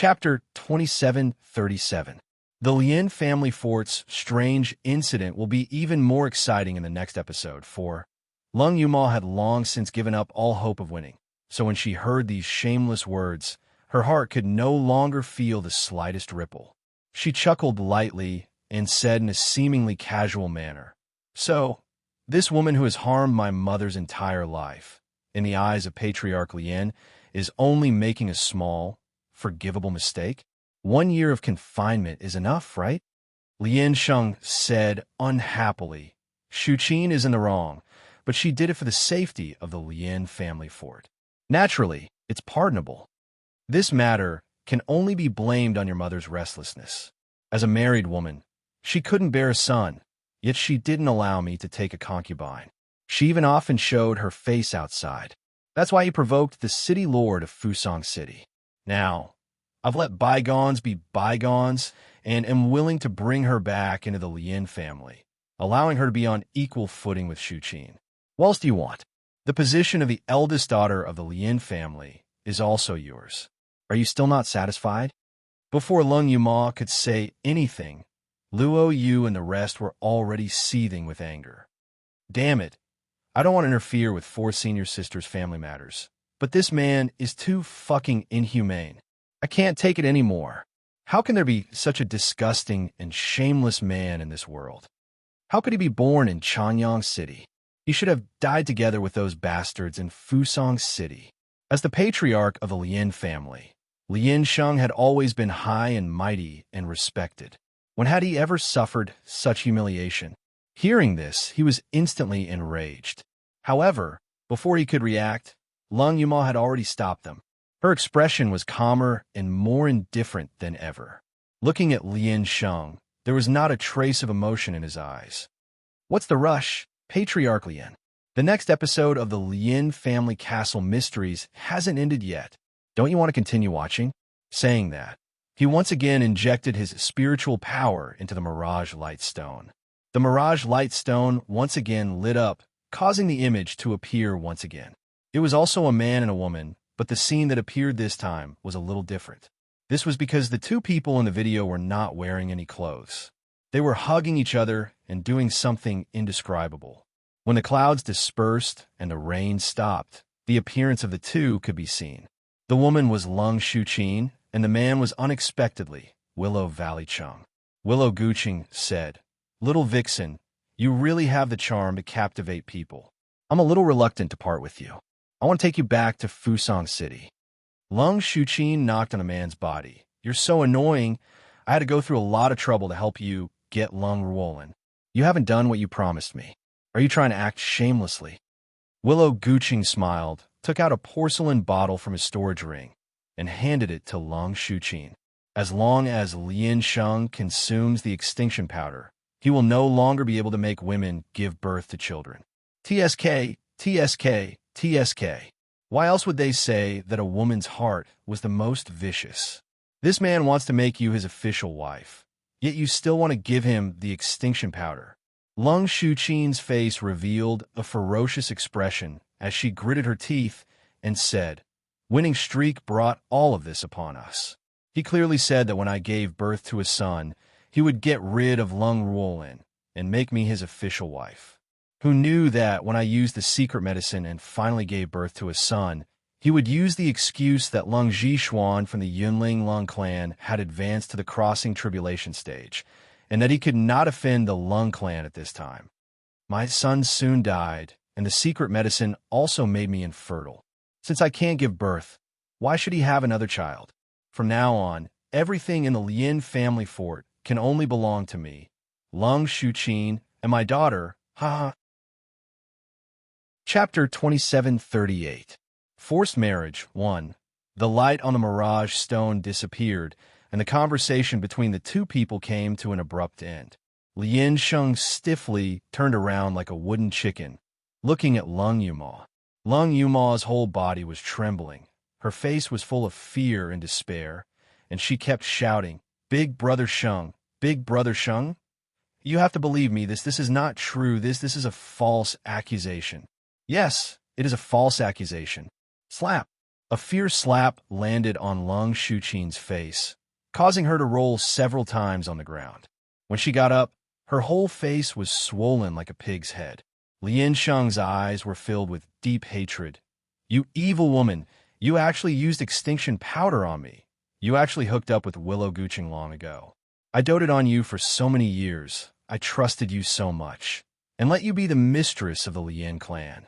Chapter 2737. The Lin family fort's strange incident will be even more exciting in the next episode, for Lung Yuma had long since given up all hope of winning, so when she heard these shameless words, her heart could no longer feel the slightest ripple. She chuckled lightly and said in a seemingly casual manner, "So, this woman who has harmed my mother's entire life, in the eyes of Patriarch Lien, is only making a small, forgivable mistake? 1 year of confinement is enough, right?" Lien Sheng said unhappily. Shuqin is in the wrong, but she did it for the safety of the Lien family fort. Naturally, it's pardonable. This matter can only be blamed on your mother's restlessness. As a married woman, she couldn't bear a son, yet she didn't allow me to take a concubine. She even often showed her face outside. That's why he provoked the city lord of Fusang City. Now, I've let bygones be bygones and am willing to bring her back into the Lien family, allowing her to be on equal footing with Shuqin. What else do you want? The position of the eldest daughter of the Lien family is also yours. Are you still not satisfied? Before Lung Yuma could say anything, Luo Yu and the rest were already seething with anger. Damn it, I don't want to interfere with 4 senior sisters' family matters, but this man is too fucking inhumane. I can't take it anymore. How can there be such a disgusting and shameless man in this world? How could he be born in Chanyang City? He should have died together with those bastards in Fusang City. As the patriarch of the Lien family, Lien Sheng had always been high and mighty and respected. When had he ever suffered such humiliation? Hearing this, he was instantly enraged. However, before he could react, Lung Yuma had already stopped them. Her expression was calmer and more indifferent than ever. Looking at Lien Sheng, there was not a trace of emotion in his eyes. What's the rush, Patriarch Lien? The next episode of the Lien family castle mysteries hasn't ended yet. Don't you want to continue watching? Saying that, he once again injected his spiritual power into the Mirage Light Stone. The Mirage Light Stone once again lit up, causing the image to appear once again. It was also a man and a woman, but the scene that appeared this time was a little different. This was because the 2 people in the video were not wearing any clothes. They were hugging each other and doing something indescribable. When the clouds dispersed and the rain stopped, the appearance of the 2 could be seen. The woman was Lung Shuqin, and the man was unexpectedly Willow Valley Chung. Willow Guqing said, "Little Vixen, you really have the charm to captivate people. I'm a little reluctant to part with you. I want to take you back to Fusang City." Lung Shuqin knocked on a man's body. "You're so annoying. I had to go through a lot of trouble to help you get Lung Ruolin. You haven't done what you promised me. Are you trying to act shamelessly?" Willow Guqing smiled, took out a porcelain bottle from his storage ring, and handed it to Lung Shuqin. "As long as Lien Sheng consumes the extinction powder, he will no longer be able to make women give birth to children. TSK, TSK, TSK. Why else would they say that a woman's heart was the most vicious? This man wants to make you his official wife, yet you still want to give him the extinction powder." Lung Shuqin's face revealed a ferocious expression as she gritted her teeth and said, "Winning streak brought all of this upon us. He clearly said that when I gave birth to a son, he would get rid of Lung Ruolin and make me his official wife. Who knew that when I used the secret medicine and finally gave birth to a son, he would use the excuse that Lung Zhishuan from the Yunling Lung clan had advanced to the crossing tribulation stage, and that he could not offend the Lung clan at this time. My son soon died, and the secret medicine also made me infertile. Since I can't give birth, why should he have another child? From now on, everything in the Lien family fort can only belong to me, Lung Shuqin, and my daughter, haha." Chapter 2738. Forced Marriage 1. The light on the Mirage Stone disappeared, and the conversation between the 2 people came to an abrupt end. Lien Sheng stiffly turned around like a wooden chicken, looking at Lung Yuma. Lung Yuma's whole body was trembling. Her face was full of fear and despair, and she kept shouting, "Big Brother Sheng, Big Brother Sheng? You have to believe me, this is not true, this is a false accusation." "Yes, it is a false accusation." Slap. A fierce slap landed on Lung Shuqin's face, causing her to roll several times on the ground. When she got up, her whole face was swollen like a pig's head. Lien Sheng's eyes were filled with deep hatred. "You evil woman! You actually used extinction powder on me. You actually hooked up with Willow Guqing long ago. I doted on you for so many years. I trusted you so much, and let you be the mistress of the Lien clan."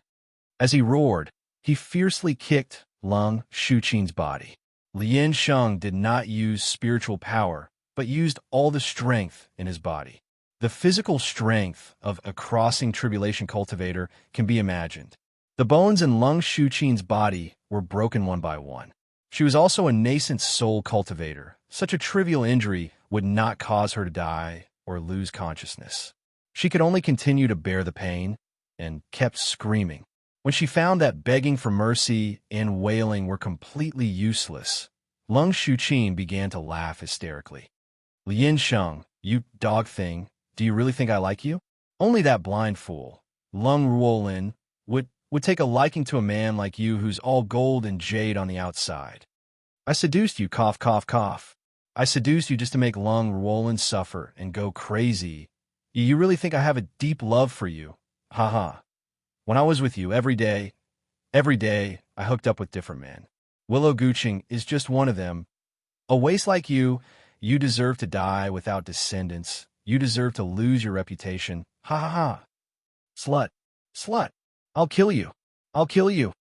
As he roared, he fiercely kicked Lung Shuqin's body. Lien Sheng did not use spiritual power, but used all the strength in his body. The physical strength of a crossing tribulation cultivator can be imagined. The bones in Lung Shuqin's body were broken one by one. She was also a nascent soul cultivator. Such a trivial injury would not cause her to die or lose consciousness. She could only continue to bear the pain and kept screaming. When she found that begging for mercy and wailing were completely useless, Lung Shuqin began to laugh hysterically. "Lien Sheng, you dog thing, do you really think I like you? Only that blind fool, Lung Ruolin, would take a liking to a man like you who's all gold and jade on the outside. I seduced you, cough, cough, cough. I seduced you just to make Lung Ruolin suffer and go crazy. You really think I have a deep love for you? Ha ha. When I was with you every day, I hooked up with different men. Willow Guqing is just one of them. A waste like you deserve to die without descendants. You deserve to lose your reputation. Ha ha ha. Slut, slut, I'll kill you. I'll kill you."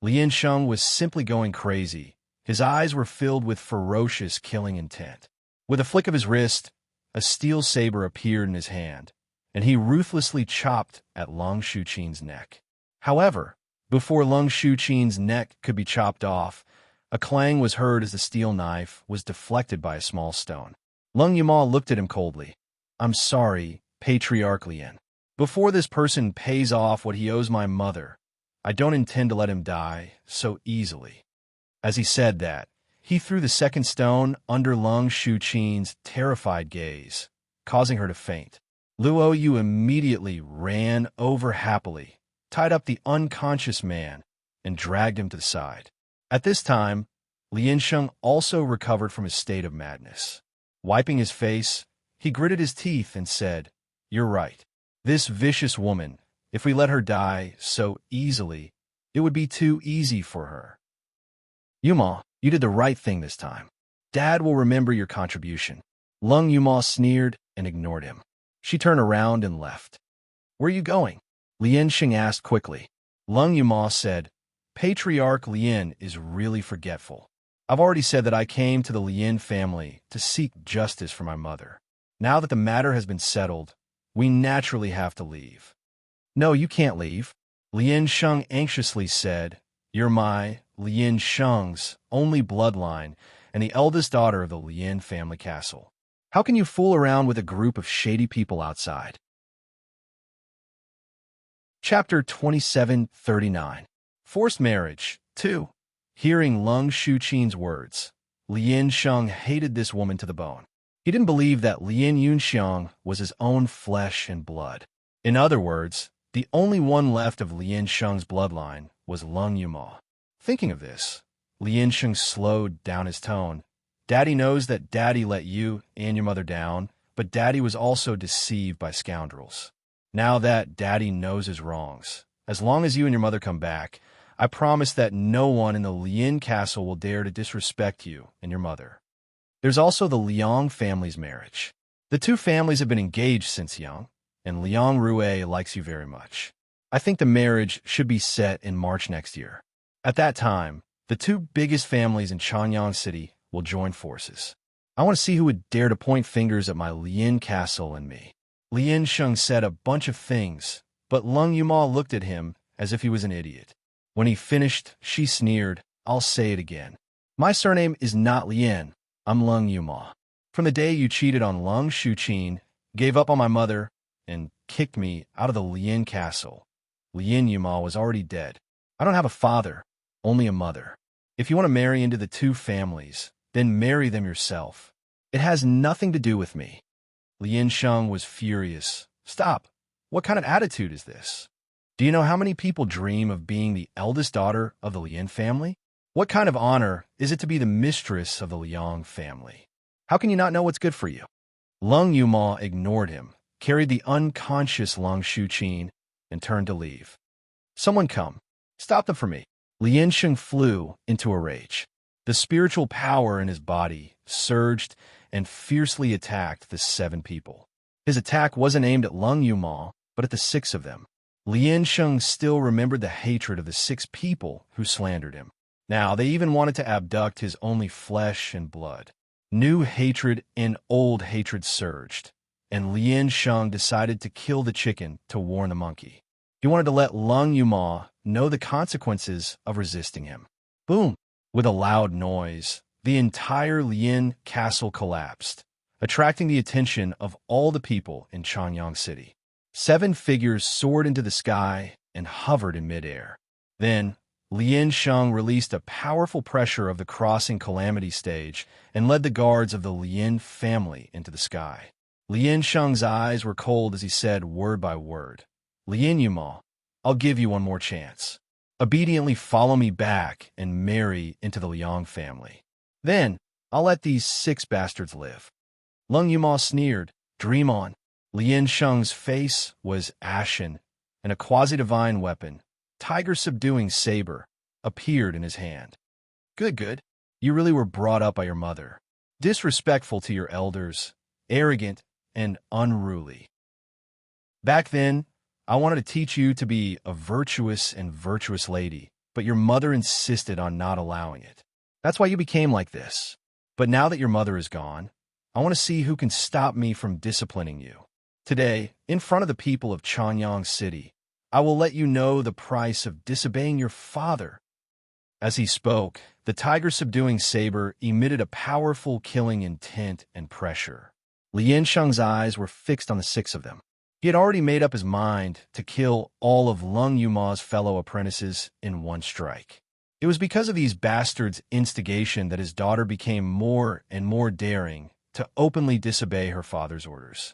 Lien Sheng was simply going crazy. His eyes were filled with ferocious killing intent. With a flick of his wrist, a steel saber appeared in his hand, and he ruthlessly chopped at Lung Shuqin's neck. However, before Lung Shuqin's neck could be chopped off, a clang was heard as the steel knife was deflected by a small stone. Lung Yuma looked at him coldly. "I'm sorry, Patriarch Lien. Before this person pays off what he owes my mother, I don't intend to let him die so easily." As he said that, he threw the second stone under Lung Shuqin's terrified gaze, causing her to faint. Luo Yu immediately ran over happily, tied up the unconscious man, and dragged him to the side. At this time, Lien Sheng also recovered from his state of madness. Wiping his face, he gritted his teeth and said, "You're right. This vicious woman, if we let her die so easily, it would be too easy for her. Yuma, you did the right thing this time. Dad will remember your contribution." Lung Yuma sneered and ignored him. She turned around and left. "Where are you going?" Lien Sheng asked quickly. Lung Yuma said, "Patriarch Lien is really forgetful. I've already said that I came to the Lien family to seek justice for my mother. Now that the matter has been settled, we naturally have to leave." "No, you can't leave," Lien Sheng anxiously said. "You're my Lien Sheng's only bloodline and the eldest daughter of the Lien family castle. How can you fool around with a group of shady people outside?" Chapter 2739. Forced Marriage 2. Hearing Lung Shuqin's words, Lien Sheng hated this woman to the bone. He didn't believe that Lien Yunxiang was his own flesh and blood. In other words, the only one left of Lien Sheng's bloodline was Lung Yuma. Thinking of this, Lien Sheng slowed down his tone. "Daddy knows that Daddy let you and your mother down, but Daddy was also deceived by scoundrels. Now that Daddy knows his wrongs, as long as you and your mother come back, I promise that no one in the Lien castle will dare to disrespect you and your mother. There's also the Liang family's marriage. The two families have been engaged since young, and Liang Rue likes you very much. I think the marriage should be set in March next year. At that time, the two biggest families in Chanyang City will join forces. I want to see who would dare to point fingers at my Lien castle and me." Lien Sheng said a bunch of things, but Lung Yuma looked at him as if he was an idiot. When he finished, she sneered, "I'll say it again. My surname is not Lien. I'm Lung Yuma. From the day you cheated on Lung Shuqin, gave up on my mother, and kicked me out of the Lien castle, Lien Yuma was already dead. I don't have a father, only a mother. If you want to marry into the two families, then marry them yourself. It has nothing to do with me." Lien Sheng was furious. "Stop. What kind of attitude is this? Do you know how many people dream of being the eldest daughter of the Lien family? What kind of honor is it to be the mistress of the Liang family? How can you not know what's good for you? Lung Yuma ignored him, carried the unconscious Lung Shuqin, and turned to leave. Someone come. Stop them for me. Lien Sheng flew into a rage. The spiritual power in his body surged and fiercely attacked the 7 people. His attack wasn't aimed at Lung Yuma, but at the 6 of them. Lien Sheng still remembered the hatred of the 6 people who slandered him. Now, they even wanted to abduct his only flesh and blood. New hatred and old hatred surged, and Lien Sheng decided to kill the chicken to warn the monkey. He wanted to let Lung Yuma know the consequences of resisting him. Boom! With a loud noise, the entire Lien castle collapsed, attracting the attention of all the people in Chanyang City. 7 figures soared into the sky and hovered in midair. Then, Lien Sheng released a powerful pressure of the crossing calamity stage and led the guards of the Lien family into the sky. Lien Sheng's eyes were cold as he said word by word, "Lien Yuma, I'll give you one more chance. Obediently follow me back and marry into the Liang family. Then, I'll let these 6 bastards live." Lung Yuma sneered, "Dream on." Lien Sheng's face was ashen, and a quasi-divine weapon, tiger-subduing saber, appeared in his hand. Good. You really were brought up by your mother. Disrespectful to your elders, arrogant, and unruly. Back then, I wanted to teach you to be a virtuous lady, but your mother insisted on not allowing it. That's why you became like this. But now that your mother is gone, I want to see who can stop me from disciplining you. Today, in front of the people of Chanyang City, I will let you know the price of disobeying your father. As he spoke, the tiger-subduing saber emitted a powerful killing intent and pressure. Lien Sheng's eyes were fixed on the 6 of them. He had already made up his mind to kill all of Lung Yuma's fellow apprentices in one strike. It was because of these bastards' instigation that his daughter became more and more daring to openly disobey her father's orders.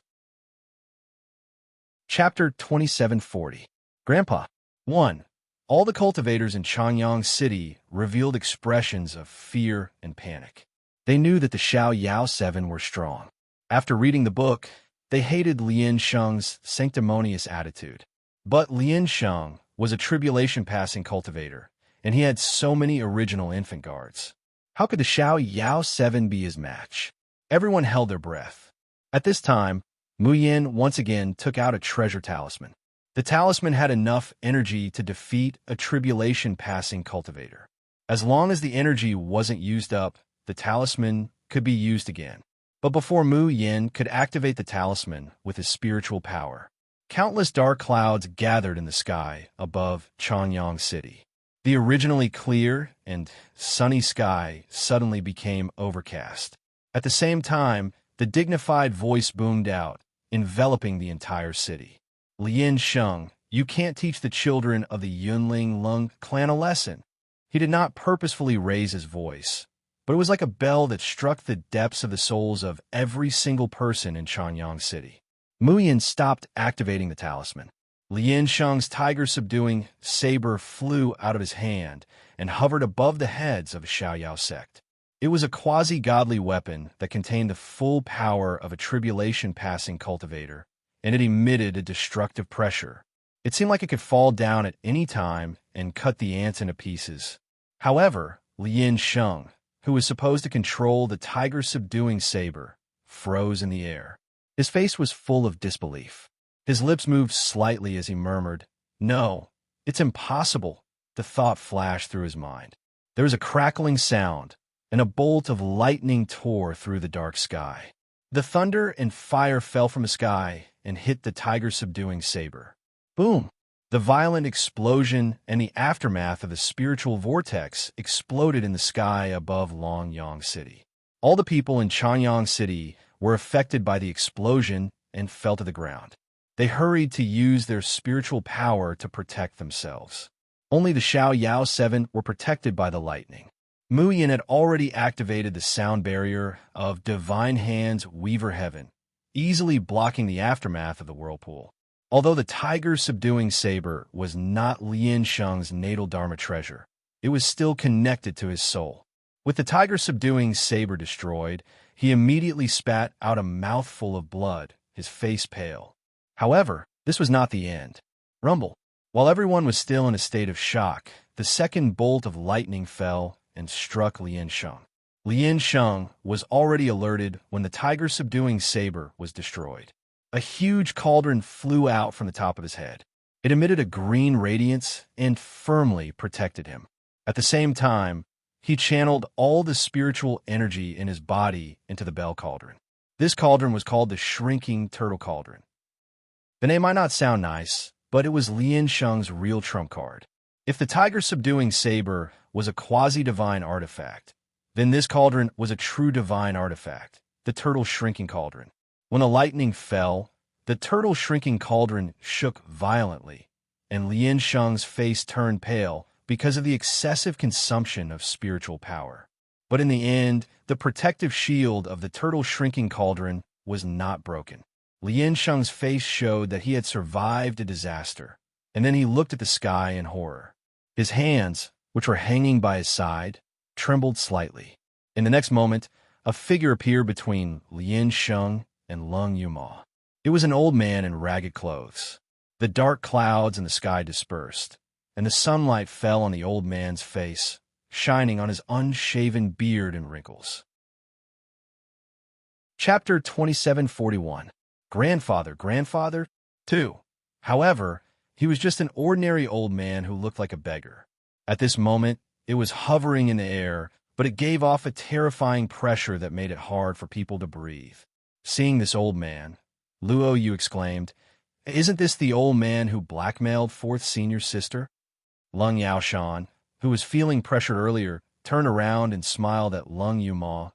Chapter 2740. Grandpa. 1. All the cultivators in Chanyang City revealed expressions of fear and panic. They knew that the Xiao Yao 7 were strong. After reading the book, they hated Lien Sheng's sanctimonious attitude. But Lien Sheng was a tribulation-passing cultivator, and he had so many original infant guards. How could the Xiao Yao 7 be his match? Everyone held their breath. At this time, Mu Yin once again took out a treasure talisman. The talisman had enough energy to defeat a tribulation-passing cultivator. As long as the energy wasn't used up, the talisman could be used again. But before Mu Yin could activate the talisman with his spiritual power, countless dark clouds gathered in the sky above Chanyang City. The originally clear and sunny sky suddenly became overcast. At the same time, the dignified voice boomed out, enveloping the entire city. Lien Sheng, you can't teach the children of the Yunling Lung clan a lesson. He did not purposefully raise his voice, but it was like a bell that struck the depths of the souls of every single person in Chanyang City. Mu Yin stopped activating the talisman. Lien Sheng's tiger-subduing saber flew out of his hand and hovered above the heads of the Xiao Yao sect. It was a quasi-godly weapon that contained the full power of a tribulation-passing cultivator, and it emitted a destructive pressure. It seemed like it could fall down at any time and cut the ants into pieces. However, Lien Sheng, who was supposed to control the tiger-subduing saber, froze in the air. His face was full of disbelief. His lips moved slightly as he murmured, "No, it's impossible." The thought flashed through his mind. There was a crackling sound, and a bolt of lightning tore through the dark sky. The thunder and fire fell from the sky and hit the tiger-subduing saber. Boom! The violent explosion and the aftermath of the spiritual vortex exploded in the sky above Longyang City. All the people in Chanyang City were affected by the explosion and fell to the ground. They hurried to use their spiritual power to protect themselves. Only the Xiao Yao 7 were protected by the lightning. Mu Yin had already activated the sound barrier of Divine Hand's Weaver Heaven, easily blocking the aftermath of the whirlpool. Although the tiger-subduing saber was not Lien Sheng's natal Dharma treasure, it was still connected to his soul. With the tiger-subduing saber destroyed, he immediately spat out a mouthful of blood, his face pale. However, this was not the end. Rumble. While everyone was still in a state of shock, the second bolt of lightning fell and struck Lien Sheng. Lien Sheng was already alerted when the tiger-subduing saber was destroyed. A huge cauldron flew out from the top of his head. It emitted a green radiance and firmly protected him. At the same time, he channeled all the spiritual energy in his body into the bell cauldron. This cauldron was called the Shrinking Turtle Cauldron. The name might not sound nice, but it was Lien Sheng's real trump card. If the tiger-subduing saber was a quasi-divine artifact, then this cauldron was a true divine artifact, the Turtle Shrinking Cauldron. When the lightning fell, the Turtle Shrinking Cauldron shook violently, and Lien Sheng's face turned pale because of the excessive consumption of spiritual power. But in the end, the protective shield of the Turtle Shrinking Cauldron was not broken. Lien Sheng's face showed that he had survived a disaster, and then he looked at the sky in horror. His hands, which were hanging by his side, trembled slightly. In the next moment, a figure appeared between Lien Sheng and Lung Yuma. It was an old man in ragged clothes. The dark clouds in the sky dispersed, and the sunlight fell on the old man's face, shining on his unshaven beard and wrinkles. Chapter 2741. Grandfather 2. However, he was just an ordinary old man who looked like a beggar. At this moment, it was hovering in the air, but it gave off a terrifying pressure that made it hard for people to breathe. Seeing this old man, Luo Yu exclaimed, "Isn't this the old man who blackmailed fourth senior's sister?" Lung Yaoshan, who was feeling pressured earlier, turned around and smiled at Lung Yuma.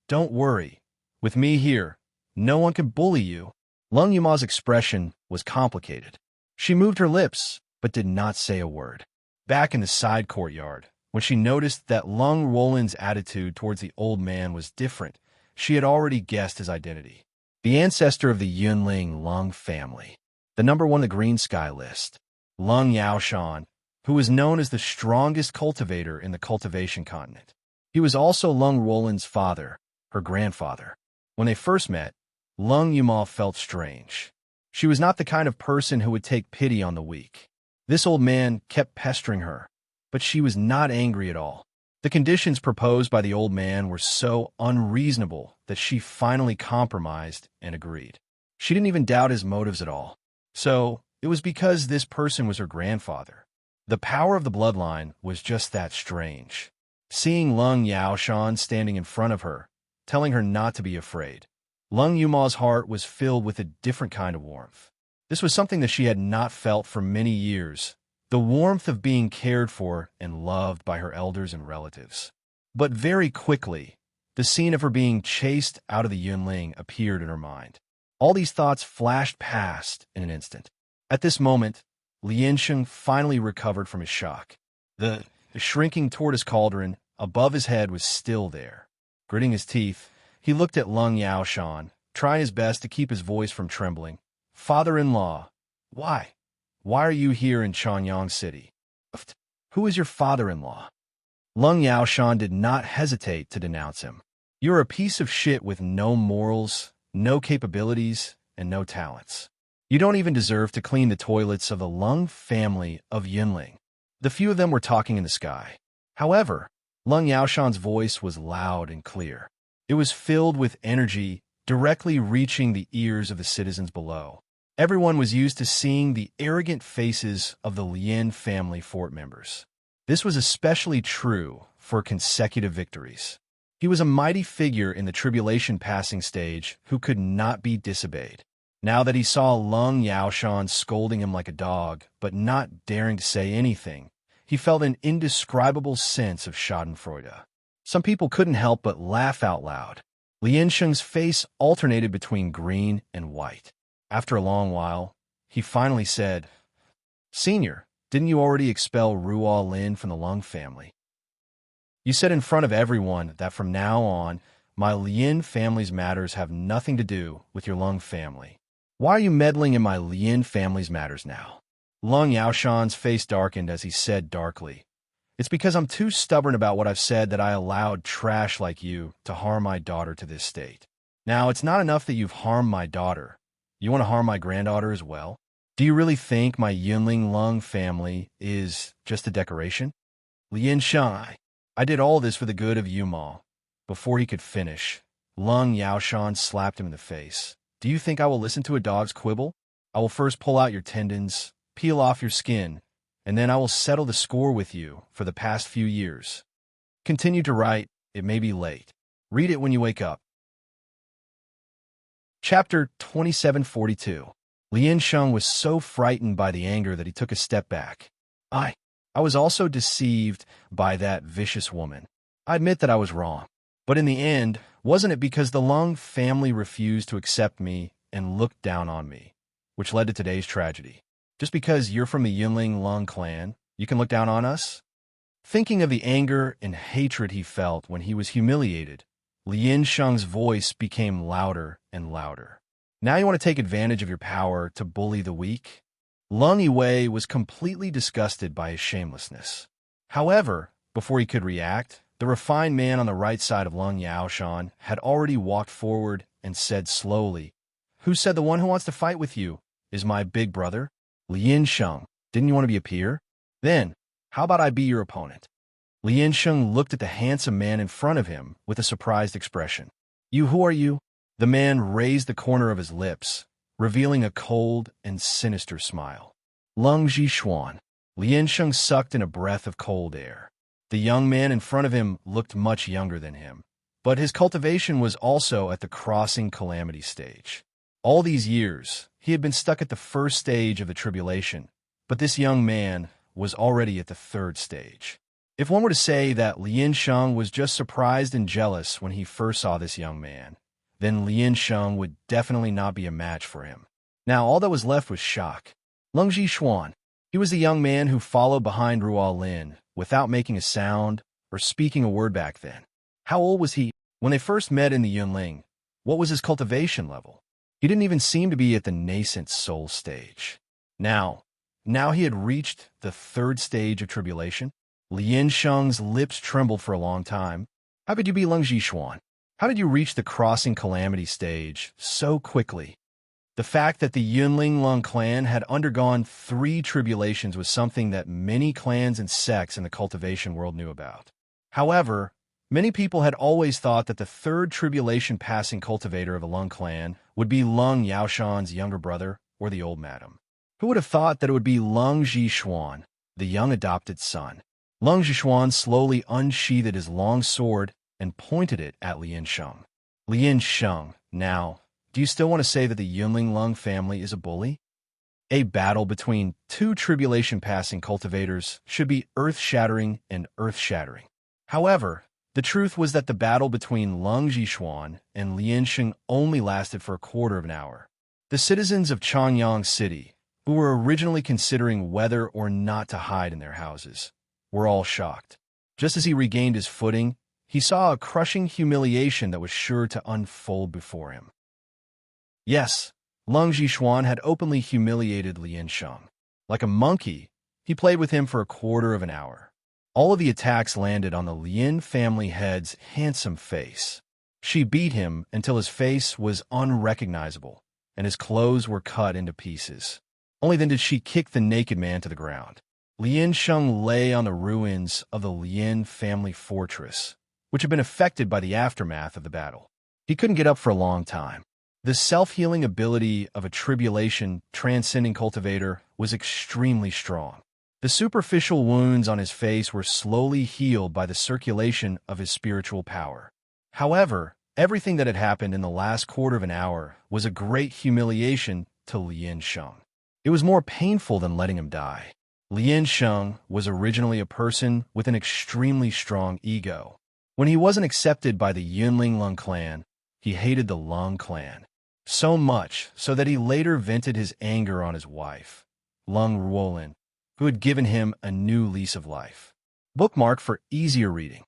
"Don't worry. With me here, no one can bully you." Lung Yuma's expression was complicated. She moved her lips, but did not say a word. Back in the side courtyard, when she noticed that Lung Roland's attitude towards the old man was different, she had already guessed his identity. The ancestor of the Yunling Lung family, the number one on the Green Sky list, Lung Yaoshan, who was known as the strongest cultivator in the cultivation continent. He was also Lung Roland's father, her grandfather. When they first met, Lung Yuma felt strange. She was not the kind of person who would take pity on the weak. This old man kept pestering her, but she was not angry at all. The conditions proposed by the old man were so unreasonable that she finally compromised and agreed. She didn't even doubt his motives at all. So, it was because this person was her grandfather. The power of the bloodline was just that strange. Seeing Lung Yaoshan standing in front of her, telling her not to be afraid, Lung Yuma's heart was filled with a different kind of warmth. This was something that she had not felt for many years, the warmth of being cared for and loved by her elders and relatives. But very quickly, the scene of her being chased out of the Yunling appeared in her mind. All these thoughts flashed past in an instant. At this moment, Lien Sheng finally recovered from his shock. The shrinking tortoise cauldron above his head was still there. Gritting his teeth, he looked at Lung Yaoshan, trying his best to keep his voice from trembling. "Father-in-law, why? Why are you here in Chanyang City? Who is your father-in-law?" Lung Yaoshan did not hesitate to denounce him. "You're a piece of shit with no morals, no capabilities, and no talents. You don't even deserve to clean the toilets of the Lung family of Yunling." The few of them were talking in the sky. However, Lung Yaoshan's voice was loud and clear. It was filled with energy, directly reaching the ears of the citizens below. Everyone was used to seeing the arrogant faces of the Lien family fort members. This was especially true for consecutive victories. He was a mighty figure in the tribulation passing stage who could not be disobeyed. Now that he saw Lung Yaoshan scolding him like a dog, but not daring to say anything, he felt an indescribable sense of schadenfreude. Some people couldn't help but laugh out loud. Lien Sheng's face alternated between green and white. After a long while, he finally said, "Senior, didn't you already expel Ruo Lin from the Lung family? You said in front of everyone that from now on, my Lien family's matters have nothing to do with your Lung family. Why are you meddling in my Lien family's matters now?" Lung Yaoshan's face darkened as he said darkly, It's because I'm too stubborn about what I've said that I allowed trash like you to harm my daughter to this state. Now, it's not enough that you've harmed my daughter. You want to harm my granddaughter as well? Do you really think my Yunling Lung family is just a decoration? Lian Shang, I did all this for the good of Yumal. Before he could finish, Lung Yaoshan slapped him in the face. Do you think I will listen to a dog's quibble? I will first pull out your tendons, peel off your skin, and then I will settle the score with you for the past few years. Continue to write. It may be late. Read it when you wake up. Chapter 2742. Lian Sheng was so frightened by the anger that he took a step back. I was also deceived by that vicious woman. I admit that I was wrong. But in the end, wasn't it because the Lung family refused to accept me and looked down on me, which led to today's tragedy? Just because you're from the Yunling Lung clan, you can look down on us? Thinking of the anger and hatred he felt when he was humiliated, Lian Sheng's voice became louder and louder. Now you want to take advantage of your power to bully the weak? Lung Yiwei was completely disgusted by his shamelessness. However, before he could react, the refined man on the right side of Lung Yaoshan had already walked forward and said slowly, "Who said the one who wants to fight with you is my big brother? Lian Sheng, didn't you want to be a peer? Then, how about I be your opponent?" Lian Sheng looked at the handsome man in front of him with a surprised expression. Who are you?" The man raised the corner of his lips, revealing a cold and sinister smile. "Lung Zhishuan." Lian Sheng sucked in a breath of cold air. The young man in front of him looked much younger than him, but his cultivation was also at the crossing calamity stage. All these years, he had been stuck at the first stage of the tribulation, but this young man was already at the third stage. If one were to say that Lian Sheng was just surprised and jealous when he first saw this young man, then Lian Sheng would definitely not be a match for him. Now all that was left was shock. Lung Zhishuan, he was the young man who followed behind Ruo Lin without making a sound or speaking a word back then. How old was he? When they first met in the Yunling, what was his cultivation level? He didn't even seem to be at the nascent soul stage. Now he had reached the third stage of tribulation. Lian Sheng's lips trembled for a long time. How could you be Lung Zhishuan? How did you reach the crossing calamity stage so quickly? The fact that the Yunling Lung clan had undergone 3 tribulations was something that many clans and sects in the cultivation world knew about. However, many people had always thought that the 3rd tribulation passing cultivator of a Lung clan would be Lung Yaoshan's younger brother or the old madam. Who would have thought that it would be Lung Zhishuan, the young adopted son? Lung Zhishuan slowly unsheathed his long sword and pointed it at Lian Sheng. Lian Sheng, now, do you still want to say that the Yunling Lung family is a bully? A battle between 2 tribulation-passing cultivators should be earth-shattering and earth-shattering. However, the truth was that the battle between Lung Zhishuan and Lian Sheng only lasted for a quarter of an hour. The citizens of Changyang City, who were originally considering whether or not to hide in their houses, were all shocked. Just as he regained his footing, he saw a crushing humiliation that was sure to unfold before him. Yes, Lung Zhishuan had openly humiliated Lian Sheng. Like a monkey, he played with him for a quarter of an hour. All of the attacks landed on the Lian family head's handsome face. She beat him until his face was unrecognizable, and his clothes were cut into pieces. Only then did she kick the naked man to the ground. Lian Sheng lay on the ruins of the Lian family fortress, which had been affected by the aftermath of the battle. He couldn't get up for a long time. The self-healing ability of a tribulation transcending cultivator was extremely strong. The superficial wounds on his face were slowly healed by the circulation of his spiritual power. However, everything that had happened in the last quarter of an hour was a great humiliation to Lian Sheng. It was more painful than letting him die. Lian Sheng was originally a person with an extremely strong ego. When he wasn't accepted by the Yunling Lung clan, he hated the Lung clan. So much so that he later vented his anger on his wife, Lung Ruolin, who had given him a new lease of life. Bookmark for easier reading.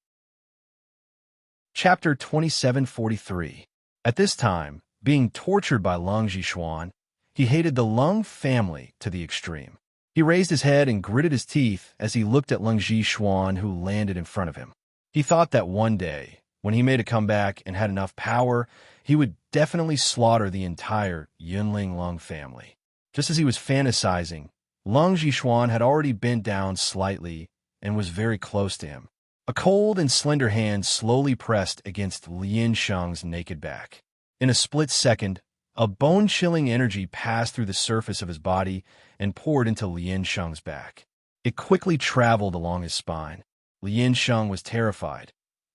Chapter 2743. At this time, being tortured by Lung Zhishuan, he hated the Lung family to the extreme. He raised his head and gritted his teeth as he looked at Lung Xuan, who landed in front of him. He thought that one day, when he made a comeback and had enough power, he would definitely slaughter the entire Yunling Lung family. Just as he was fantasizing, Lung Xuan had already bent down slightly and was very close to him. A cold and slender hand slowly pressed against Lin Sheng's naked back. In a split second, a bone-chilling energy passed through the surface of his body and poured into Lin Sheng's back. It quickly traveled along his spine. Lin Sheng was terrified.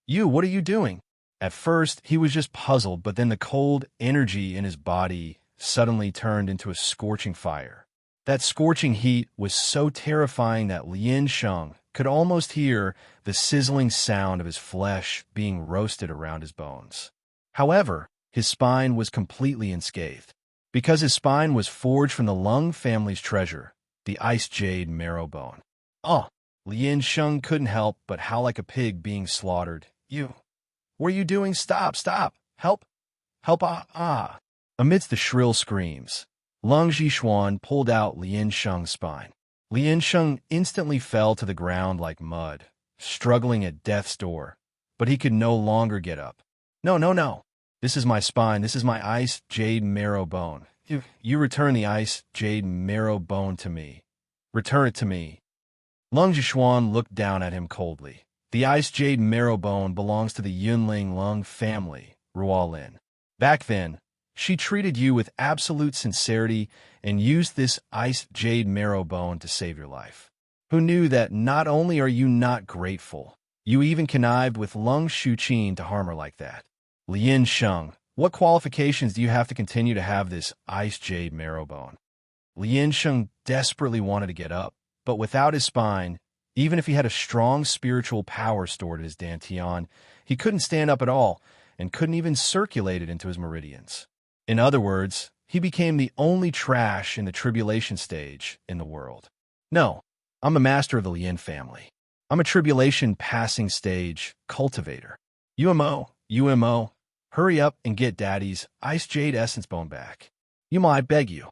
"You, what are you doing?" At first, he was just puzzled, but then the cold energy in his body suddenly turned into a scorching fire. That scorching heat was so terrifying that Lin Sheng could almost hear the sizzling sound of his flesh being roasted around his bones. However, his spine was completely unscathed, because his spine was forged from the Lung family's treasure, the ice jade marrow bone. "Oh!" Lin Sheng couldn't help but howl like a pig being slaughtered. "You! What are you doing? Stop! Stop! Help! Help! Ah!" Amidst the shrill screams, Lung Xuan pulled out Lin Sheng's spine. Lin Sheng instantly fell to the ground like mud, struggling at death's door, but he could no longer get up. "No, no, no! This is my spine. This is my ice jade marrow bone. You return the ice jade marrow bone to me. Return it to me." Lung Xuan looked down at him coldly. "The ice jade marrow bone belongs to the Yunling Lung family, Ruolin. Back then, she treated you with absolute sincerity and used this ice jade marrow bone to save your life. Who knew that not only are you not grateful, you even connived with Lung Xuqin to harm her like that? Lin Sheng, what qualifications do you have to continue to have this ice jade marrow bone?" Lin Sheng desperately wanted to get up, but without his spine, even if he had a strong spiritual power stored in his dantian, he couldn't stand up at all and couldn't even circulate it into his meridians. In other words, he became the only trash in the tribulation stage in the world. "No, I'm a master of the Lin family. I'm a tribulation passing stage cultivator. UMO, hurry up and get Daddy's ice jade essence bone back. Yuma, I beg you."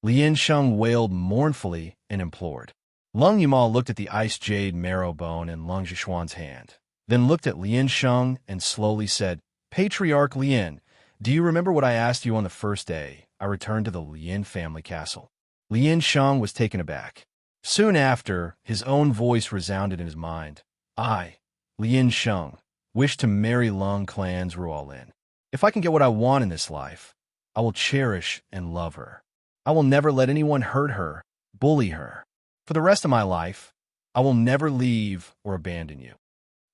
Lin Sheng wailed mournfully and implored. Lung Yuma looked at the ice jade marrow bone in Lung Zhishuan's hand, then looked at Lin Sheng and slowly said, "Patriarch Lin, do you remember what I asked you on the first day I returned to the Lin family castle?" Lin Sheng was taken aback. Soon after, his own voice resounded in his mind. "I, Lin Sheng, wish to marry Lung clan's Ruolin. If I can get what I want in this life, I will cherish and love her. I will never let anyone hurt her, bully her. For the rest of my life, I will never leave or abandon you.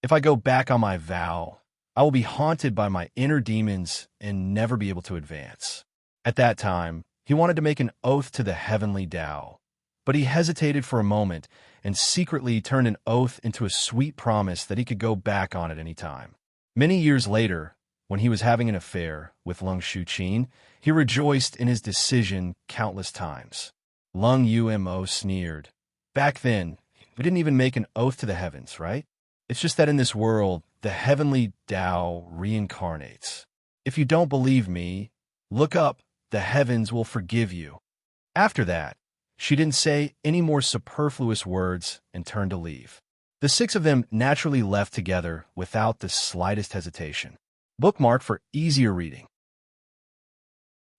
If I go back on my vow, I will be haunted by my inner demons and never be able to advance." At that time, he wanted to make an oath to the heavenly Tao, but he hesitated for a moment and secretly turned an oath into a sweet promise that he could go back on at any time. Many years later, when he was having an affair with Lung Xuqin, he rejoiced in his decision countless times. Lung Umo sneered. "Back then, we didn't even make an oath to the heavens, right? It's just that in this world, the heavenly Tao reincarnates. If you don't believe me, look up, the heavens will forgive you." After that, she didn't say any more superfluous words and turned to leave. The six of them naturally left together without the slightest hesitation. Bookmark for easier reading.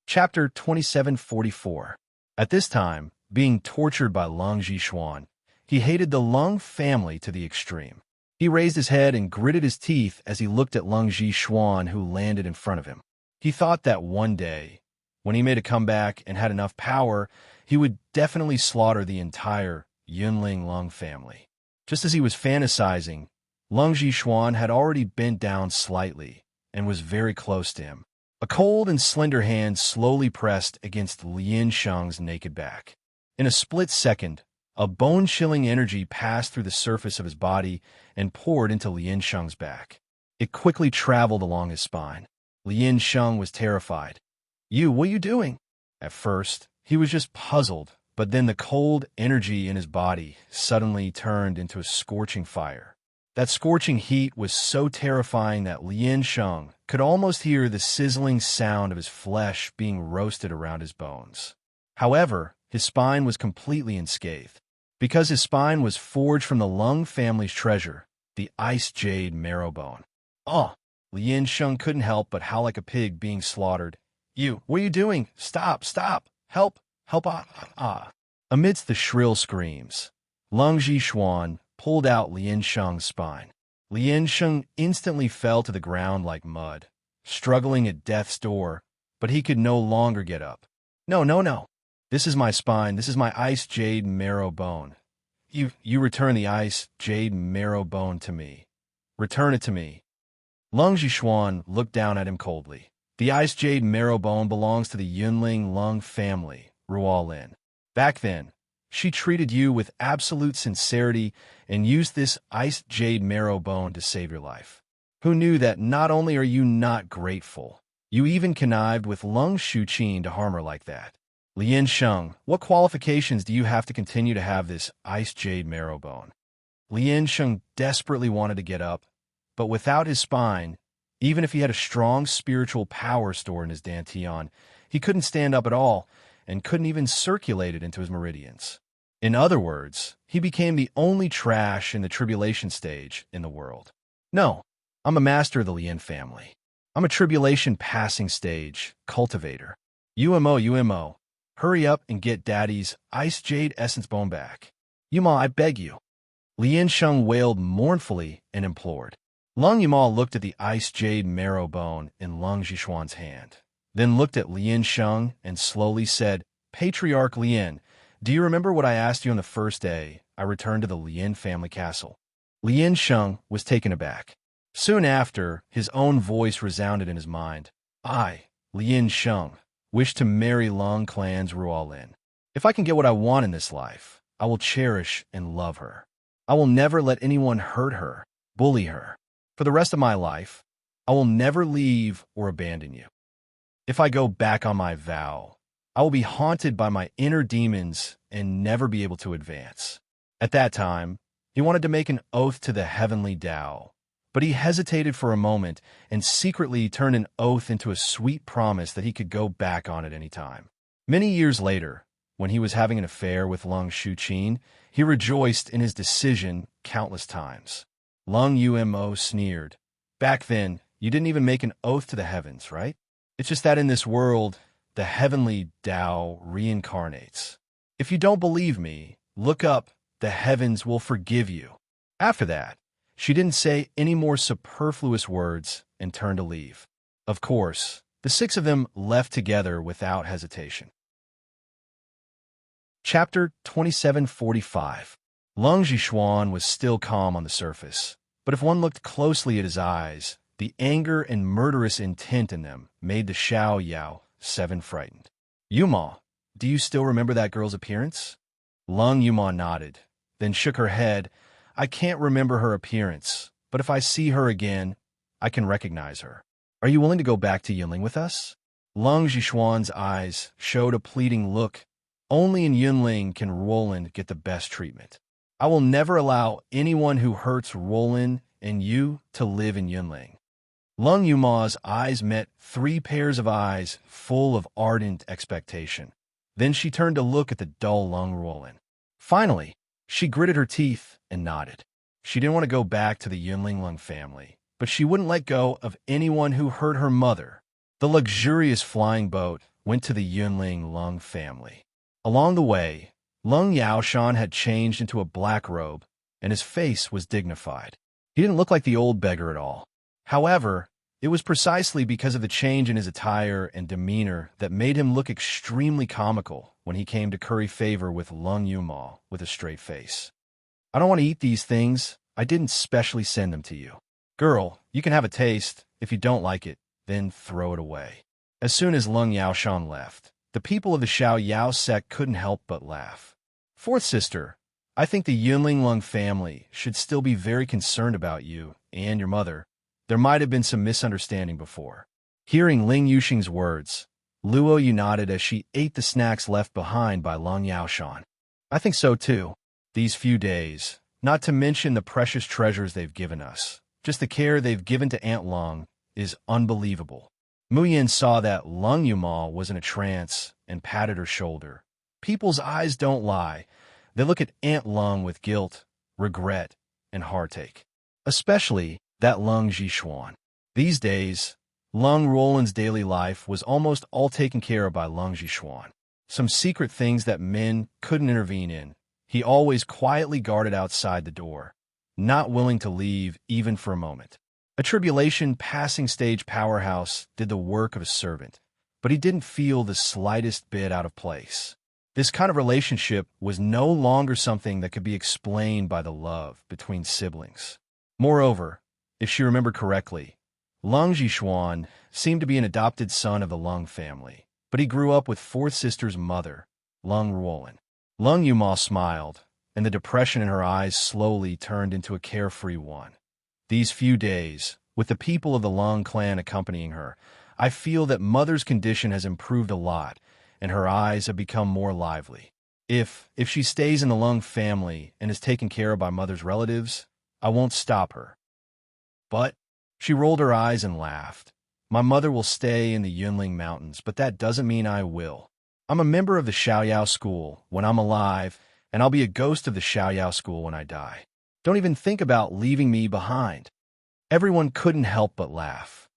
Chapter 2744. At this time, being tortured by Lung Zhishuan, he hated the Lung family to the extreme. He raised his head and gritted his teeth as he looked at Lung Zhishuan, who landed in front of him. He thought that one day, when he made a comeback and had enough power, he would definitely slaughter the entire Yunling Lung family. Just as he was fantasizing, Lung Zhishuan had already bent down slightly and was very close to him. A cold and slender hand slowly pressed against Lin Sheng's naked back. In a split second, a bone-chilling energy passed through the surface of his body and poured into Lin Sheng's back. It quickly traveled along his spine. Lin Sheng was terrified. "You, what are you doing?" At first, he was just puzzled, but then the cold energy in his body suddenly turned into a scorching fire. That scorching heat was so terrifying that Lin Sheng could almost hear the sizzling sound of his flesh being roasted around his bones. However, his spine was completely unscathed. Because his spine was forged from the Lung family's treasure, the ice jade marrowbone. Oh, Lien Sheng couldn't help but howl like a pig being slaughtered. What are you doing? Stop, stop! Help, help, ah. Amidst the shrill screams, Lung Zhishuan pulled out Lien Sheng's spine. Lien Sheng instantly fell to the ground like mud, struggling at death's door, but he could no longer get up. No, no, no. This is my spine. This is my ice jade marrow bone. You return the ice jade marrow bone to me. Return it to me. Lung Zhishuan looked down at him coldly. The ice jade marrow bone belongs to the Yunling Lung family, Ruolin. Back then, she treated you with absolute sincerity and used this ice jade marrow bone to save your life. Who knew that not only are you not grateful, you even connived with Lung Shuqin to harm her like that? Lien Sheng, what qualifications do you have to continue to have this ice jade marrow bone? Lien Sheng desperately wanted to get up, but without his spine, even if he had a strong spiritual power stored in his dantian, he couldn't stand up at all and couldn't even circulate it into his meridians. In other words, he became the only trash in the tribulation stage in the world. No, I'm a master of the Lien family. I'm a tribulation passing stage cultivator. UMO. Hurry up and get Daddy's ice jade essence bone back. Yuma, I beg you. Lien Sheng wailed mournfully and implored. Lung Yumal looked at the ice jade marrow bone in Lung Zhishuan's hand, then looked at Lien Sheng and slowly said, Patriarch Lien, do you remember what I asked you on the first day I returned to the Lien family castle? Lien Sheng was taken aback. Soon after, his own voice resounded in his mind. I, Lien Sheng, wish to marry Lung clan's Ruolin. If I can get what I want in this life, I will cherish and love her. I will never let anyone hurt her, bully her. For the rest of my life, I will never leave or abandon you. If I go back on my vow, I will be haunted by my inner demons and never be able to advance. At that time, he wanted to make an oath to the heavenly Tao, but he hesitated for a moment and secretly turned an oath into a sweet promise that he could go back on at any time. Many years later, when he was having an affair with Lung Shuqin, he rejoiced in his decision countless times. Lung Umo sneered. Back then, you didn't even make an oath to the heavens, right? It's just that in this world, the heavenly Tao reincarnates. If you don't believe me, look up, the heavens will forgive you. After that, she didn't say any more superfluous words and turned to leave. Of course, the six of them left together without hesitation. Chapter 2745. Lung Zhishuan was still calm on the surface, but if one looked closely at his eyes, the anger and murderous intent in them made the Xiao Yao 7 frightened. Yuma, do you still remember that girl's appearance? Lung Yuma nodded, then shook her head. I can't remember her appearance, but if I see her again, I can recognize her. Are you willing to go back to Yunling with us? Lung Zhishuan's eyes showed a pleading look. Only in Yunling can Roland get the best treatment. I will never allow anyone who hurts Roland and you to live in Yunling. Lung Yuma's eyes met 3 pairs of eyes full of ardent expectation. Then she turned to look at the dull Lung Roland. Finally, she gritted her teeth and nodded. She didn't want to go back to the Yunling Lung family, but she wouldn't let go of anyone who hurt her mother. The luxurious flying boat went to the Yunling Lung family. Along the way, Lung Yaoshan had changed into a black robe, and his face was dignified. He didn't look like the old beggar at all. However, it was precisely because of the change in his attire and demeanor that made him look extremely comical when he came to curry favor with Lung Yuma with a straight face. I don't want to eat these things. I didn't specially send them to you. Girl, you can have a taste. If you don't like it, then throw it away. As soon as Lung Yaoshan left, the people of the Xiao Yao sect couldn't help but laugh. Fourth sister, I think the Yunling Lung family should still be very concerned about you and your mother. There might have been some misunderstanding before. Hearing Ling Yuxing's words, Luo Yu nodded as she ate the snacks left behind by Lung Yaoshan. I think so too. These few days, not to mention the precious treasures they've given us, just the care they've given to Aunt Lung, is unbelievable. Mu Yin saw that Lung Yumal was in a trance and patted her shoulder. People's eyes don't lie. They look at Aunt Lung with guilt, regret, and heartache. Especially that Lung Jishuan. These days, Lung Roland's daily life was almost all taken care of by Lung Jishuan. Some secret things that men couldn't intervene in. He always quietly guarded outside the door, not willing to leave even for a moment. A tribulation passing stage powerhouse did the work of a servant, but he didn't feel the slightest bit out of place. This kind of relationship was no longer something that could be explained by the love between siblings. Moreover, if she remembered correctly, Lung Jishuan seemed to be an adopted son of the Lung family, but he grew up with fourth sister's mother, Lung Roland. Lung Yuma smiled, and the depression in her eyes slowly turned into a carefree one. These few days, with the people of the Lung clan accompanying her, I feel that Mother's condition has improved a lot, and her eyes have become more lively. If she stays in the Lung family and is taken care of by Mother's relatives, I won't stop her. But she rolled her eyes and laughed. My mother will stay in the Yunling Mountains, but that doesn't mean I will. I'm a member of the Xiaoyao School when I'm alive, and I'll be a ghost of the Xiaoyao School when I die. Don't even think about leaving me behind. Everyone couldn't help but laugh.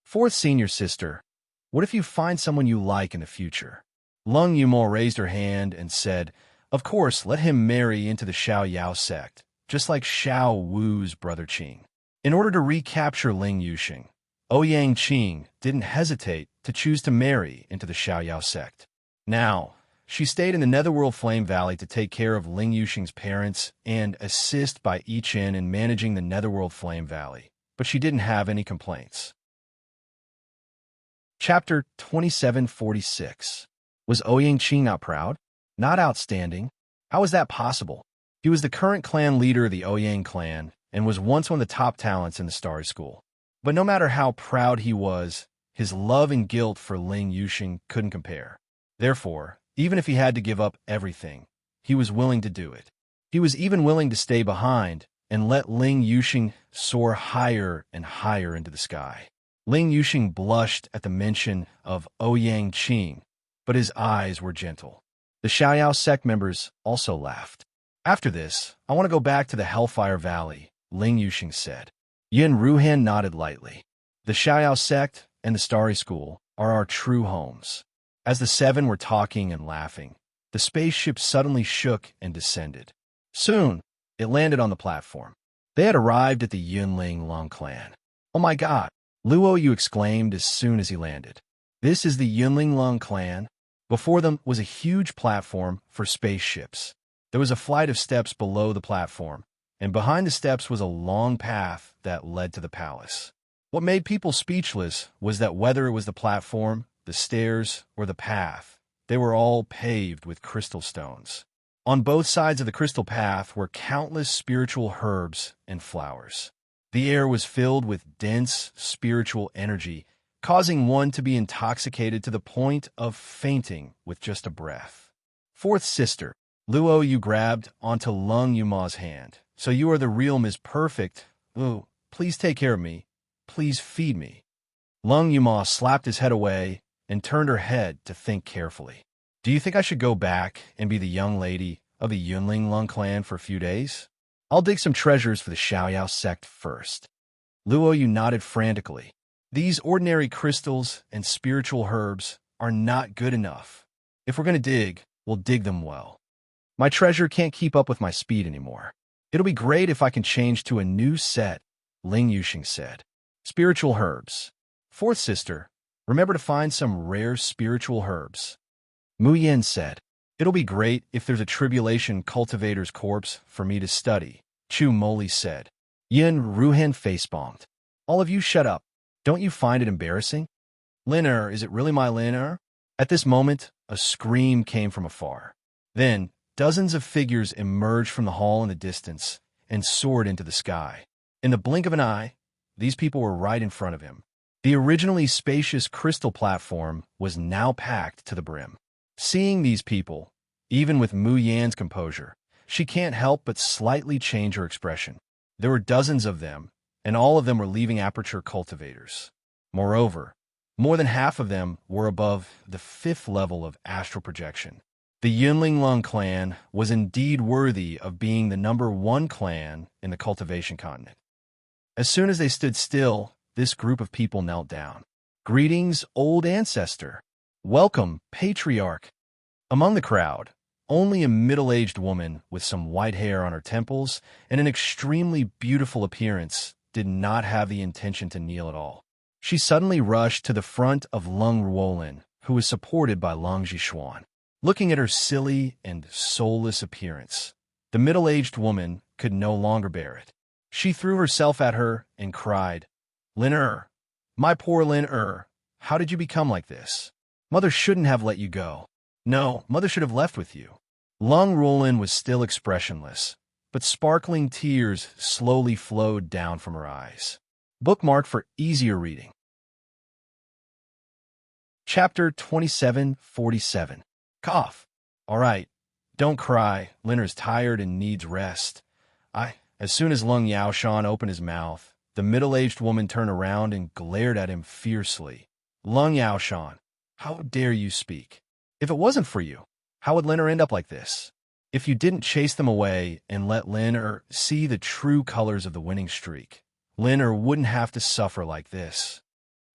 Fourth senior sister, what if you find someone you like in the future? Lung Yumo raised her hand and said, of course, let him marry into the Xiaoyao sect, just like Xiao Wu's brother Qing. In order to recapture Ling Yuxing, Ouyang Qing didn't hesitate to choose to marry into the Xiaoyao sect. Now, she stayed in the Netherworld Flame Valley to take care of Ling Yuxing's parents and assist Bai Yichen in managing the Netherworld Flame Valley, but she didn't have any complaints. Chapter 2746. Was Ouyang Qing not proud? Not outstanding? How was that possible? He was the current clan leader of the Ouyang clan and was once one of the top talents in the Starry School. But no matter how proud he was, his love and guilt for Ling Yuxing couldn't compare. Therefore, even if he had to give up everything, he was willing to do it. He was even willing to stay behind and let Ling Yuxing soar higher and higher into the sky. Ling Yuxing blushed at the mention of Ouyang Qing, but his eyes were gentle. The Xiaoyao sect members also laughed. After this, I want to go back to the Hellfire Valley, Ling Yuxing said. Yin Ruhan nodded lightly. The Xiaoyao sect and the Starry School are our true homes. As the seven were talking and laughing, the spaceship suddenly shook and descended. Soon, it landed on the platform. They had arrived at the Yunling Long clan. Oh my God! Luo Yu exclaimed as soon as he landed. This is the Yunling Long clan. Before them was a huge platform for spaceships. There was a flight of steps below the platform, and behind the steps was a long path that led to the palace. What made people speechless was that whether it was the platform, the stairs, or the path, they were all paved with crystal stones. On both sides of the crystal path were countless spiritual herbs and flowers. The air was filled with dense spiritual energy, causing one to be intoxicated to the point of fainting with just a breath. Fourth sister, Luo Yu grabbed onto Lung Yuma's hand. So you are the real Ms. Perfect. Oh, please take care of me. Please feed me. Lung Yuma slapped his head away and turned her head to think carefully. Do you think I should go back and be the young lady of the Yunling Lung clan for a few days? I'll dig some treasures for the Xiaoyao sect first. Luo Yu nodded frantically. These ordinary crystals and spiritual herbs are not good enough. If we're going to dig, we'll dig them well. My treasure can't keep up with my speed anymore. It'll be great if I can change to a new set, Ling Yuxing said. Spiritual herbs. Fourth sister, remember to find some rare spiritual herbs. Mu Yen said, it'll be great if there's a tribulation cultivator's corpse for me to study, Chu Moli said. Yin Ruhan facepalmed. All of you shut up. Don't you find it embarrassing? Liner, is it really my Liner? At this moment, a scream came from afar. Then, dozens of figures emerged from the hall in the distance and soared into the sky. In the blink of an eye, these people were right in front of him. The originally spacious crystal platform was now packed to the brim. Seeing these people, even with Mu Yan's composure, she can't help but slightly change her expression. There were dozens of them, and all of them were leaving aperture cultivators. Moreover, more than half of them were above the 5th level of astral projection. The The Yunling Lung clan was indeed worthy of being the #1 clan in the cultivation continent. As soon as they stood still, this group of people knelt down. "Greetings, old ancestor. Welcome, patriarch." Among the crowd, only a middle-aged woman with some white hair on her temples and an extremely beautiful appearance did not have the intention to kneel at all. She suddenly rushed to the front of Lung Ruolin, who was supported by Lung Jishuan. Looking at her silly and soulless appearance, the middle-aged woman could no longer bear it. She threw herself at her and cried, "Lin my poor Lin how did you become like this? Mother shouldn't have let you go. No, Mother should have left with you." Lung Ruolin was still expressionless, but sparkling tears slowly flowed down from her eyes. Bookmark for easier reading. Chapter 2747. Cough. "All right, don't cry. Linner's tired and needs rest." As soon as Lung Yaoshan opened his mouth, the middle-aged woman turned around and glared at him fiercely. "Lung Yaoshan, how dare you speak? If it wasn't for you, how would Linner end up like this? If you didn't chase them away and let Linner see the true colors of the winning streak, Linner wouldn't have to suffer like this."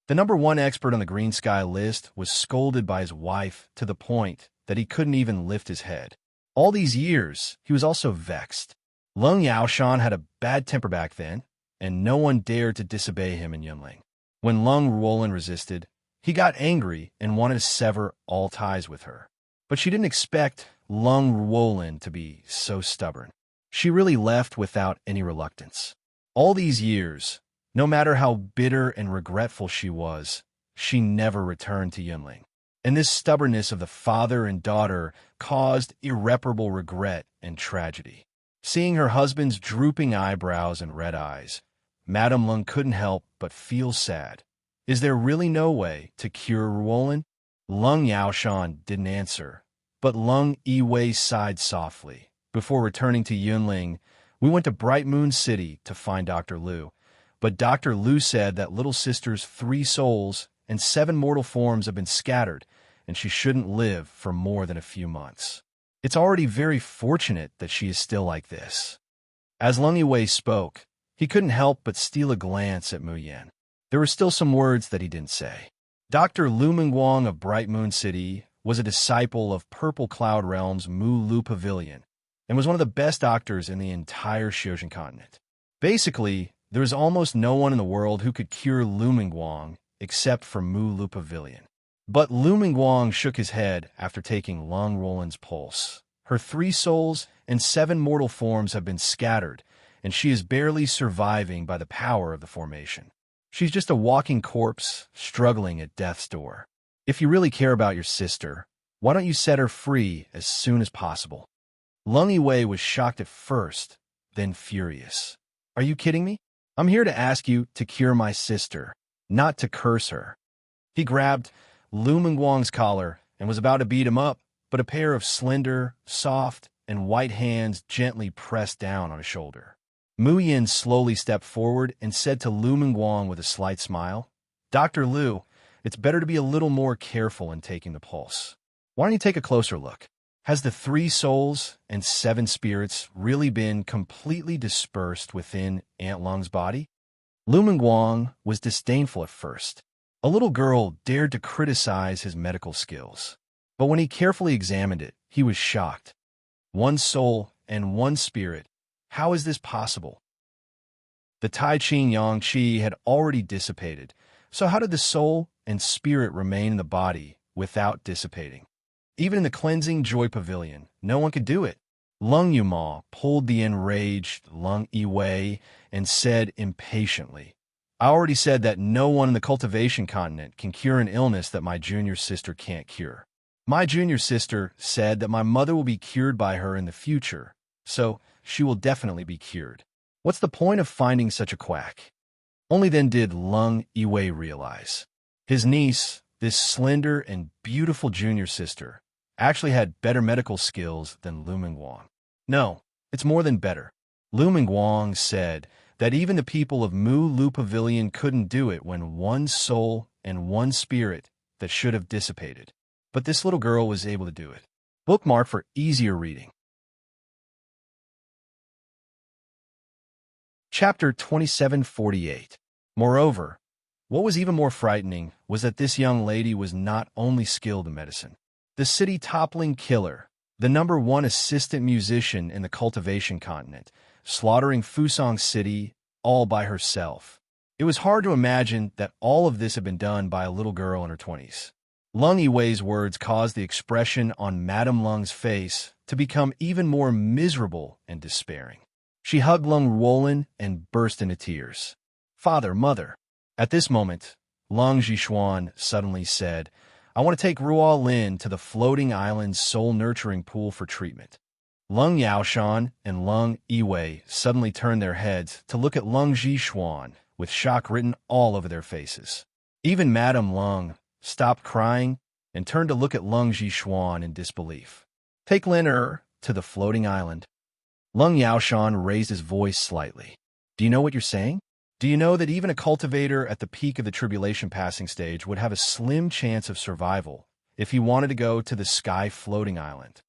The #1 expert on the Green Sky list was scolded by his wife to the point that he couldn't even lift his head. All these years, he was also vexed. Lung Yaoshan had a bad temper back then, and no one dared to disobey him in Yunling. When Lung Ruolin resisted, he got angry and wanted to sever all ties with her. But she didn't expect Lung Ruolin to be so stubborn. She really left without any reluctance. All these years, no matter how bitter and regretful she was, she never returned to Yunling. And this stubbornness of the father and daughter caused irreparable regret and tragedy. Seeing her husband's drooping eyebrows and red eyes, Madame Lung couldn't help but feel sad. Is there really no way to cure Ruolin? Lung Yaoshan didn't answer, but Lung Yiwei sighed softly. "Before returning to Yunling, we went to Bright Moon City to find Dr. Liu, but Dr. Liu said that little sister's 3 souls and 7 mortal forms have been scattered, and she shouldn't live for more than a few months. It's already very fortunate that she is still like this." As Lung Yiwei spoke, he couldn't help but steal a glance at Mu Yan. There were still some words that he didn't say. Dr. Lu Mingguang of Bright Moon City was a disciple of Purple Cloud Realm's Mu Lu Pavilion and was one of the best doctors in the entire Xiojin continent. Basically, there was almost no one in the world who could cure Lu Mingguang except for Mu Lu Pavilion. But Lu Mingguang shook his head after taking Lung Ruolin's pulse. Her 3 souls and 7 mortal forms have been scattered, and she is barely surviving by the power of the formation. She's just a walking corpse, struggling at death's door. If you really care about your sister, why don't you set her free as soon as possible? Lung Yiwei was shocked at first, then furious. "Are you kidding me? I'm here to ask you to cure my sister, not to curse her." He grabbed Lu Mingguang's collar and was about to beat him up, but a pair of slender, soft, and white hands gently pressed down on his shoulder. Mu Yan slowly stepped forward and said to Lu Mingguang with a slight smile, "Dr. Liu, it's better to be a little more careful in taking the pulse. Why don't you take a closer look? Has the 3 souls and 7 spirits really been completely dispersed within Aunt Lung's body?" Lu Mingguang was disdainful at first. A little girl dared to criticize his medical skills. But when he carefully examined it, he was shocked. 1 soul and 1 spirit. How is this possible? The Tai Qing Yang Qi had already dissipated, so how did the soul and spirit remain in the body without dissipating? Even in the cleansing Joy Pavilion, no one could do it. Lung Yuma pulled the enraged Lung Yiwei and said impatiently, "I already said that no one in the cultivation continent can cure an illness that my junior sister can't cure. My junior sister said that my mother will be cured by her in the future, so she will definitely be cured. What's the point of finding such a quack?" Only then did Lung Yiwei realize. His niece, this slender and beautiful junior sister, actually had better medical skills than Lu Mingguang. No, it's more than better. Lu Mingguang said that even the people of Mu Lu Pavilion couldn't do it when 1 soul and 1 spirit that should have dissipated. But this little girl was able to do it. Bookmark for easier reading. Chapter 2748. Moreover, what was even more frightening was that this young lady was not only skilled in medicine. The city-toppling killer, the #1 assistant musician in the cultivation continent, slaughtering Fusong City all by herself. It was hard to imagine that all of this had been done by a little girl in her 20s. Lung Yiwei's words caused the expression on Madame Lung's face to become even more miserable and despairing. She hugged Lung Ruolin and burst into tears. "Father, mother." At this moment, Lung Jishuan suddenly said, "I want to take Ruolin to the floating island's soul-nurturing pool for treatment." Lung Yaoshan and Lung Yiwei suddenly turned their heads to look at Lung Jishuan with shock written all over their faces. Even Madame Lung stopped crying and turned to look at Lung Jishuan in disbelief. "Take Lin to the floating island." Lung Yaoshan raised his voice slightly. "Do you know what you're saying? Do you know that even a cultivator at the peak of the tribulation passing stage would have a slim chance of survival if he wanted to go to the sky floating island?"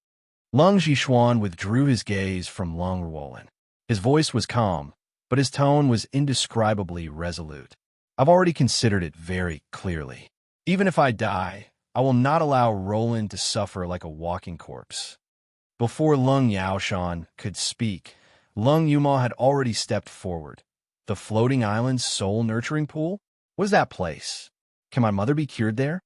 Lung Jishuan withdrew his gaze from Lung Ruolin. His voice was calm, but his tone was indescribably resolute. "I've already considered it very clearly. Even if I die, I will not allow Roland to suffer like a walking corpse." Before Lung Yaoshan could speak, Lung Yuma had already stepped forward. "The floating island's soul-nurturing pool? What is that place? Can my mother be cured there?"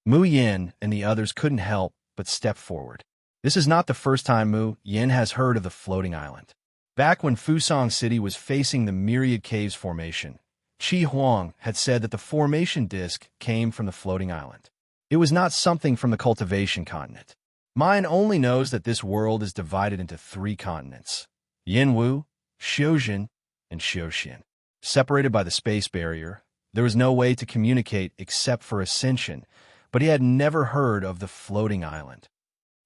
Mu Yin and the others couldn't help but step forward. This is not the first time Mu Yin has heard of the floating island. Back when Fusong City was facing the Myriad Caves formation, Qi Huang had said that the formation disk came from the floating island. It was not something from the cultivation continent. Mine only knows that this world is divided into 3 continents: Yinwu, Xiuzhen, and Xiuxian. Separated by the space barrier, there was no way to communicate except for ascension, but he had never heard of the floating island.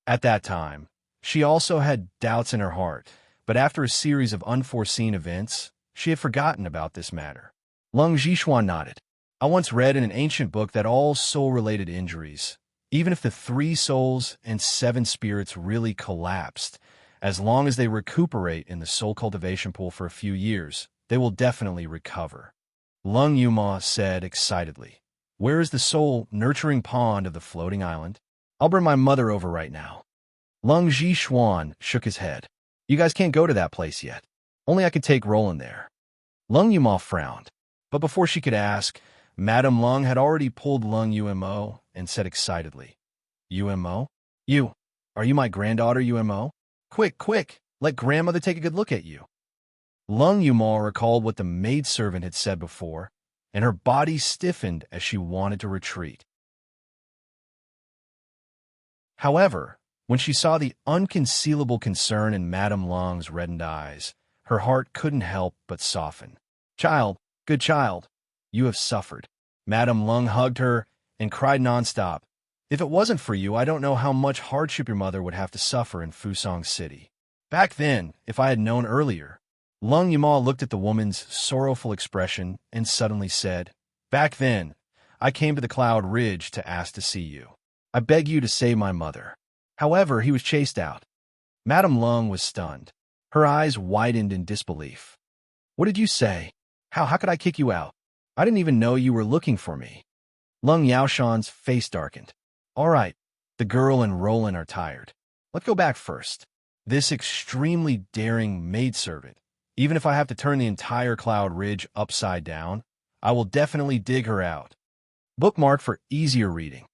At that time, she also had doubts in her heart, but after a series of unforeseen events, she had forgotten about this matter. Lung Jishuan nodded. "I once read in an ancient book that all soul-related injuries, even if the 3 souls and 7 spirits really collapsed, as long as they recuperate in the soul cultivation pool for a few years, they will definitely recover." Lung Yuma said excitedly, "Where is the soul-nurturing pond of the floating island? I'll bring my mother over right now." Lung Jishuan shook his head. "You guys can't go to that place yet. Only I could take Roland there." Lung Yuma frowned, but before she could ask, Madame Lung had already pulled Lung Umo and said excitedly, "Umo? You? Are you my granddaughter, Umo? Quick, quick, let grandmother take a good look at you." Lung Yumal recalled what the maidservant had said before, and her body stiffened as she wanted to retreat. However, when she saw the unconcealable concern in Madame Lung's reddened eyes, her heart couldn't help but soften. "Child, good child, you have suffered." Madame Lung hugged her and cried nonstop. "If it wasn't for you, I don't know how much hardship your mother would have to suffer in Fusong City. Back then, if I had known earlier." Lung Yamal looked at the woman's sorrowful expression and suddenly said, "Back then, I came to the Cloud Ridge to ask to see you. I beg you to save my mother." However, he was chased out. Madame Lung was stunned. Her eyes widened in disbelief. "What did you say? How could I kick you out? I didn't even know you were looking for me." Lung Yaoshan's face darkened. "All right, the girl and Roland are tired. Let's go back first. This extremely daring maidservant, even if I have to turn the entire Cloud Ridge upside down, I will definitely dig her out." Bookmark for easier reading.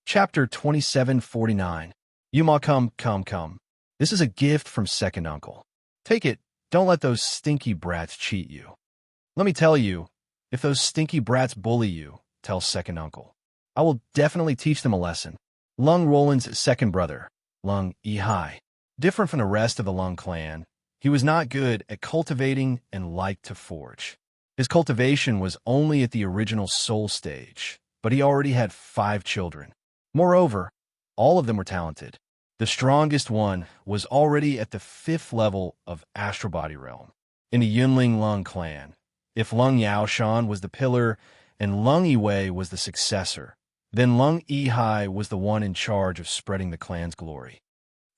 Chapter 2749. Yuma, come. This is a gift from second uncle. Take it. Don't let those stinky brats cheat you. Let me tell you, if those stinky brats bully you, tell second uncle. I will definitely teach them a lesson. Lung Roland's second brother, Lung Yihai. Different from the rest of the Lung clan, he was not good at cultivating and liked to forge. His cultivation was only at the original soul stage, but he already had 5 children. Moreover, all of them were talented. The strongest one was already at the 5th level of Astral Body Realm. In the Yunling Lung clan, if Lung Yaoshan was the pillar and Lung Yiwei was the successor, Then Lung Ehai was the one in charge of spreading the clan's glory.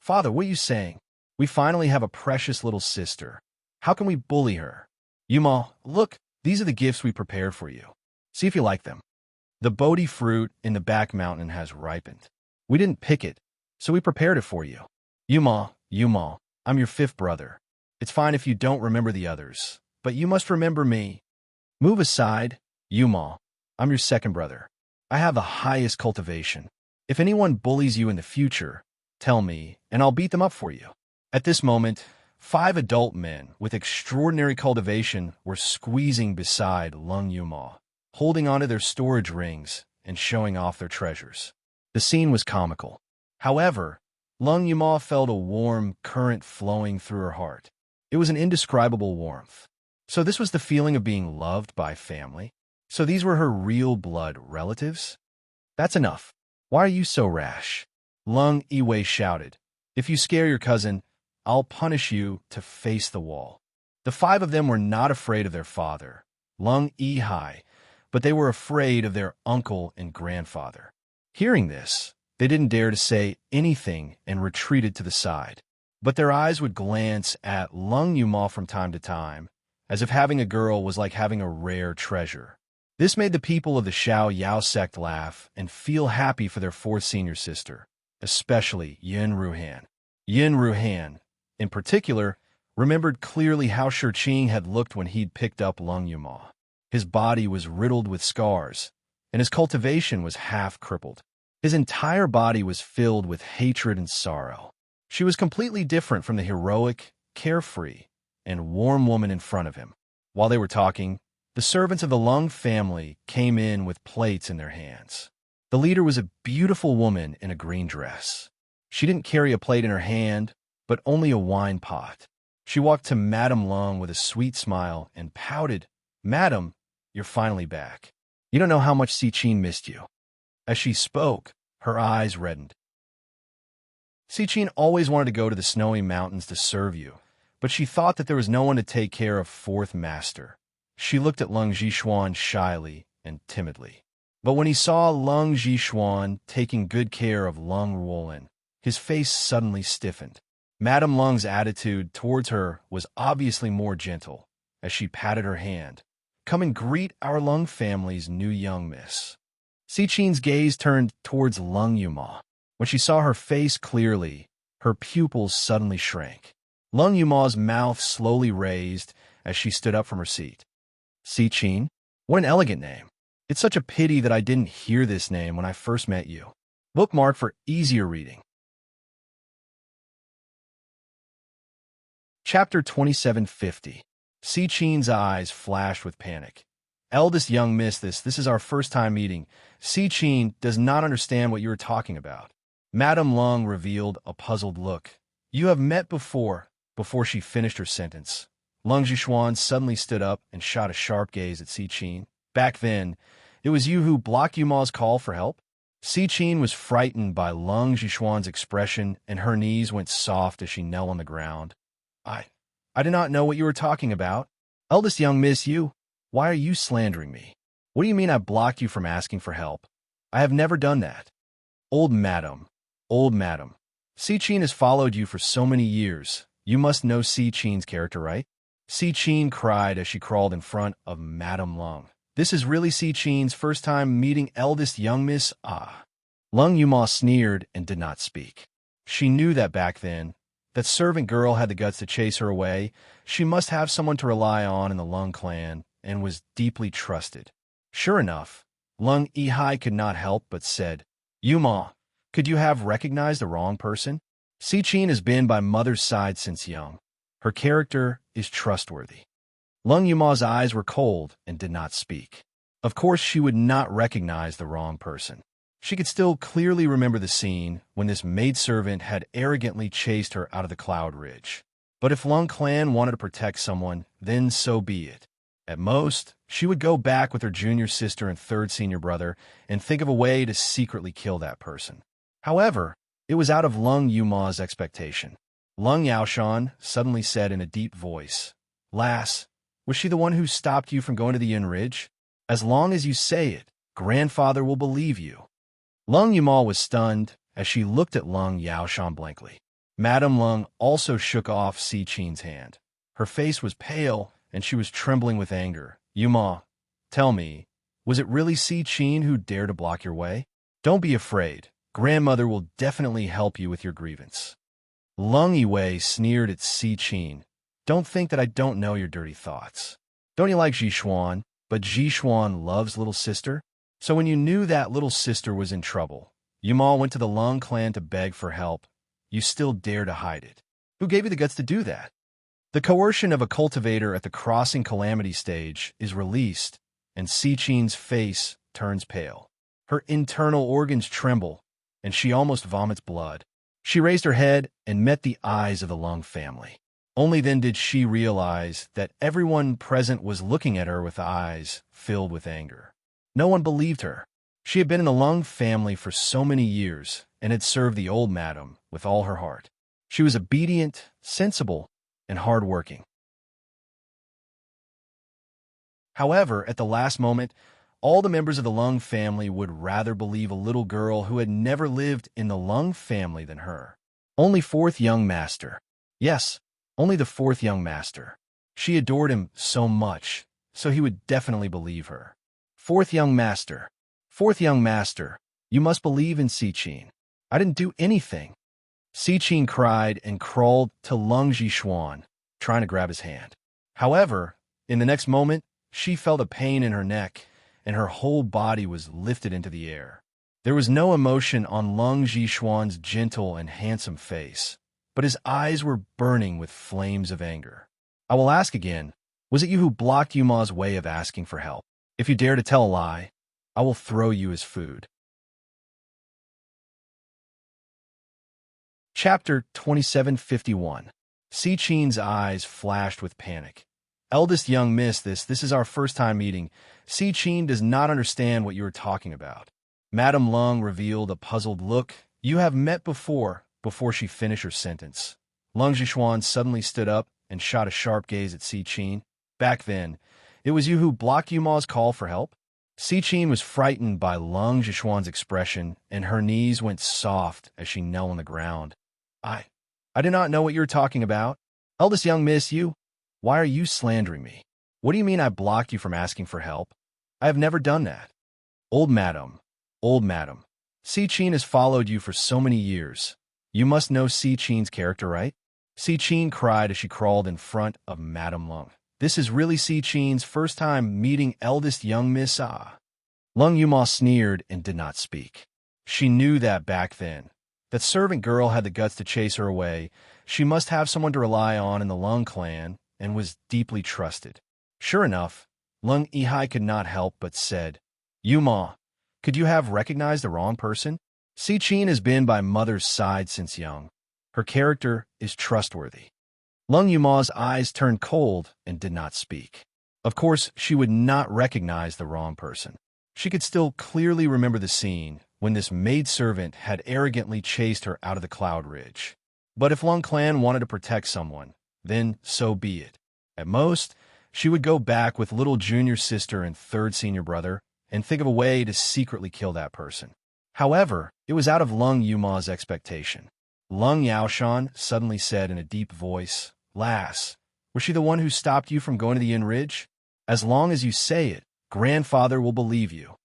Father, what are you saying? We finally have a precious little sister. How can we bully her? Yumal, look, these are the gifts we prepared for you. See if you like them. The Bodhi fruit in the back mountain has ripened. We didn't pick it, so we prepared it for you. Yumal, I'm your fifth brother. It's fine if you don't remember the others, but you must remember me. Move aside, Yumal. I'm your second brother. I have the highest cultivation. If anyone bullies you in the future, tell me, and I'll beat them up for you. At this moment, 5 adult men with extraordinary cultivation were squeezing beside Lung Yumal, holding onto their storage rings and showing off their treasures. The scene was comical. However, Lung Yumal felt a warm current flowing through her heart. It was an indescribable warmth. So this was the feeling of being loved by family? So these were her real blood relatives? That's enough. Why are you so rash? Lung Iwei shouted. If you scare your cousin, I'll punish you to face the wall. The 5 of them were not afraid of their father, Lung Ehai, but they were afraid of their uncle and grandfather. Hearing this, they didn't dare to say anything and retreated to the side. But their eyes would glance at Lung Yumal from time to time, as if having a girl was like having a rare treasure. This made the people of the Xiao Yao sect laugh and feel happy for their 4th senior sister, especially Yin Ruhan. Yin Ruhan, in particular, remembered clearly how Shurqing had looked when he'd picked up Lung Yumal. His body was riddled with scars, and his cultivation was half crippled. His entire body was filled with hatred and sorrow. She was completely different from the heroic, carefree, and warm woman in front of him. While they were talking, the servants of the Lung family came in with plates in their hands. The leader was a beautiful woman in a green dress. She didn't carry a plate in her hand, but only a wine pot. She walked to Madame Lung with a sweet smile and pouted, "Madam, you're finally back. You don't know how much Sichin missed you." As she spoke, her eyes reddened. Sichin always wanted to go to the snowy mountains to serve you, but she thought that there was no one to take care of 4th master. She looked at Lung Zhishuan shyly and timidly. But when he saw Lung Zhishuan taking good care of Lung Ruolin, his face suddenly stiffened. Madame Lung's attitude towards her was obviously more gentle, as she patted her hand. "Come and greet our Lung family's new young miss." Sichin's gaze turned towards Lung Yumal. When she saw her face clearly, her pupils suddenly shrank. Lung Yumal's mouth slowly raised as she stood up from her seat. Sichin? What an elegant name. It's such a pity that I didn't hear this name when I first met you. Bookmark for easier reading. Chapter 2750. Sichin's eyes flashed with panic. "Eldest young miss, this is our first time meeting. Sichin does not understand what you are talking about." Madame Lung revealed a puzzled look. "You have met before." Before she finished her sentence, Lung Zhishuan suddenly stood up and shot a sharp gaze at Sichin. "Back then, it was you who blocked Yumal's call for help?" Sichin was frightened by Lung Zhishuan's expression, and her knees went soft as she knelt on the ground. I did not know what you were talking about. Eldest young miss, why are you slandering me? What do you mean I blocked you from asking for help? I have never done that." Old madam. Sichin has followed you for so many years. You must know Sichin's character, right? Sichin cried as she crawled in front of Madame Lung. "This is really Sichin's first time meeting eldest young miss? Ah." Lung Yumal sneered and did not speak. She knew that back then, that servant girl had the guts to chase her away. She must have someone to rely on in the Lung clan, and was deeply trusted. Sure enough, Lung Ehai could not help but said, "Yumal, could you have recognized the wrong person? Sichin has been by mother's side since young. Her character is trustworthy." Lung Yumal's eyes were cold and did not speak. Of course, she would not recognize the wrong person. She could still clearly remember the scene when this maidservant had arrogantly chased her out of the Cloud Ridge. But if Lung Clan wanted to protect someone, then so be it. At most, she would go back with her junior sister and 3rd senior brother and think of a way to secretly kill that person. However, it was out of Lung Yuma's expectation. Lung Yaoshan suddenly said in a deep voice, "Lass, was she the one who stopped you from going to the Enrich? As long as you say it, grandfather will believe you." Lung Yumal was stunned as she looked at Lung Yaoshan blankly. Madame Lung also shook off Si Qin's hand. Her face was pale, and she was trembling with anger. Yuma, tell me, was it really Si Qin who dared to block your way? Don't be afraid. Grandmother will definitely help you with your grievance. Lung Yiwei sneered at Si Qin. Don't think that I don't know your dirty thoughts. Don't you like Jixuan? But Jixuan loves little sister? So when you knew that little sister was in trouble, Yumal went to the Lung clan to beg for help. You still dare to hide it. Who gave you the guts to do that? The coercion of a cultivator at the crossing calamity stage is released, and Si Qin's face turns pale. Her internal organs tremble, and she almost vomits blood. She raised her head and met the eyes of the Lung family. Only then did she realize that everyone present was looking at her with eyes filled with anger. No one believed her. She had been in the Lung family for so many years and had served the old madam with all her heart. She was obedient, sensible, and hard-working. However, at the last moment, all the members of the Lung family would rather believe a little girl who had never lived in the Lung family than her. Only fourth young master. Yes, only the fourth young master. She adored him so much, so he would definitely believe her. Fourth young master. Fourth young master, you must believe in Si Qin. I didn't do anything. Si Qin cried and crawled to Lung Jixuan, trying to grab his hand. However, in the next moment, she felt a pain in her neck, and her whole body was lifted into the air. There was no emotion on Lung Jixuan's gentle and handsome face, but his eyes were burning with flames of anger. I will ask again, was it you who blocked Yuma's way of asking for help? If you dare to tell a lie, I will throw you as food. Chapter 2751. Si Qin's eyes flashed with panic. Eldest young miss, this is our first time meeting. Si Qin does not understand what you are talking about. Madame Lung revealed a puzzled look. You have met before she finished her sentence. Lung Jixuan suddenly stood up and shot a sharp gaze at Si Qin. Back then, it was you who blocked Yuma's call for help? Si Qin was frightened by Lung Jixuan's expression, and her knees went soft as she knelt on the ground. I do not know what you're talking about. Eldest young miss, why are you slandering me? What do you mean I blocked you from asking for help? I have never done that. Old madam, Si Qin has followed you for so many years. You must know Si Qin's character, right? Si Qin cried as she crawled in front of Madame Lung. This is really Si Qin's first time meeting eldest young Miss Ah. Lung Yuma sneered and did not speak. She knew that back then. That servant girl had the guts to chase her away. She must have someone to rely on in the Lung clan and was deeply trusted. Sure enough, Lung Yihai could not help but said, Yuma, could you have recognized the wrong person? Si Qin has been by mother's side since young. Her character is trustworthy. Lung Yuma's eyes turned cold and did not speak. Of course, she would not recognize the wrong person. She could still clearly remember the scene when this maidservant had arrogantly chased her out of the cloud ridge. But if Lung Clan wanted to protect someone, then so be it. At most, she would go back with little junior sister and third senior brother and think of a way to secretly kill that person. However, it was out of Lung Yuma's expectation. Lung Yaoshan suddenly said in a deep voice, Lass, was she the one who stopped you from going to the enrich? As long as you say it, grandfather will believe you.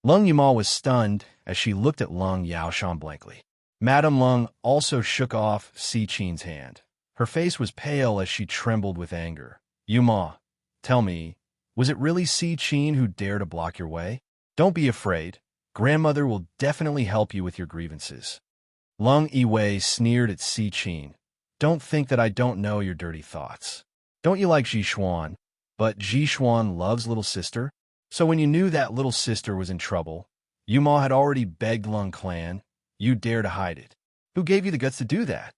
Lung Yuma was stunned as she looked at Lung Yaoshan blankly. Madame Lung also shook off Si Qin's hand. Her face was pale as she trembled with anger. Yuma, tell me, was it really Si Qin who dared to block your way? Don't be afraid. Grandmother will definitely help you with your grievances. Lung Yiwei sneered at Si Qin. Don't think that I don't know your dirty thoughts. Don't you like Jixuan? But Jixuan loves little sister? So when you knew that little sister was in trouble, Yuma had already begged Lung Clan, you dare to hide it. Who gave you the guts to do that?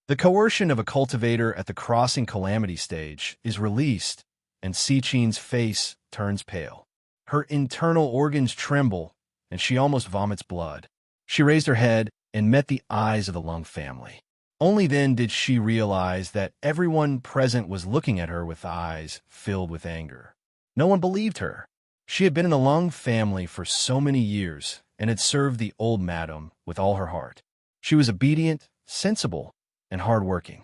The coercion of a cultivator at the crossing calamity stage is released, and Si Qin's face turns pale. Her internal organs tremble, and she almost vomits blood. She raised her head and met the eyes of the Lung family. Only then did she realize that everyone present was looking at her with eyes filled with anger. No one believed her. She had been in the Lung family for so many years and had served the old madam with all her heart. She was obedient, sensible, and hard-working.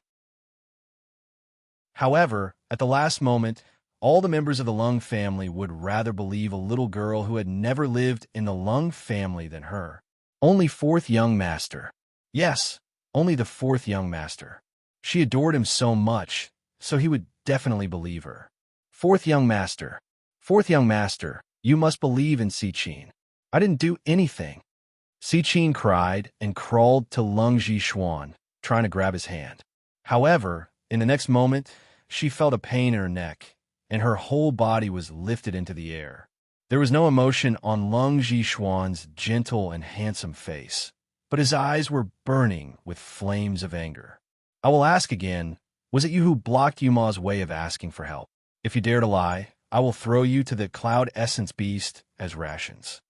However, at the last moment, all the members of the Lung family would rather believe a little girl who had never lived in the Lung family than her. Only fourth young master. Yes, only the fourth young master. She adored him so much, so he would definitely believe her. Fourth young master. Fourth young master, you must believe in Sichin. I didn't do anything. Sichin cried and crawled to Lung Zhishuan, trying to grab his hand. However, in the next moment, she felt a pain in her neck, and her whole body was lifted into the air. There was no emotion on Lung Zhishuan's gentle and handsome face, but his eyes were burning with flames of anger. I will ask again, was it you who blocked Yuma's way of asking for help? If you dare to lie, I will throw you to the Cloud Essence Beast as rations.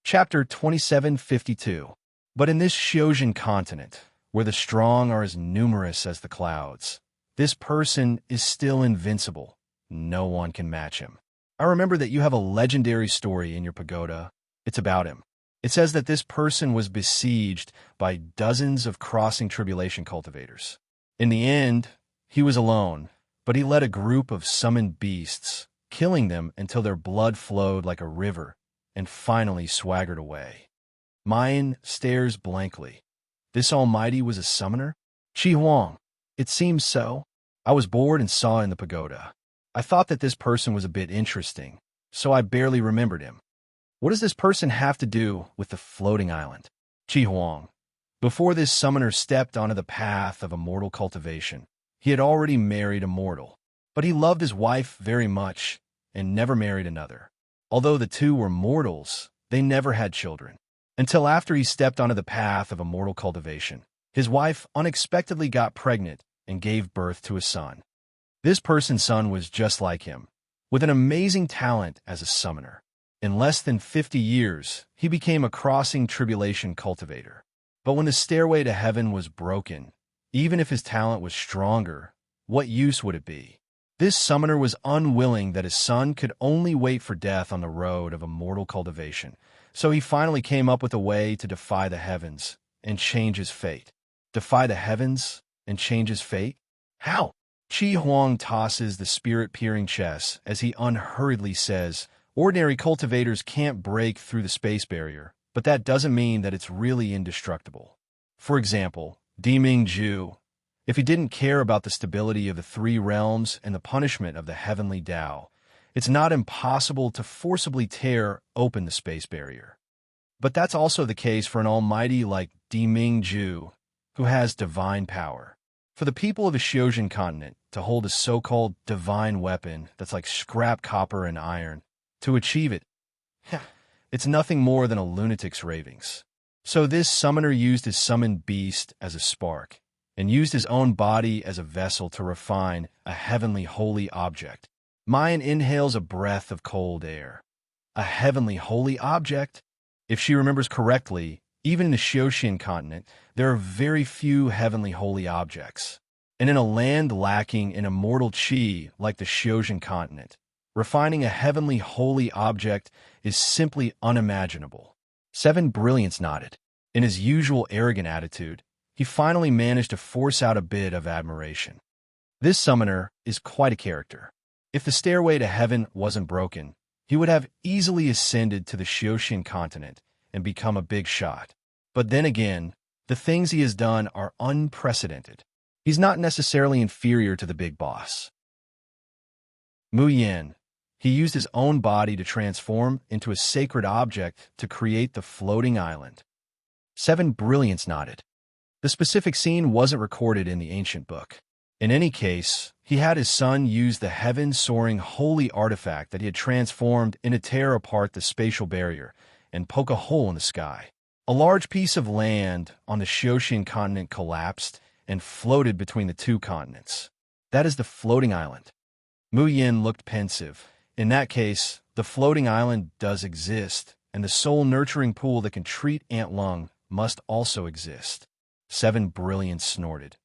Chapter 2752. But in this Xiozhen continent, where the strong are as numerous as the clouds, this person is still invincible. No one can match him. I remember that you have a legendary story in your pagoda. It's about him. It says that this person was besieged by dozens of crossing tribulation cultivators. In the end, he was alone, but he led a group of summoned beasts, killing them until their blood flowed like a river, and finally swaggered away. Mayan stares blankly. This almighty was a summoner? Chi Huang. It seems so. I was bored and saw in the pagoda. I thought that this person was a bit interesting, so I barely remembered him. What does this person have to do with the floating island? Chi Huang. Before this summoner stepped onto the path of immortal cultivation, he had already married a mortal. But he loved his wife very much and never married another. Although the two were mortals, they never had children. Until after he stepped onto the path of immortal cultivation, his wife unexpectedly got pregnant and gave birth to a son. This person's son was just like him, with an amazing talent as a summoner. In less than 50 years, he became a crossing tribulation cultivator. But when the stairway to heaven was broken, even if his talent was stronger, what use would it be? This summoner was unwilling that his son could only wait for death on the road of immortal cultivation, so he finally came up with a way to defy the heavens and change his fate. Defy the heavens and change his fate? How? Chi Huang tosses the spirit-peering chess as he unhurriedly says, ordinary cultivators can't break through the space barrier, but that doesn't mean that it's really indestructible. For example, Diming Ju, if he didn't care about the stability of the three realms and the punishment of the heavenly Tao, it's not impossible to forcibly tear open the space barrier. But that's also the case for an almighty like Diming Ju, who has divine power. For the people of the Xiozhen continent to hold a so-called divine weapon that's like scrap copper and iron, to achieve it, it's nothing more than a lunatic's ravings. So this summoner used his summoned beast as a spark, and used his own body as a vessel to refine a heavenly holy object. Mayan inhales a breath of cold air. A heavenly holy object? If she remembers correctly, even in the Xiozhen continent, there are very few heavenly holy objects. And in a land lacking in immortal chi like the Xiozhen continent, refining a heavenly holy object is simply unimaginable. Seven Brilliance nodded. In his usual arrogant attitude, he finally managed to force out a bit of admiration. This summoner is quite a character. If the stairway to heaven wasn't broken, he would have easily ascended to the Xiozhen continent and become a big shot. But then again, the things he has done are unprecedented. He's not necessarily inferior to the big boss. Mu Yin. He used his own body to transform into a sacred object to create the floating island. Seven Brilliance nodded. The specific scene wasn't recorded in the ancient book. In any case, he had his son use the heaven-soaring holy artifact that he had transformed into tear apart the spatial barrier and poke a hole in the sky. A large piece of land on the Xiozhen continent collapsed and floated between the two continents. That is the floating island. Mu Yin looked pensive. In that case, the floating island does exist, and the soul-nurturing pool that can treat Aunt Lung must also exist. Seven Brilliance snorted.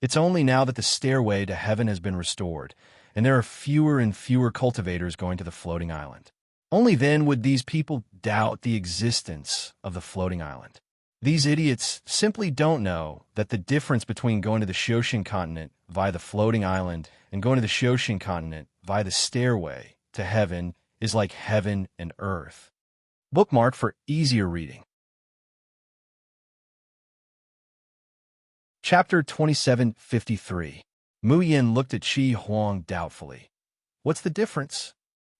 It's only now that the stairway to heaven has been restored, and there are fewer and fewer cultivators going to the floating island. Only then would these people doubt the existence of the floating island. These idiots simply don't know that the difference between going to the Shoshin continent via the floating island and going to the Shoshin continent via the stairway to heaven is like heaven and earth. Bookmark for easier reading. Chapter 2753. Mu Yin looked at Qi Huang doubtfully. What's the difference?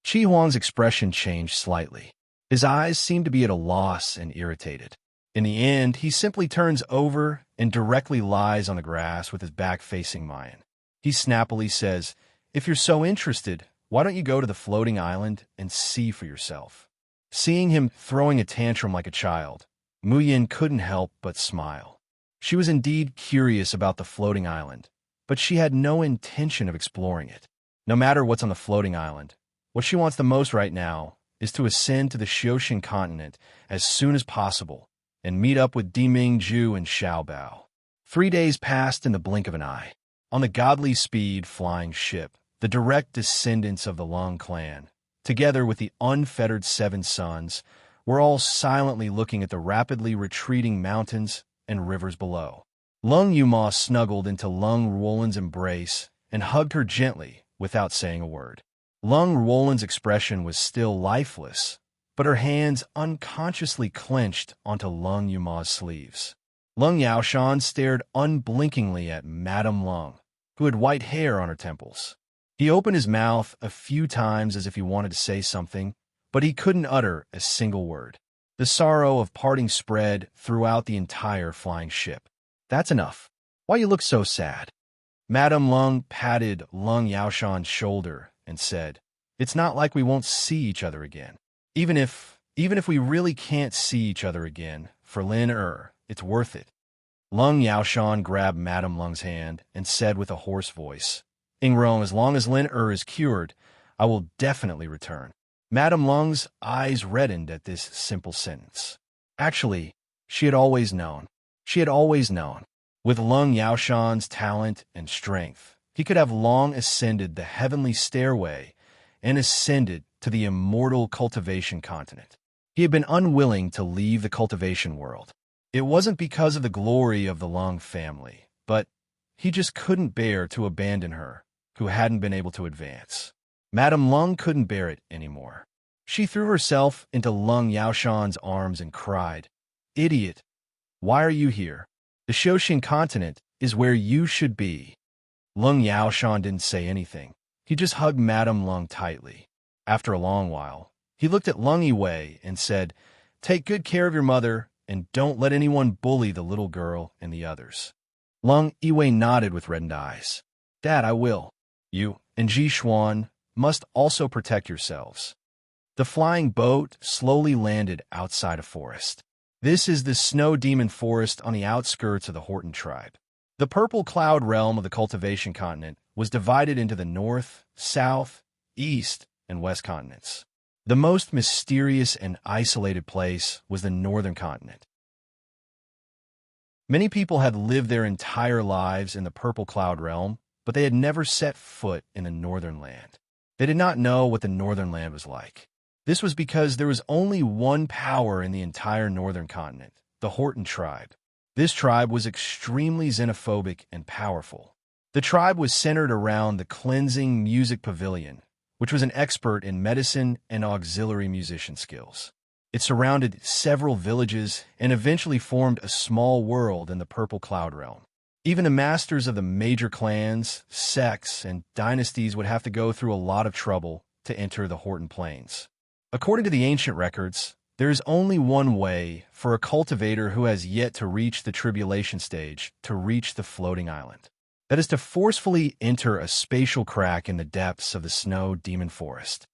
Qi Huang's expression changed slightly. His eyes seemed to be at a loss and irritated. In the end, he simply turns over and directly lies on the grass with his back facing Mayan. He snappily says, "If you're so interested, why don't you go to the floating island and see for yourself?" Seeing him throwing a tantrum like a child, Mu Yin couldn't help but smile. She was indeed curious about the floating island, but she had no intention of exploring it. No matter what's on the floating island, what she wants the most right now is to ascend to the Shoshin continent as soon as possible and meet up with Diming Ju and Xiao Bao. 3 days passed in the blink of an eye. On the godly speed flying ship, the direct descendants of the Lung clan, together with the unfettered Seven Sons, were all silently looking at the rapidly retreating mountains and rivers below. Lung Yuma snuggled into Lung Ruolan's embrace and hugged her gently without saying a word. Lung Ruolan's expression was still lifeless, but her hands unconsciously clenched onto Lung Yuma's sleeves. Lung Yaoshan stared unblinkingly at Madame Lung, who had white hair on her temples. He opened his mouth a few times as if he wanted to say something, but he couldn't utter a single word. The sorrow of parting spread throughout the entire flying ship. "That's enough. Why you look so sad?" Madame Lung patted Lung Yaoshan's shoulder and said, "It's not like we won't see each other again. Even if we really can't see each other again, for Lin it's worth it." Lung Yaoshan grabbed Madame Lung's hand and said with a hoarse voice, "Ingrong, as long as Lin is cured, I will definitely return." Madame Lung's eyes reddened at this simple sentence. Actually, she had always known. She had always known. With Lung Yaoshan's talent and strength, he could have long ascended the heavenly stairway and ascended to the immortal cultivation continent. He had been unwilling to leave the cultivation world. It wasn't because of the glory of the Lung family, but he just couldn't bear to abandon her, who hadn't been able to advance. Madame Lung couldn't bear it anymore. She threw herself into Lung Yaoshan's arms and cried, "Idiot! Why are you here? The Shoshin continent is where you should be." Lung Yaoshan didn't say anything. He just hugged Madame Lung tightly. After a long while, he looked at Lung Yiwei and said, "Take good care of your mother and don't let anyone bully the little girl and the others." Lung Yiwei nodded with reddened eyes. "Dad, I will. You and Ji Xuan must also protect yourselves." The flying boat slowly landed outside a forest. This is the Snow Demon Forest on the outskirts of the Horton tribe. The purple cloud realm of the cultivation continent was divided into the north, south, east, and west continents. The most mysterious and isolated place was the northern continent. Many people had lived their entire lives in the purple cloud realm, but they had never set foot in the northern land. They did not know what the northern land was like. This was because there was only one power in the entire northern continent, the Horton tribe. This tribe was extremely xenophobic and powerful. The tribe was centered around the Cleansing Music Pavilion, which was an expert in medicine and auxiliary musician skills. It surrounded several villages and eventually formed a small world in the Purple Cloud realm. Even the masters of the major clans, sects, and dynasties would have to go through a lot of trouble to enter the Horton Plains. According to the ancient records, there is only one way for a cultivator who has yet to reach the tribulation stage to reach the floating island. That is to forcefully enter a spatial crack in the depths of the Snow Demon Forest.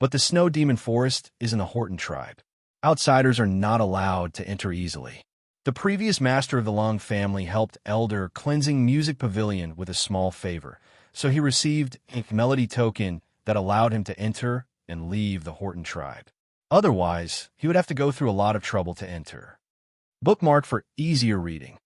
But the Snow Demon Forest is in the Horton tribe. Outsiders are not allowed to enter easily. The previous master of the Lung family helped Elder Cleansing Music Pavilion with a small favor, so he received a melody token that allowed him to enter and leave the Horton tribe. Otherwise, he would have to go through a lot of trouble to enter. Bookmark for easier reading.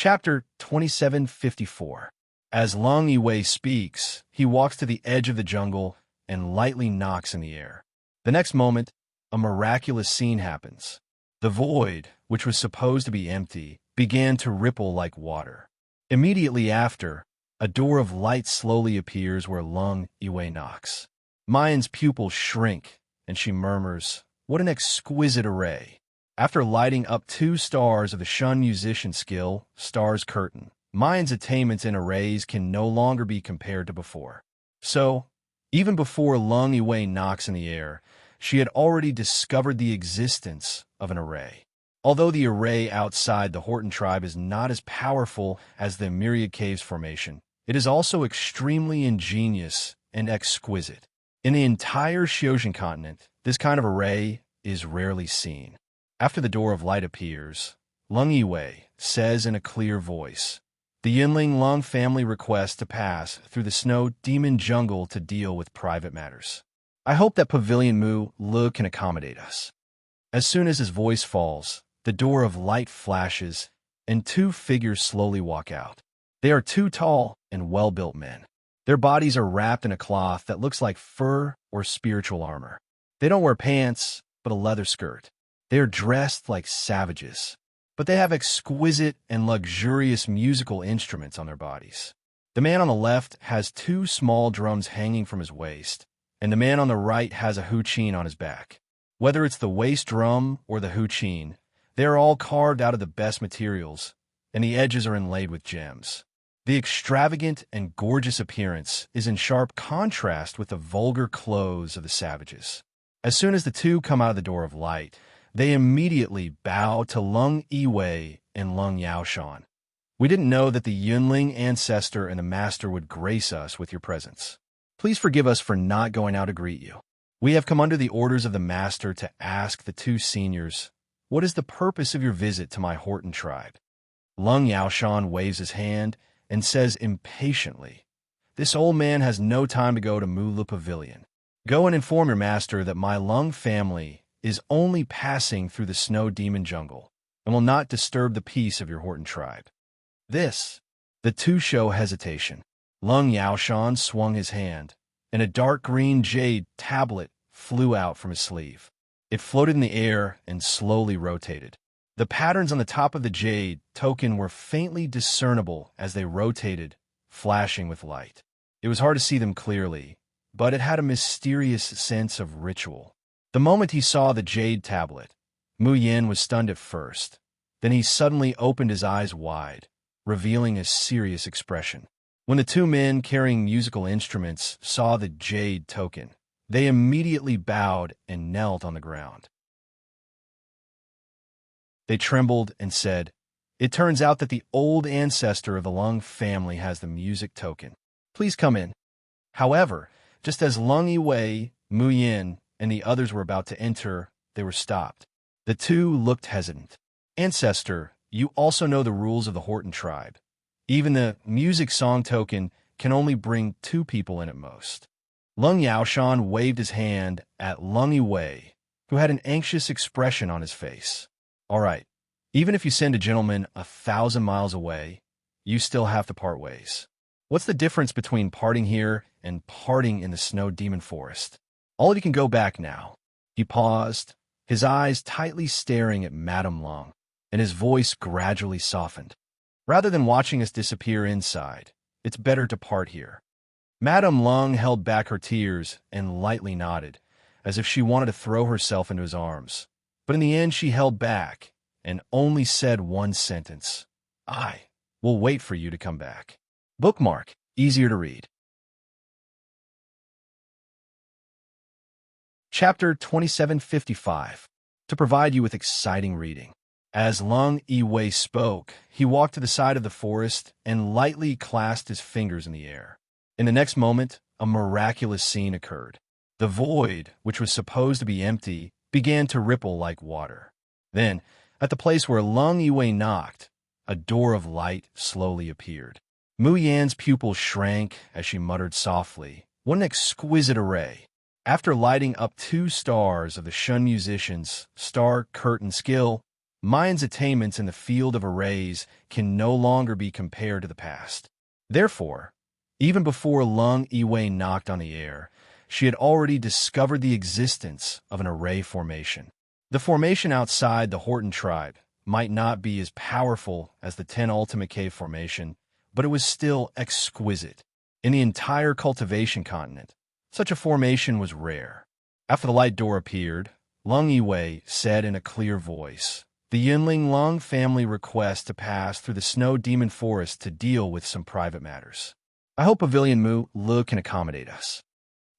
Chapter 2754. As Lung Yiwei speaks, he walks to the edge of the jungle and lightly knocks in the air. The next moment, a miraculous scene happens. The void, which was supposed to be empty, began to ripple like water. Immediately after, a door of light slowly appears where Lung Yiwei knocks. Mayan's pupils shrink, and she murmurs, "What an exquisite array." After lighting up 2 stars of the Shun musician skill, Star's Curtain, Mayan's attainments in arrays can no longer be compared to before. So, even before Lung Yiwei knocks in the air, she had already discovered the existence of an array. Although the array outside the Horton tribe is not as powerful as the Myriad Caves formation, it is also extremely ingenious and exquisite. In the entire Xiojin continent, this kind of array is rarely seen. After the door of light appears, Lung Yiwei says in a clear voice, "The Yinling Lung family requests to pass through the snow demon jungle to deal with private matters. I hope that Pavilion Mu Lu can accommodate us." As soon as his voice falls, the door of light flashes, and 2 figures slowly walk out. They are 2 tall and well-built men. Their bodies are wrapped in a cloth that looks like fur or spiritual armor. They don't wear pants, but a leather skirt. They are dressed like savages, but they have exquisite and luxurious musical instruments on their bodies. The man on the left has 2 small drums hanging from his waist, and the man on the right has a huqin on his back. Whether it's the waist drum or the huqin, they are all carved out of the best materials, and the edges are inlaid with gems. The extravagant and gorgeous appearance is in sharp contrast with the vulgar clothes of the savages. As soon as the 2 come out of the door of light, they immediately bow to Lung Yiwei and Lung Yaoshan. "We didn't know that the Yunling ancestor and the master would grace us with your presence. Please forgive us for not going out to greet you. We have come under the orders of the master to ask the 2 seniors, what is the purpose of your visit to my Horton tribe?" Lung Yaoshan waves his hand and says impatiently, "This old man has no time to go to Mulu Pavilion. Go and inform your master that my Lung family is only passing through the snow demon jungle and will not disturb the peace of your Horton tribe." The 2 show hesitation. Lung Yaoshan swung his hand, and a dark green jade tablet flew out from his sleeve. It floated in the air and slowly rotated. The patterns on the top of the jade token were faintly discernible as they rotated, flashing with light. It was hard to see them clearly, but it had a mysterious sense of ritual. The moment he saw the jade tablet, Mu Yin was stunned at first. Then he suddenly opened his eyes wide, revealing a serious expression. When the 2 men carrying musical instruments saw the jade token, they immediately bowed and knelt on the ground. They trembled and said, "It turns out that the old ancestor of the Lung family has the music token. Please come in." However, just as Lung Yiwei, Mu Yin, and the others were about to enter, they were stopped. The 2 looked hesitant. "Ancestor, you also know the rules of the Horton tribe. Even the music song token can only bring 2 people in at most." Lung Yaoshan waved his hand at Lung Yiwei, who had an anxious expression on his face. "All right, even if you send a gentleman 1,000 miles away, you still have to part ways. What's the difference between parting here and parting in the snow demon forest? All of you can go back now." He paused, his eyes tightly staring at Madame Lung, and his voice gradually softened. "Rather than watching us disappear inside, it's better to part here." Madame Lung held back her tears and lightly nodded, as if she wanted to throw herself into his arms. But in the end she held back and only said one sentence, "I will wait for you to come back." Bookmark, easier to read. Chapter 2755. To provide you with exciting reading. As Lung Yiwei spoke, he walked to the side of the forest and lightly clasped his fingers in the air. In the next moment, a miraculous scene occurred. The void, which was supposed to be empty, began to ripple like water. Then, at the place where Lung Yiwei knocked, a door of light slowly appeared. Mu Yan's pupils shrank as she muttered softly, "What an exquisite array." After lighting up 2 stars of the Shun musician's Star Curtain skill, Mayan's attainments in the field of arrays can no longer be compared to the past. Therefore, even before Lung Yiwei knocked on the air, she had already discovered the existence of an array formation. The formation outside the Horton tribe might not be as powerful as the 10 Ultimate Cave formation, but it was still exquisite. In the entire cultivation continent, such a formation was rare. After the light door appeared, Lung Yiwei said in a clear voice, "The Yinling Lung family requests to pass through the Snow Demon Forest to deal with some private matters. I hope Pavilion Mu Lu can accommodate us."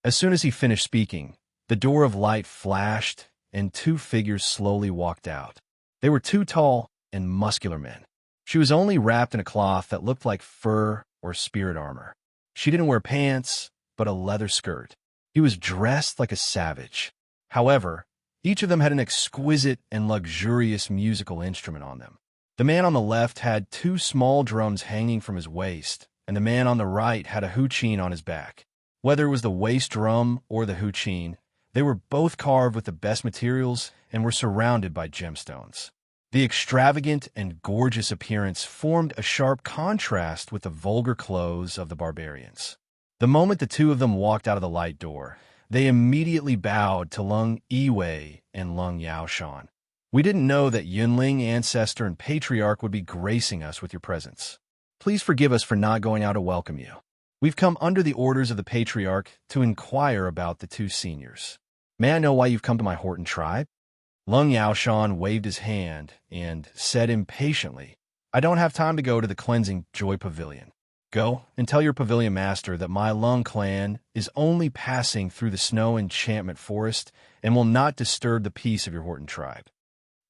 As soon as he finished speaking, the door of light flashed and two figures slowly walked out. They were two tall and muscular men. She was only wrapped in a cloth that looked like fur or spirit armor. She didn't wear pants, but a leather skirt. He was dressed like a savage. However, each of them had an exquisite and luxurious musical instrument on them. The man on the left had two small drums hanging from his waist, and the man on the right had a huqin on his back. Whether it was the waist drum or the huqin, they were both carved with the best materials and were surrounded by gemstones. The extravagant and gorgeous appearance formed a sharp contrast with the vulgar clothes of the barbarians. The moment the two of them walked out of the light door, they immediately bowed to Lung Yiwei and Lung Yaoshan. "We didn't know that Yunling ancestor and patriarch would be gracing us with your presence. Please forgive us for not going out to welcome you. We've come under the orders of the patriarch to inquire about the two seniors. May I know why you've come to my Horton tribe?" Lung Yaoshan waved his hand and said impatiently, "I don't have time to go to the cleansing Joy Pavilion. Go and tell your pavilion master that my Lung clan is only passing through the Snow Enchantment Forest and will not disturb the peace of your Horton tribe."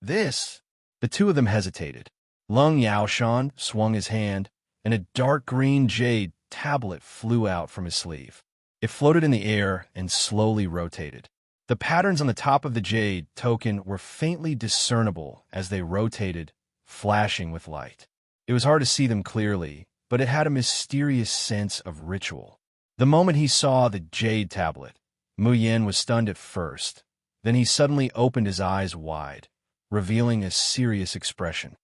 The two of them hesitated. Lung Yaoshan swung his hand, and a dark green jade tablet flew out from his sleeve. It floated in the air and slowly rotated. The patterns on the top of the jade token were faintly discernible as they rotated, flashing with light. It was hard to see them clearly, but it had a mysterious sense of ritual. The moment he saw the jade tablet, Mu Yin was stunned at first. Then he suddenly opened his eyes wide, revealing a serious expression.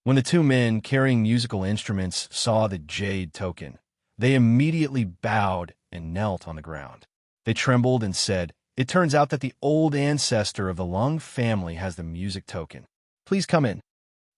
When the two men carrying musical instruments saw the jade token, they immediately bowed and knelt on the ground. They trembled and said, "It turns out that the old ancestor of the Lung family has the music token. Please come in."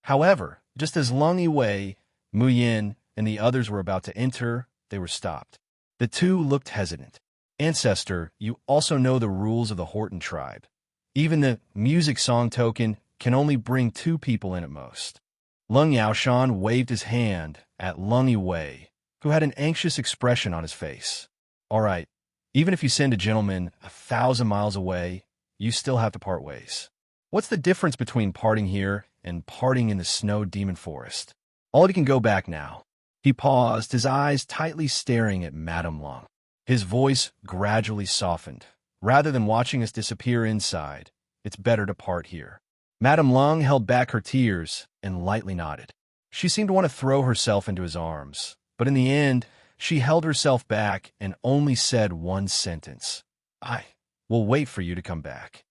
However, just as Lung Yiwei, Mu Yin, and the others were about to enter, they were stopped. The two looked hesitant. "Ancestor, you also know the rules of the Horton tribe. Even the music song token can only bring two people in at most." Lung Yaoshan waved his hand at Lung Yiwei, who had an anxious expression on his face. "All right. Even if you send a gentleman 1,000 miles away, you still have to part ways. What's the difference between parting here and parting in the Snow Demon Forest? All of you can go back now." He paused, his eyes tightly staring at Madame Lung. His voice gradually softened. "Rather than watching us disappear inside, it's better to part here." Madame Lung held back her tears and lightly nodded. She seemed to want to throw herself into his arms, but in the end, she held herself back and only said one sentence. "I will wait for you to come back."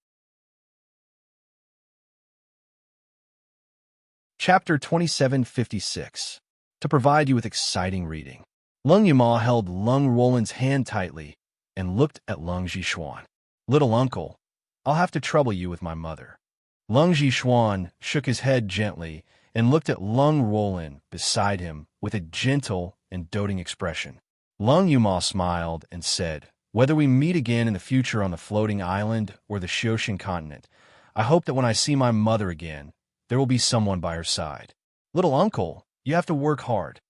Chapter 2756. To provide you with exciting reading. Lung Yuma held Lung Roland's hand tightly and looked at Lung Zhishuan. "Little uncle, I'll have to trouble you with my mother." Lung Zhishuan shook his head gently and looked at Lung Roland beside him with a gentle and doting expression. Lung Yuma smiled and said, "Whether we meet again in the future on the floating island or the Shoshin continent, I hope that when I see my mother again, there will be someone by her side. Little uncle, you have to work hard."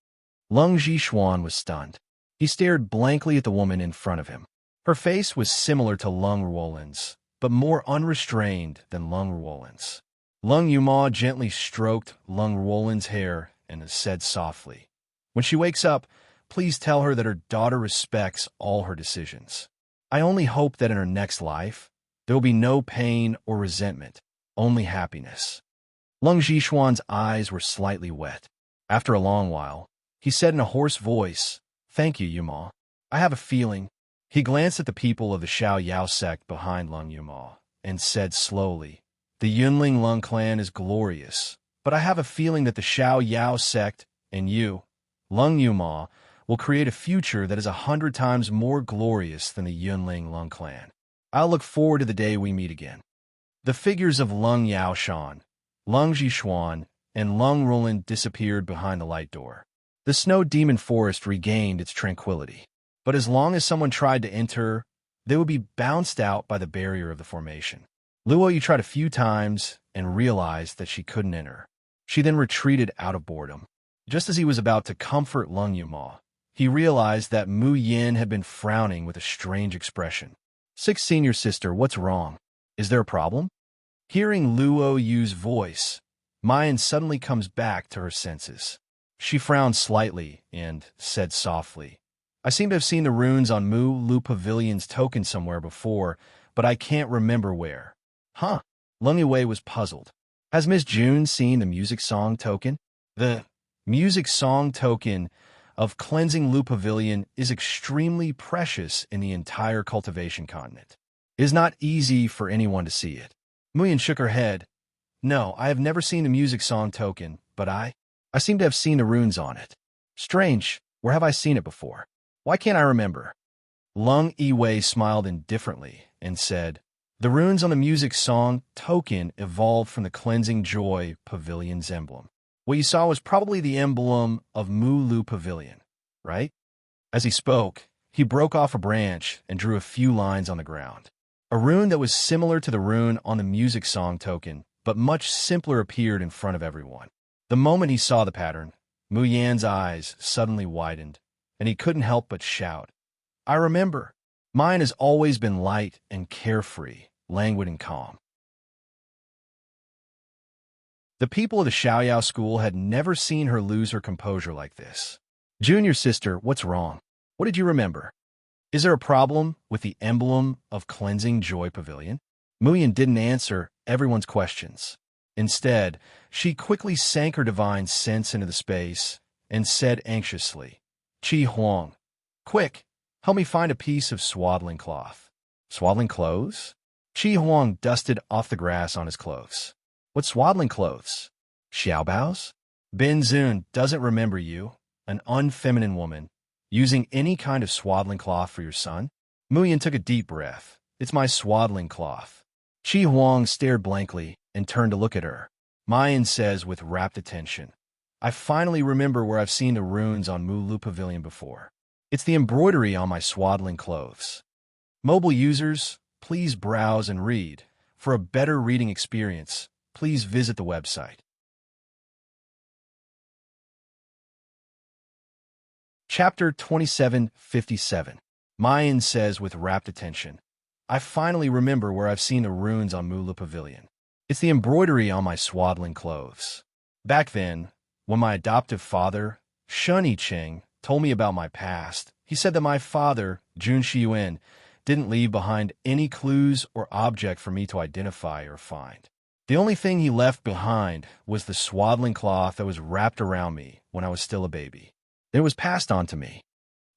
Lung Zhishuan was stunned. He stared blankly at the woman in front of him. Her face was similar to Lung Roland's, but more unrestrained than Lung Roland's. Lung Yuma gently stroked Lung Roland's hair and said softly, "When she wakes up, please tell her that her daughter respects all her decisions. I only hope that in her next life, there will be no pain or resentment, only happiness." Lung Zhishuan's eyes were slightly wet. After a long while, he said in a hoarse voice, "Thank you, Yuma. I have a feeling." He glanced at the people of the Xiao Yao sect behind Lung Yuma and said slowly, The Yunling Lung clan is glorious, but I have a feeling that the Xiao Yao sect and you, Lung Yuma, will create a future that is 100 times more glorious than the Yunling Lung clan. I'll look forward to the day we meet again. The figures of Lung Yaoshan, Lung Jixuan, and Lung Roland disappeared behind the light door. The snow demon forest regained its tranquility. But as long as someone tried to enter, they would be bounced out by the barrier of the formation. Luo Yu tried a few times and realized that she couldn't enter. She then retreated out of boredom. Just as he was about to comfort Lung Yuma, he realized that Mu Yin had been frowning with a strange expression. Sixth senior sister, what's wrong? Is there a problem? Hearing Luo Yu's voice, Mayan suddenly comes back to her senses. She frowned slightly and said softly, I seem to have seen the runes on Mu Lu Pavilion's token somewhere before, but I can't remember where. Huh? Lung Yue was puzzled. Has Miss June seen the music song token? The music song token of cleansing Lu Pavilion is extremely precious in the entire cultivation continent. It is not easy for anyone to see it. Muyan shook her head. No, I have never seen the music song token, but I seem to have seen the runes on it. Strange, where have I seen it before? Why can't I remember? Lung Yiwei smiled indifferently and said, the runes on the music song token evolved from the Cleansing Joy Pavilion's emblem. What you saw was probably the emblem of Mu Lu Pavilion, right? As he spoke, he broke off a branch and drew a few lines on the ground. A rune that was similar to the rune on the music song token, but much simpler appeared in front of everyone. The moment he saw the pattern, Mu Yan's eyes suddenly widened, and he couldn't help but shout, I remember. Mine has always been light and carefree, languid and calm. The people of the Xiaoyao school had never seen her lose her composure like this. Junior sister, what's wrong? What did you remember? Is there a problem with the emblem of Cleansing Joy Pavilion? Muyan didn't answer everyone's questions. Instead, she quickly sank her divine sense into the space and said anxiously, Qi Huang, quick, help me find a piece of swaddling cloth. Swaddling clothes? Qi Huang dusted off the grass on his clothes. What swaddling clothes? Xiaobao's? Ben Zun doesn't remember you, an unfeminine woman, using any kind of swaddling cloth for your son? Muyan took a deep breath. It's my swaddling cloth. Qi Huang stared blankly and turned to look at her. Mayan says with rapt attention, I finally remember where I've seen the runes on Mu Lu Pavilion before. It's the embroidery on my swaddling clothes. Mobile users, please browse and read. For a better reading experience, please visit the website. Chapter 2757. Mayan says with rapt attention, I finally remember where I've seen the runes on Mu Lu Pavilion. It's the embroidery on my swaddling clothes. Back then, when my adoptive father, Shun Yicheng, told me about my past, he said that my father, Jun Shiyuan, didn't leave behind any clues or object for me to identify or find. The only thing he left behind was the swaddling cloth that was wrapped around me when I was still a baby. It was passed on to me.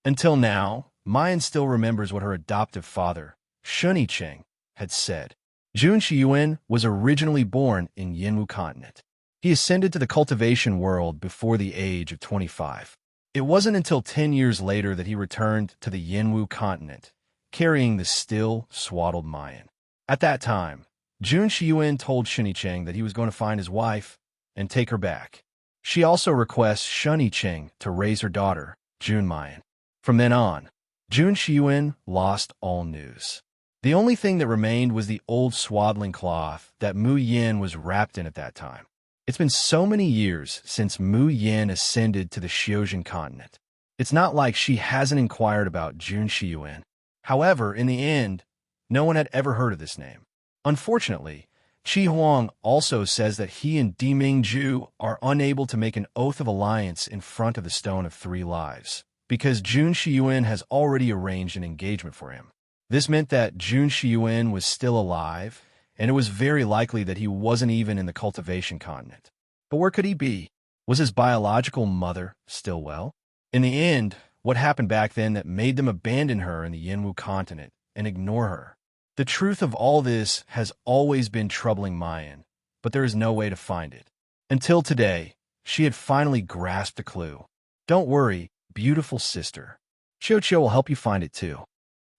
Until now, Mayan still remembers what her adoptive father, Shun Yicheng, had said. Jun Shiyuan was originally born in Yinwu continent. He ascended to the cultivation world before the age of 25. It wasn't until 10 years later that he returned to the Yinwu continent, carrying the still swaddled Mayan. At that time, Jun Shiyuan told Shun Yicheng that he was going to find his wife and take her back. She also requests Shun Yicheng to raise her daughter, Jun Mayan. From then on, Jun Shiyuan lost all news. The only thing that remained was the old swaddling cloth that Mu Yin was wrapped in at that time. It's been so many years since Mu Yin ascended to the Xiozhen continent. It's not like she hasn't inquired about Jun Shiyuan. However, in the end, no one had ever heard of this name. Unfortunately, Qi Huang also says that he and Diming Zhu are unable to make an oath of alliance in front of the Stone of Three Lives, because Jun Shiyuan has already arranged an engagement for him. This meant that Jun Shiyuan was still alive, and it was very likely that he wasn't even in the cultivation continent. But where could he be? Was his biological mother still well? In the end, what happened back then that made them abandon her in the Yinwu continent and ignore her? The truth of all this has always been troubling Mayan, but there is no way to find it. Until today, she had finally grasped a clue. Don't worry, beautiful sister. Qiu will help you find it too.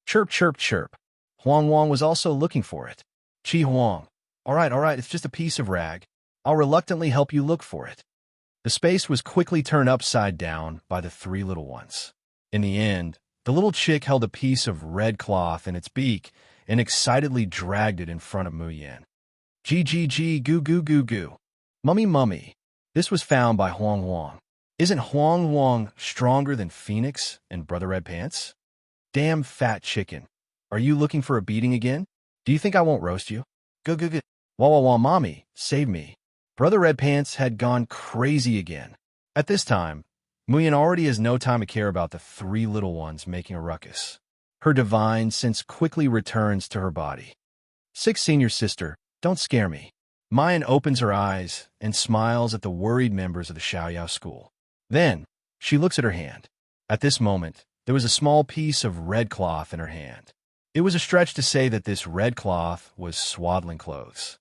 Chirp, chirp, chirp. Huang Wang was also looking for it. Qi Huang. All right, it's just a piece of rag. I'll reluctantly help you look for it. The space was quickly turned upside down by the three little ones. In the end, the little chick held a piece of red cloth in its beak and excitedly dragged it in front of Mu Yan. Gee, goo, goo, goo, goo. Mummy. This was found by Huang Wang. Isn't Huang Wang stronger than Phoenix and Brother Red Pants? Damn fat chicken. Are you looking for a beating again? Do you think I won't roast you? Go. Wah, mommy, save me. Brother Red Pants had gone crazy again. At this time, Muyan already has no time to care about the three little ones making a ruckus. Her divine sense quickly returns to her body. Senior sister, don't scare me. Mayan opens her eyes and smiles at the worried members of the Xiaoyao school. Then, she looks at her hand. At this moment, there was a small piece of red cloth in her hand. It was a stretch to say that this red cloth was swaddling clothes.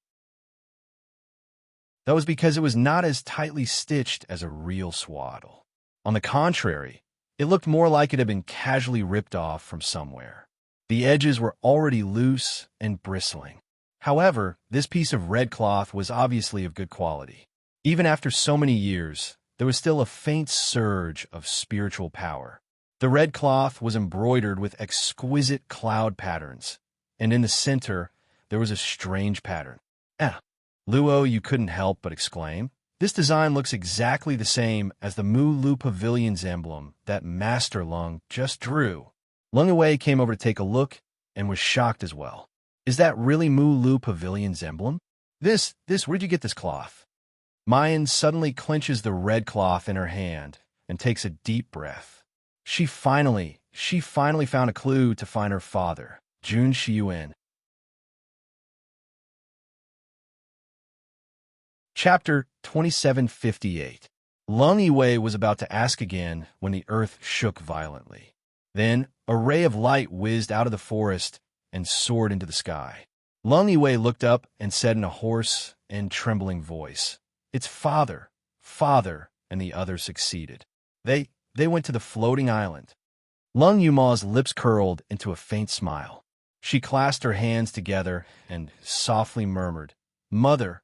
That was because it was not as tightly stitched as a real swaddle. On the contrary, it looked more like it had been casually ripped off from somewhere. The edges were already loose and bristling. However, this piece of red cloth was obviously of good quality. Even after so many years, there was still a faint surge of spiritual power. The red cloth was embroidered with exquisite cloud patterns, and in the center, there was a strange pattern. Luo, you couldn't help but exclaim. This design looks exactly the same as the Mu Lu Pavilion's emblem that Master Lung just drew. Lung Yue came over to take a look and was shocked as well. Is that really Mu Lu Pavilion's emblem? Where'd you get this cloth? Mayan suddenly clenches the red cloth in her hand and takes a deep breath. She finally found a clue to find her father, Jun Shiyuan. Chapter 2758. Lung Yue was about to ask again when the earth shook violently. Then a ray of light whizzed out of the forest and soared into the sky. Lung Yue looked up and said in a hoarse and trembling voice, "It's father, and the others succeeded. They went to the floating island." Lung Yuma's lips curled into a faint smile. She clasped her hands together and softly murmured, "Mother,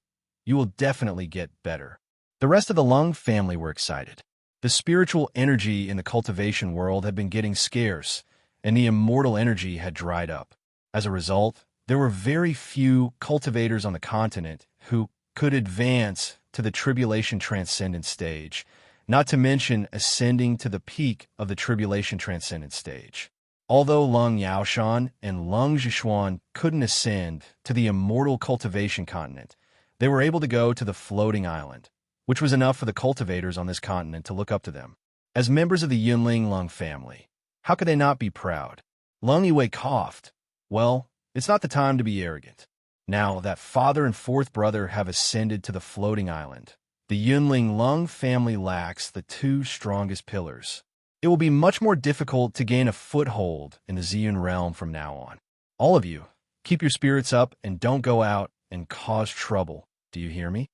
you will definitely get better." The rest of the Lung family were excited. The spiritual energy in the cultivation world had been getting scarce, and the immortal energy had dried up. As a result, there were very few cultivators on the continent who could advance to the Tribulation Transcendent stage, not to mention ascending to the peak of the Tribulation Transcendent stage. Although Lung Yaoshan and Lung Zhishuan couldn't ascend to the immortal cultivation continent, they were able to go to the floating island, which was enough for the cultivators on this continent to look up to them. As members of the Yunling Lung family, how could they not be proud? Lung Yue coughed. Well, it's not the time to be arrogant. Now that father and fourth brother have ascended to the floating island, the Yunling Lung family lacks the two strongest pillars. It will be much more difficult to gain a foothold in the Ziyun realm from now on. All of you, keep your spirits up and don't go out and cause trouble. Do you hear me?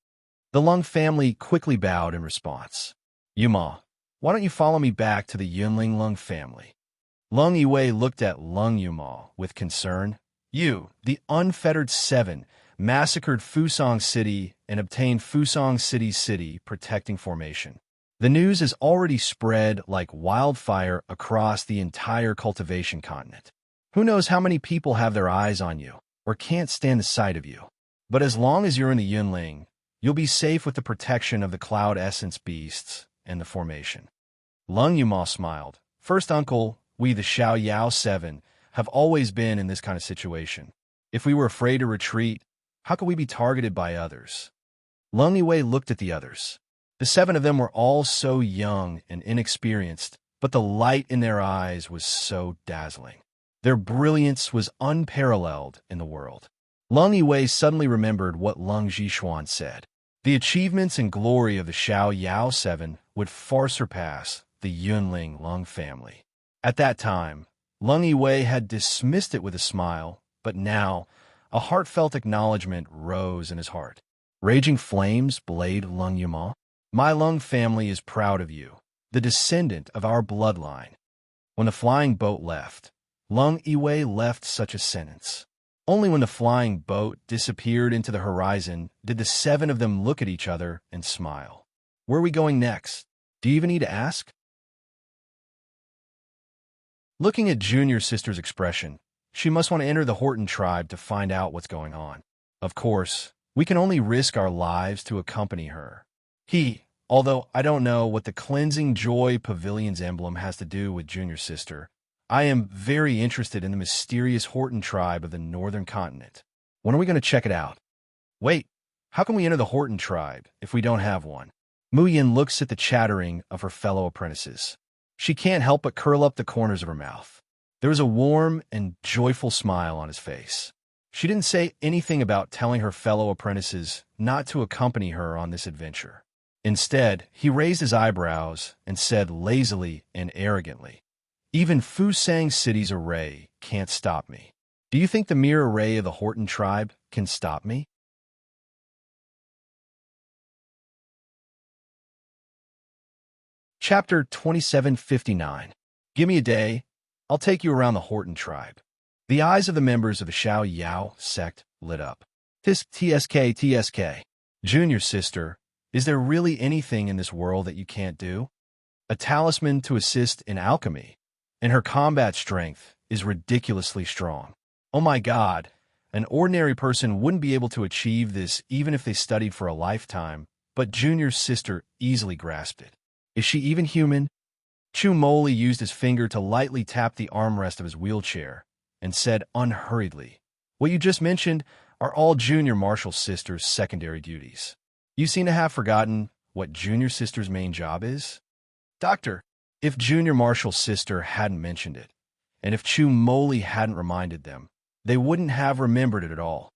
The Lung family quickly bowed in response. Yuma, why don't you follow me back to the Yunling Lung family? Lung Yue looked at Lung Yuma with concern. You, the unfettered seven, massacred Fusong City and obtained Fusong City protecting formation. The news has already spread like wildfire across the entire cultivation continent. Who knows how many people have their eyes on you or can't stand the sight of you. But as long as you're in the Yunling, you'll be safe with the protection of the Cloud Essence beasts and the formation. Lung Yuma smiled. First uncle, we the Xiaoyao Seven have always been in this kind of situation. If we were afraid to retreat, how could we be targeted by others? Lung Yue looked at the others. The seven of them were all so young and inexperienced, but the light in their eyes was so dazzling. Their brilliance was unparalleled in the world. Lung Yue suddenly remembered what Lung Zhishuan said. The achievements and glory of the Xiaoyao Seven would far surpass the Yunling Lung family. At that time, Lung Yue had dismissed it with a smile But now, a heartfelt acknowledgement rose in his heart. Raging flames blade Lung Yuma. My Lung family is proud of you, the descendant of our bloodline. When the flying boat left, Lung Iwei left such a sentence. Only when the flying boat disappeared into the horizon did the seven of them look at each other and smile. Where are we going next? Do you even need to ask? Looking at Junior Sister's expression, she must want to enter the Horton tribe to find out what's going on. Of course, we can only risk our lives to accompany her. Although I don't know what the Cleansing Joy Pavilion's emblem has to do with Junior Sister, I am very interested in the mysterious Horton tribe of the northern continent. When are we going to check it out? Wait, how can we enter the Horton tribe if we don't have one? Mu Yin looks at the chattering of her fellow apprentices. She can't help but curl up the corners of her mouth. There was a warm and joyful smile on his face. She didn't say anything about telling her fellow apprentices not to accompany her on this adventure. Instead, he raised his eyebrows and said lazily and arrogantly, "Even Fusang City's array can't stop me. Do you think the mere array of the Horton tribe can stop me?" Chapter 2759. Give me a day. I'll take you around the Horton tribe. The eyes of the members of the Xiao Yao sect lit up. TSK. Junior Sister, is there really anything in this world that you can't do? A talisman to assist in alchemy, and her combat strength is ridiculously strong. Oh my God, an ordinary person wouldn't be able to achieve this even if they studied for a lifetime, but Junior Sister easily grasped it. Is she even human? Chu Moli used his finger to lightly tap the armrest of his wheelchair and said unhurriedly, "What you just mentioned are all Junior Marshal Sister's secondary duties. You seem to have forgotten what Junior Sister's main job is?" Doctor, if Junior Marshal Sister hadn't mentioned it, and if Chu Moli hadn't reminded them, they wouldn't have remembered it at all.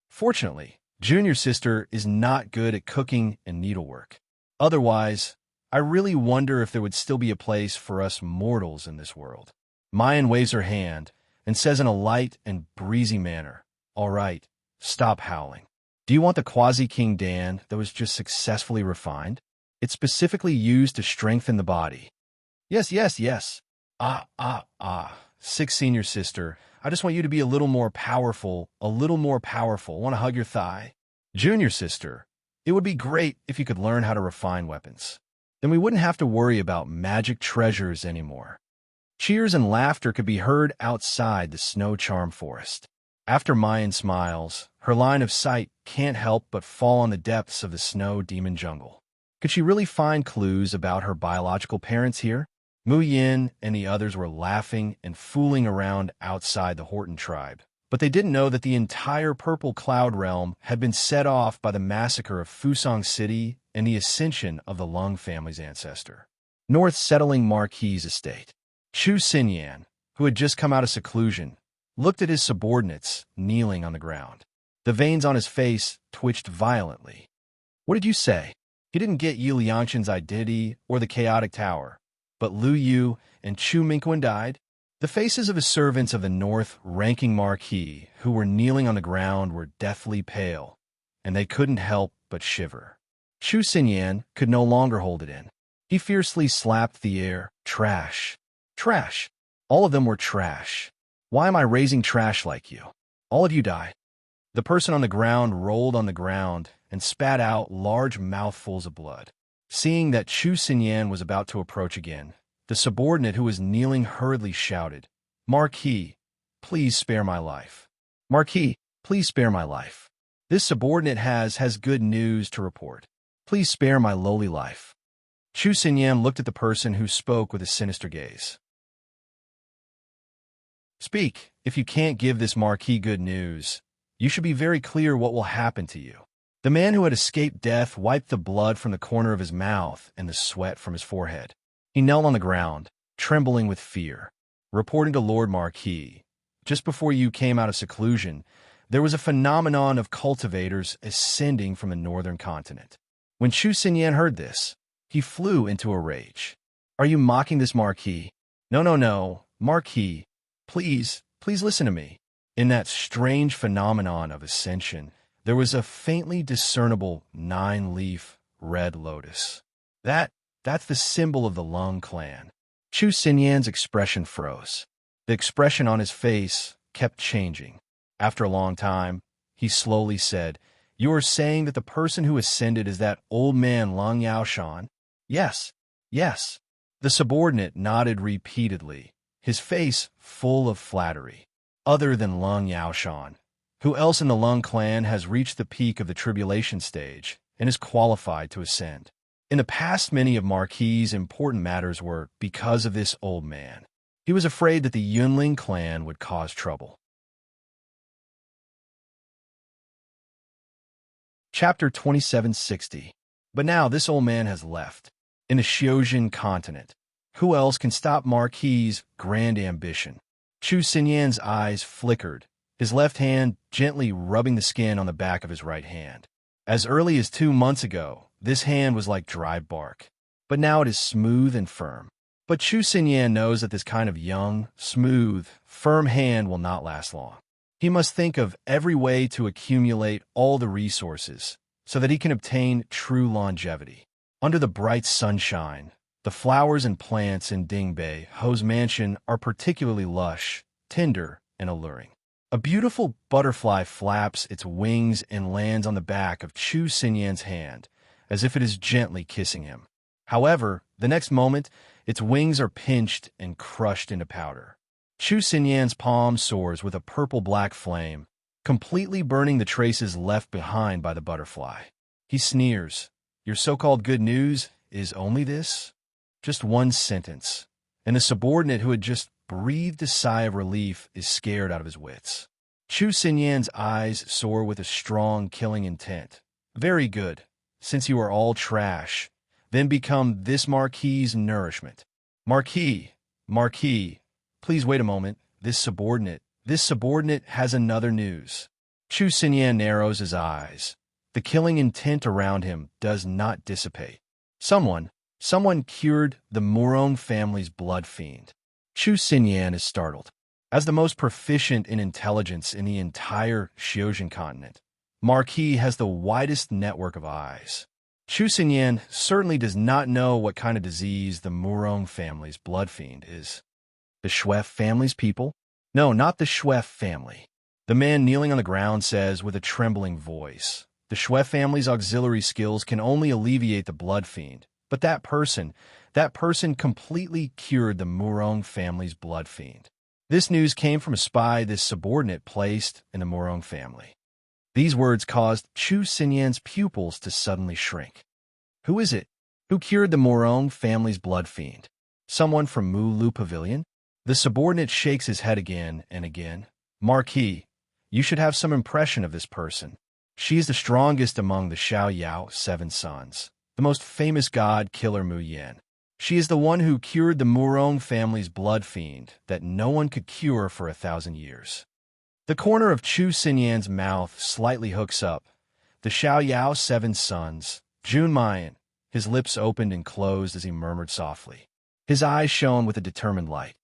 Fortunately, Junior Sister is not good at cooking and needlework. Otherwise, I really wonder if there would still be a place for us mortals in this world. Mayan waves her hand and says in a light and breezy manner, "All right, stop howling. Do you want the Quasi-King Dan that was just successfully refined? It's specifically used to strengthen the body." Yes. Six Senior Sister, I just want you to be a little more powerful. Want to hug your thigh? Junior Sister, it would be great if you could learn how to refine weapons. Then we wouldn't have to worry about magic treasures anymore. Cheers and laughter could be heard outside the snow charm forest. After Mayan smiles, her line of sight can't help but fall on the depths of the snow demon jungle. Could she really find clues about her biological parents here? Mu Yin and the others were laughing and fooling around outside the Horton tribe, but they didn't know that the entire Purple Cloud realm had been set off by the massacre of Fusang City and the ascension of the Lung family's ancestor. North settling Marquis' estate. Chu Xinyan, who had just come out of seclusion, looked at his subordinates kneeling on the ground. The veins on his face twitched violently. What did you say? He didn't get Yi Liangshan's identity or the chaotic tower, but Lu Yu and Chu Mingquan died. The faces of his servants of the north-ranking Marquis who were kneeling on the ground were deathly pale, and they couldn't help but shiver. Chu Xinyan could no longer hold it in. He fiercely slapped the air. Trash. Trash. All of them were trash. Why am I raising trash like you? All of you died. The person on the ground rolled on the ground and spat out large mouthfuls of blood. Seeing that Chu Xinyan was about to approach again, the subordinate who was kneeling hurriedly shouted, "Marquis, please spare my life. Marquis, please spare my life. This subordinate has good news to report. Please spare my lowly life." Chu Xinyan looked at the person who spoke with a sinister gaze. "Speak. If you can't give this Marquis good news, you should be very clear what will happen to you." The man who had escaped death wiped the blood from the corner of his mouth and the sweat from his forehead. He knelt on the ground, trembling with fear. Reporting to Lord Marquis, just before you came out of seclusion, there was a phenomenon of cultivators ascending from the northern continent. When Chu Xinyan heard this, he flew into a rage. "Are you mocking this Marquis?" No, Marquis. Please listen to me. In that strange phenomenon of ascension, there was a faintly discernible 9-leaf red lotus. That's the symbol of the Lung clan. Chu Xinyan's expression froze. The expression on his face kept changing. After a long time, he slowly said, "You are saying that the person who ascended is that old man Lung Yaoshan?" "Yes, yes." The subordinate nodded repeatedly, his face full of flattery. "Other than Lung Yaoshan, who else in the Lung clan has reached the peak of the tribulation stage and is qualified to ascend?" In the past, many of Marquis's important matters were because of this old man. He was afraid that the Yunling clan would cause trouble. Chapter 2760. But now this old man has left. In the Xiojin continent, who else can stop Marquis's grand ambition? Chu Xinyan's eyes flickered, his left hand gently rubbing the skin on the back of his right hand. As early as 2 months ago, this hand was like dry bark, but now it is smooth and firm. But Chu Xinyan knows that this kind of young, smooth, firm hand will not last long. He must think of every way to accumulate all the resources so that he can obtain true longevity. Under the bright sunshine, the flowers and plants in Dingbei Ho's mansion are particularly lush, tender, and alluring. A beautiful butterfly flaps its wings and lands on the back of Chu Xinyan's hand, as if it is gently kissing him. However, the next moment, its wings are pinched and crushed into powder. Chu Xinyan's palm soars with a purple-black flame, completely burning the traces left behind by the butterfly. He sneers. "Your so-called good news is only this?" Just one sentence, and the subordinate who had just breathed a sigh of relief is scared out of his wits. Chu Xinyan's eyes soar with a strong, killing intent. "Very good. Since you are all trash, then become this Marquis's nourishment." Marquis, please wait a moment. This subordinate has another news." Chu Xinyan narrows his eyes. The killing intent around him does not dissipate. Someone cured the Murong family's blood fiend. Chu Xinyan is startled. As the most proficient in intelligence in the entire Xiojin continent, Marquis has the widest network of eyes. Chu Xinyan certainly does not know what kind of disease the Murong family's blood fiend is. The Shuef family's people? No, not the Shuef family. The man kneeling on the ground says with a trembling voice, "The Shuef family's auxiliary skills can only alleviate the blood fiend, but that person completely cured the Murong family's blood fiend." This news came from a spy this subordinate placed in the Murong family. These words caused Chu Xinyan's pupils to suddenly shrink. Who is it? Who cured the Murong family's blood fiend? Someone from Mulu Pavilion? The subordinate shakes his head again and again. "Marquis, you should have some impression of this person. She is the strongest among the Xiaoyao 7 sons, the most famous god killer Mu Yan. She is the one who cured the Murong family's blood fiend that no one could cure for 1,000 years." The corner of Chu Xinyan's mouth slightly hooks up. The Xiaoyao 7 sons, Jun Mayan. His lips opened and closed as he murmured softly. His eyes shone with a determined light.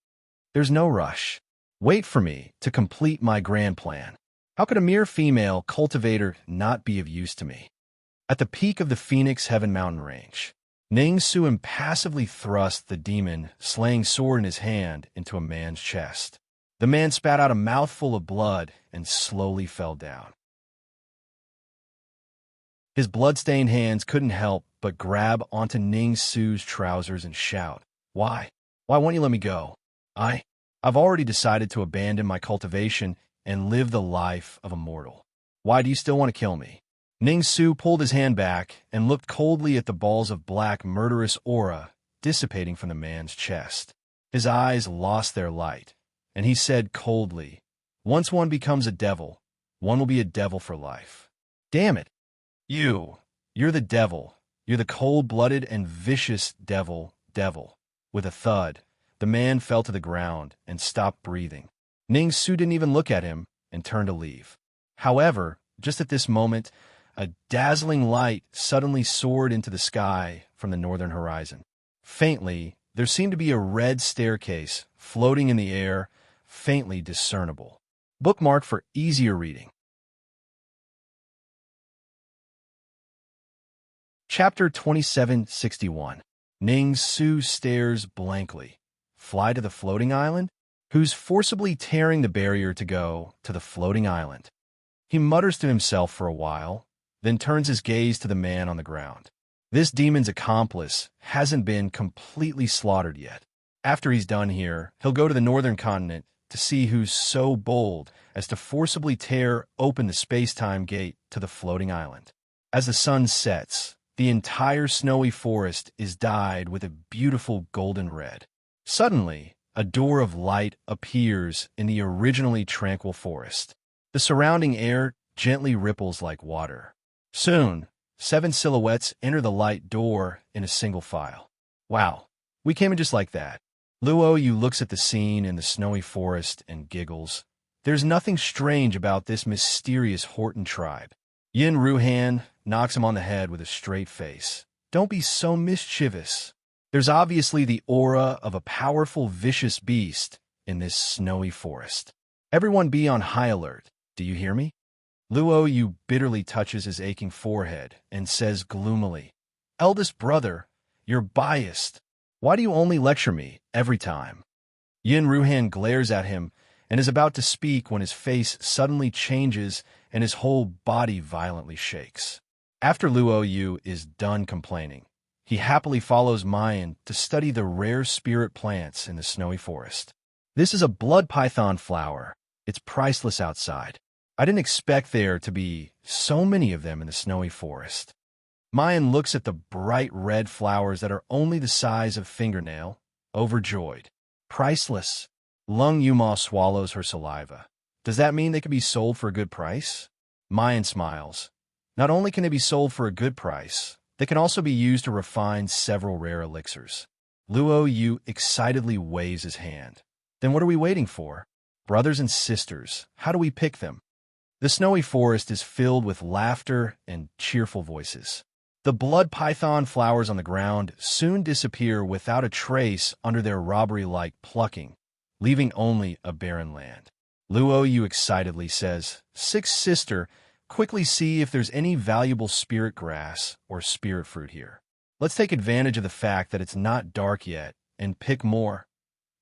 "There's no rush. Wait for me to complete my grand plan. How could a mere female cultivator not be of use to me?" At the peak of the Phoenix Heaven Mountain Range, Ning Su impassively thrust the demon-slaying sword in his hand into a man's chest. The man spat out a mouthful of blood and slowly fell down. His blood-stained hands couldn't help but grab onto Ning Su's trousers and shout, Why won't you let me go? I've already decided to abandon my cultivation and live the life of a mortal. Why do you still want to kill me?" Ning Su pulled his hand back and looked coldly at the balls of black, murderous aura dissipating from the man's chest. His eyes lost their light, and he said coldly, "Once one becomes a devil, one will be a devil for life." "Damn it! You're the devil. You're the cold-blooded and vicious devil. With a thud, the man fell to the ground and stopped breathing. Ning Su didn't even look at him and turned to leave. However, just at this moment, a dazzling light suddenly soared into the sky from the northern horizon. Faintly, there seemed to be a red staircase floating in the air, faintly discernible. Bookmark for easier reading. Chapter 2761. Ning Su stares blankly. Fly to the floating island? Who's forcibly tearing the barrier to go to the floating island? He mutters to himself for a while, then turns his gaze to the man on the ground. This demon's accomplice hasn't been completely slaughtered yet. After he's done here, he'll go to the northern continent to see who's so bold as to forcibly tear open the space-time gate to the floating island. As the sun sets, the entire snowy forest is dyed with a beautiful golden red. Suddenly, a door of light appears in the originally tranquil forest. The surrounding air gently ripples like water. Soon, 7 silhouettes enter the light door in a single file. Wow, we came in just like that. Luo Yu looks at the scene in the snowy forest and giggles. There's nothing strange about this mysterious Horton tribe. Yin Ruhan knocks him on the head with a straight face. Don't be so mischievous. There's obviously the aura of a powerful, vicious beast in this snowy forest. Everyone be on high alert. Do you hear me? Luo Yu bitterly touches his aching forehead and says gloomily, Eldest brother, you're biased. Why do you only lecture me every time? Yin Ruhan glares at him and is about to speak when his face suddenly changes and his whole body violently shakes. After Luo Yu is done complaining, he happily follows Mayan to study the rare spirit plants in the snowy forest. This is a blood python flower. It's priceless outside. I didn't expect there to be so many of them in the snowy forest. Mayan looks at the bright red flowers that are only the size of fingernail, overjoyed. Priceless. Lung Yuma swallows her saliva. Does that mean they can be sold for a good price? Mayan smiles. Not only can they be sold for a good price, they can also be used to refine several rare elixirs. Luo Yu excitedly waves his hand. Then what are we waiting for? Brothers and sisters, how do we pick them? The snowy forest is filled with laughter and cheerful voices. The blood python flowers on the ground soon disappear without a trace under their robbery-like plucking, leaving only a barren land. Luo Yu excitedly says, Sixth sister, quickly see if there's any valuable spirit grass or spirit fruit here. Let's take advantage of the fact that it's not dark yet and pick more.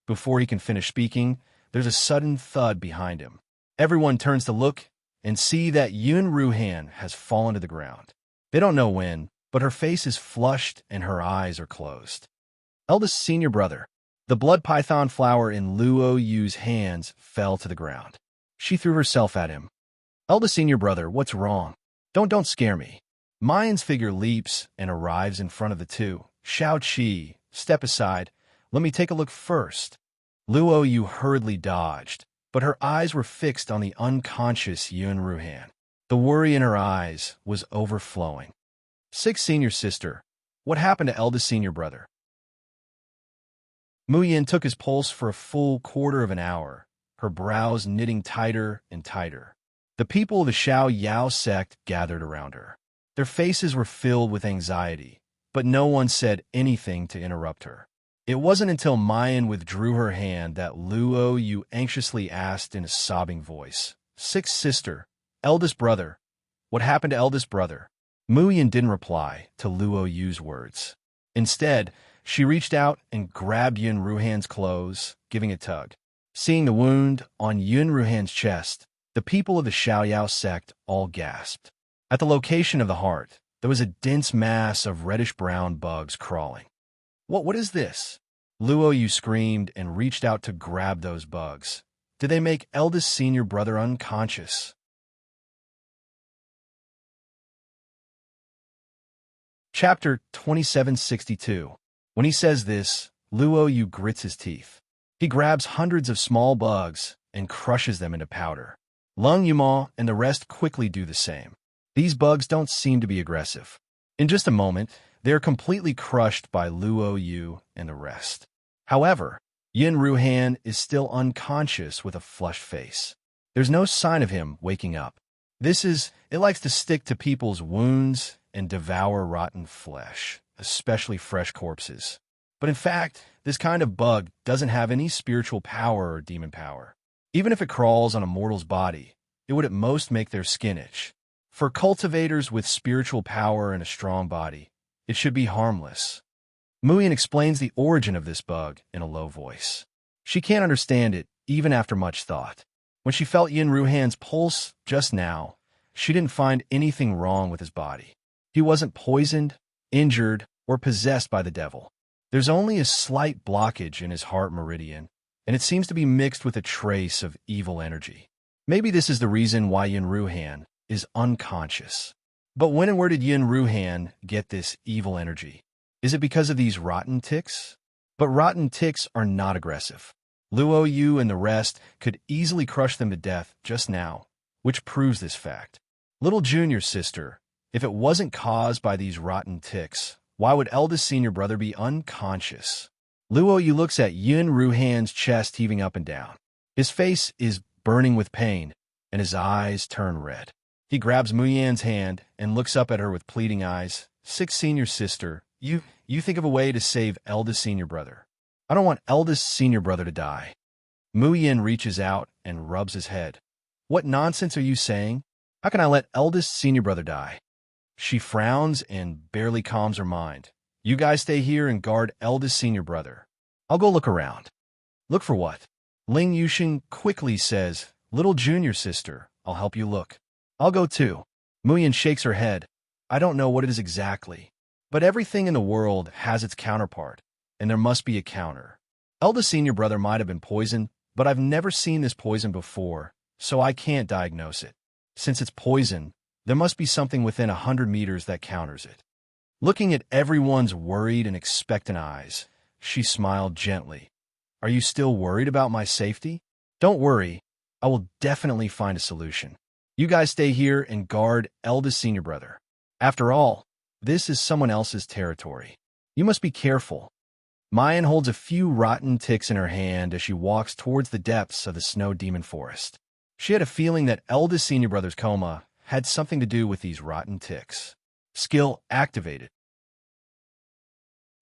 Before he can finish speaking, there's a sudden thud behind him. Everyone turns to look and see that Yun Ruhan has fallen to the ground. They don't know when, but her face is flushed and her eyes are closed. Eldest senior brother. The blood python flower in Luo Yu's hands fell to the ground. She threw herself at him. Eldest senior brother, what's wrong? Don't scare me. Mayan's figure leaps and arrives in front of the two. Shao Qi, step aside. Let me take a look first. Luo Yu hurriedly dodged, but her eyes were fixed on the unconscious Yun Ruhan. The worry in her eyes was overflowing. Sixth senior sister, what happened to eldest senior brother? Mu Yin took his pulse for a full quarter of an hour, her brows knitting tighter and tighter. The people of the Xiao Yao sect gathered around her. Their faces were filled with anxiety, but no one said anything to interrupt her. It wasn't until Mayan withdrew her hand that Luo Yu anxiously asked in a sobbing voice, Sixth sister, eldest brother, what happened to eldest brother? Mu Yin didn't reply to Luo Yu's words. Instead, she reached out and grabbed Yun Ruhan's clothes, giving a tug. Seeing the wound on Yun Ruhan's chest, the people of the Xiao Yao sect all gasped. At the location of the heart, there was a dense mass of reddish-brown bugs crawling. What is this? Luo Yu screamed and reached out to grab those bugs. Did they make eldest senior brother unconscious? Chapter 2762. When he says this, Luo Yu grits his teeth. He grabs hundreds of small bugs and crushes them into powder. Lung Yuma and the rest quickly do the same. These bugs don't seem to be aggressive. In just a moment, they are completely crushed by Luo Yu and the rest. However, Yin Ruhan is still unconscious with a flushed face. There's no sign of him waking up. It likes to stick to people's wounds and devour rotten flesh, especially fresh corpses. But in fact, this kind of bug doesn't have any spiritual power or demon power. Even if it crawls on a mortal's body, it would at most make their skin itch. For cultivators with spiritual power and a strong body, it should be harmless. Muyin explains the origin of this bug in a low voice. She can't understand it, even after much thought. When she felt Yin Ruhan's pulse just now, she didn't find anything wrong with his body. He wasn't poisoned, injured, or possessed by the devil. There's only a slight blockage in his heart meridian, and it seems to be mixed with a trace of evil energy. Maybe this is the reason why Yin Ruhan is unconscious. But when and where did Yin Ruhan get this evil energy? Is it because of these rotten ticks? But rotten ticks are not aggressive. Luo Yu and the rest could easily crush them to death just now, which proves this fact. Little junior sister, if it wasn't caused by these rotten ticks, why would eldest senior brother be unconscious? Luo Yu looks at Yin Ruhan's chest heaving up and down. His face is burning with pain, and his eyes turn red. He grabs Muyan's hand and looks up at her with pleading eyes. Sixth senior sister, you think of a way to save eldest senior brother. I don't want eldest senior brother to die. Muyan reaches out and rubs his head. What nonsense are you saying? How can I let eldest senior brother die? She frowns and barely calms her mind. You guys stay here and guard eldest senior brother. I'll go look around. Look for what? Ling Yuxing quickly says, Little junior sister, I'll help you look. I'll go too. Muyan shakes her head. I don't know what it is exactly, but everything in the world has its counterpart, and there must be a counter. Eldest senior brother might have been poisoned, but I've never seen this poison before, so I can't diagnose it. Since it's poison, there must be something within 100 meters that counters it. Looking at everyone's worried and expectant eyes, she smiled gently. Are you still worried about my safety? Don't worry, I will definitely find a solution. You guys stay here and guard eldest senior brother. After all, this is someone else's territory. You must be careful. Mayan holds a few rotten ticks in her hand as she walks towards the depths of the snow demon forest. She had a feeling that eldest senior brother's coma had something to do with these rotten ticks. Skill activated.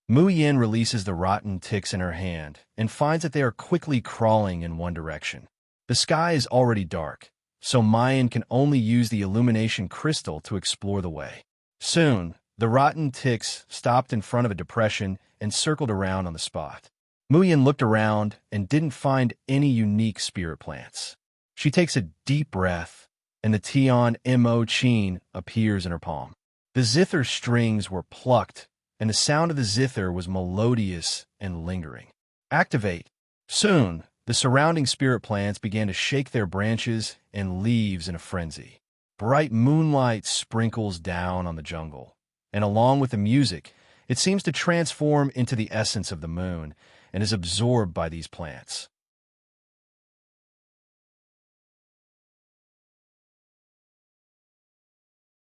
Mu Yin releases the rotten ticks in her hand and finds that they are quickly crawling in one direction. The sky is already dark, so Mayan can only use the illumination crystal to explore the way. Soon, the rotten ticks stopped in front of a depression and circled around on the spot. Muyin looked around and didn't find any unique spirit plants. She takes a deep breath, and the Tian Mo Chin appears in her palm. The zither strings were plucked, and the sound of the zither was melodious and lingering. Activate. Soon, the surrounding spirit plants began to shake their branches and leaves in a frenzy. Bright moonlight sprinkles down on the jungle, and along with the music, it seems to transform into the essence of the moon and is absorbed by these plants.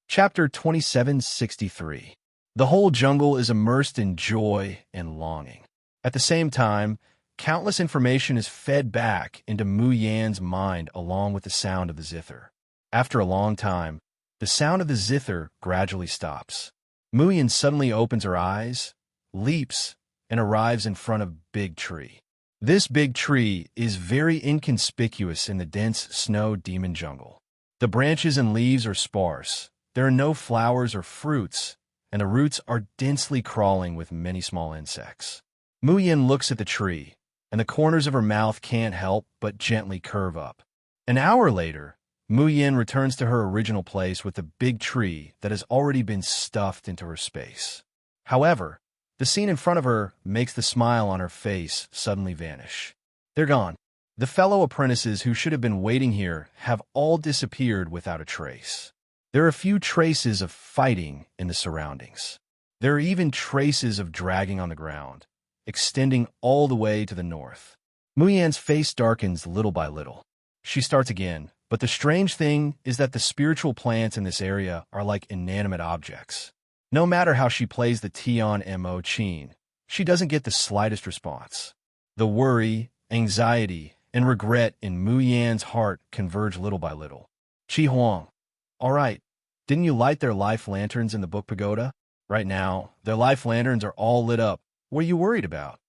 Chapter 2763. The whole jungle is immersed in joy and longing. At the same time, countless information is fed back into Mu Yan's mind along with the sound of the zither. After a long time, the sound of the zither gradually stops. Mu Yan suddenly opens her eyes, leaps, and arrives in front of Big Tree. This big tree is very inconspicuous in the dense snow demon jungle. The branches and leaves are sparse. There are no flowers or fruits, and the roots are densely crawling with many small insects. Mu Yan looks at the tree, and the corners of her mouth can't help but gently curve up. An hour later, Mu Yan returns to her original place with the big tree that has already been stuffed into her space. However, the scene in front of her makes the smile on her face suddenly vanish. They're gone. The fellow apprentices who should have been waiting here have all disappeared without a trace. There are few traces of fighting in the surroundings. There are even traces of dragging on the ground, extending all the way to the north. Mu Yan's face darkens little by little. She starts again, but the strange thing is that the spiritual plants in this area are like inanimate objects. No matter how she plays the Tian Mo Chin, she doesn't get the slightest response. The worry, anxiety, and regret in Mu Yan's heart converge little by little. Qi Huang. All right, didn't you light their life lanterns in the book pagoda? Right now, their life lanterns are all lit up. What are you worried about?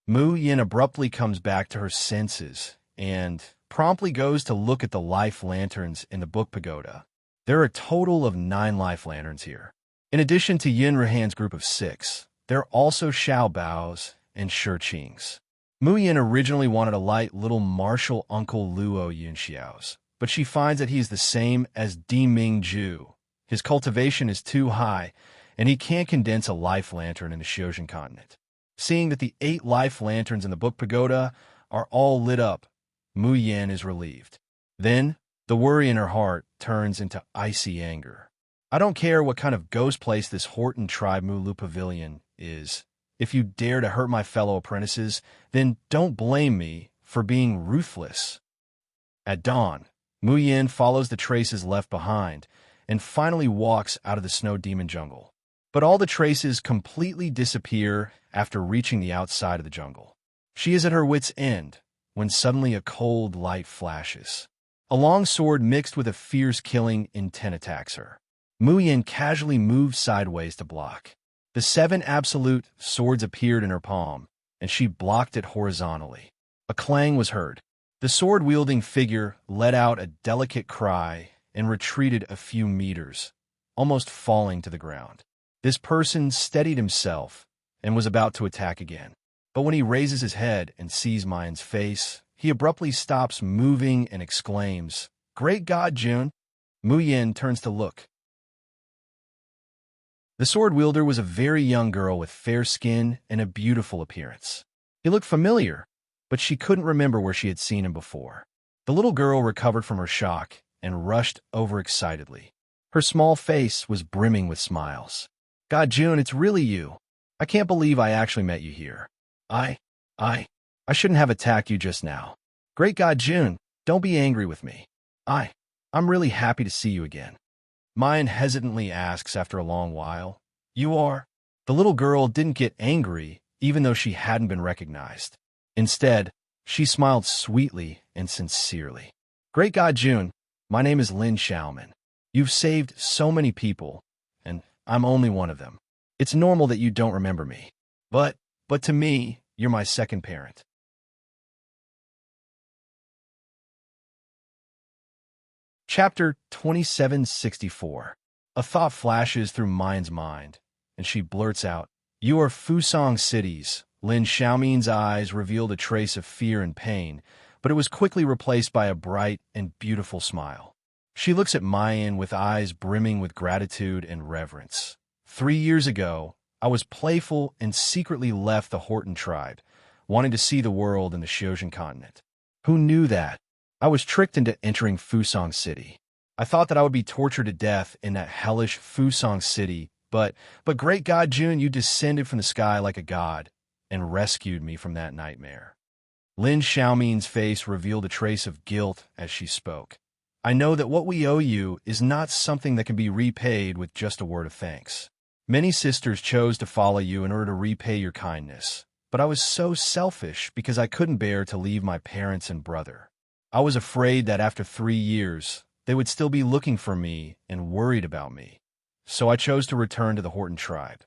Mu Yin abruptly comes back to her senses and, promptly goes to look at the life lanterns in the book pagoda. There are a total of 9 life lanterns here. In addition to Yin Rahan's group of 6, there are also Xiao Bao's and Shurqing's. Mu Yin originally wanted to light little martial Uncle Luo Yunxiao's, but she finds that he is the same as Di Ming Ju. His cultivation is too high, and he can't condense a life lantern in the Xiojin continent. Seeing that the 8 life lanterns in the book pagoda are all lit up, Mu Yin is relieved. Then, the worry in her heart turns into icy anger. I don't care what kind of ghost place this Horton Tribe Mulu Pavilion is. If you dare to hurt my fellow apprentices, then don't blame me for being ruthless. At dawn, Mu Yin follows the traces left behind and finally walks out of the snow demon jungle. But all the traces completely disappear after reaching the outside of the jungle. She is at her wit's end when suddenly a cold light flashes. A long sword mixed with a fierce killing intent attacks her. Mu Yin casually moves sideways to block. The 7 absolute swords appeared in her palm, and she blocked it horizontally. A clang was heard. The sword-wielding figure let out a delicate cry and retreated a few meters, almost falling to the ground. This person steadied himself and was about to attack again. But when he raises his head and sees Mayan's face, he abruptly stops moving and exclaims, "Great God, Jun!" Mu Yin turns to look. The sword wielder was a very young girl with fair skin and a beautiful appearance. He looked familiar, but she couldn't remember where she had seen him before. The little girl recovered from her shock and rushed over excitedly. Her small face was brimming with smiles. "God, Jun, it's really you. I can't believe I actually met you here. I shouldn't have attacked you just now. Great God, Jun, don't be angry with me. I'm really happy to see you again." Mayan hesitantly asks after a long while, "You are?" The little girl didn't get angry, even though she hadn't been recognized. Instead, she smiled sweetly and sincerely. "Great God, Jun, my name is Lin Xiaoman. You've saved so many people, and I'm only one of them. It's normal that you don't remember me. But to me, you're my second parent." Chapter 2764. A thought flashes through Mayan's mind, and she blurts out, "You are Fusong Cities." Lin Xiaomin's eyes revealed a trace of fear and pain, but it was quickly replaced by a bright and beautiful smile. She looks at Mayan with eyes brimming with gratitude and reverence. 3 years ago, I was playful and secretly left the Horton tribe, wanting to see the world in the Xiojin continent. Who knew that? I was tricked into entering Fusong City. I thought that I would be tortured to death in that hellish Fusong City, but great God, Jun, you descended from the sky like a god and rescued me from that nightmare. Lin Xiaomin's face revealed a trace of guilt as she spoke. I know that what we owe you is not something that can be repaid with just a word of thanks. Many sisters chose to follow you in order to repay your kindness, but I was so selfish because I couldn't bear to leave my parents and brother. I was afraid that after 3 years, they would still be looking for me and worried about me. So I chose to return to the Horton tribe.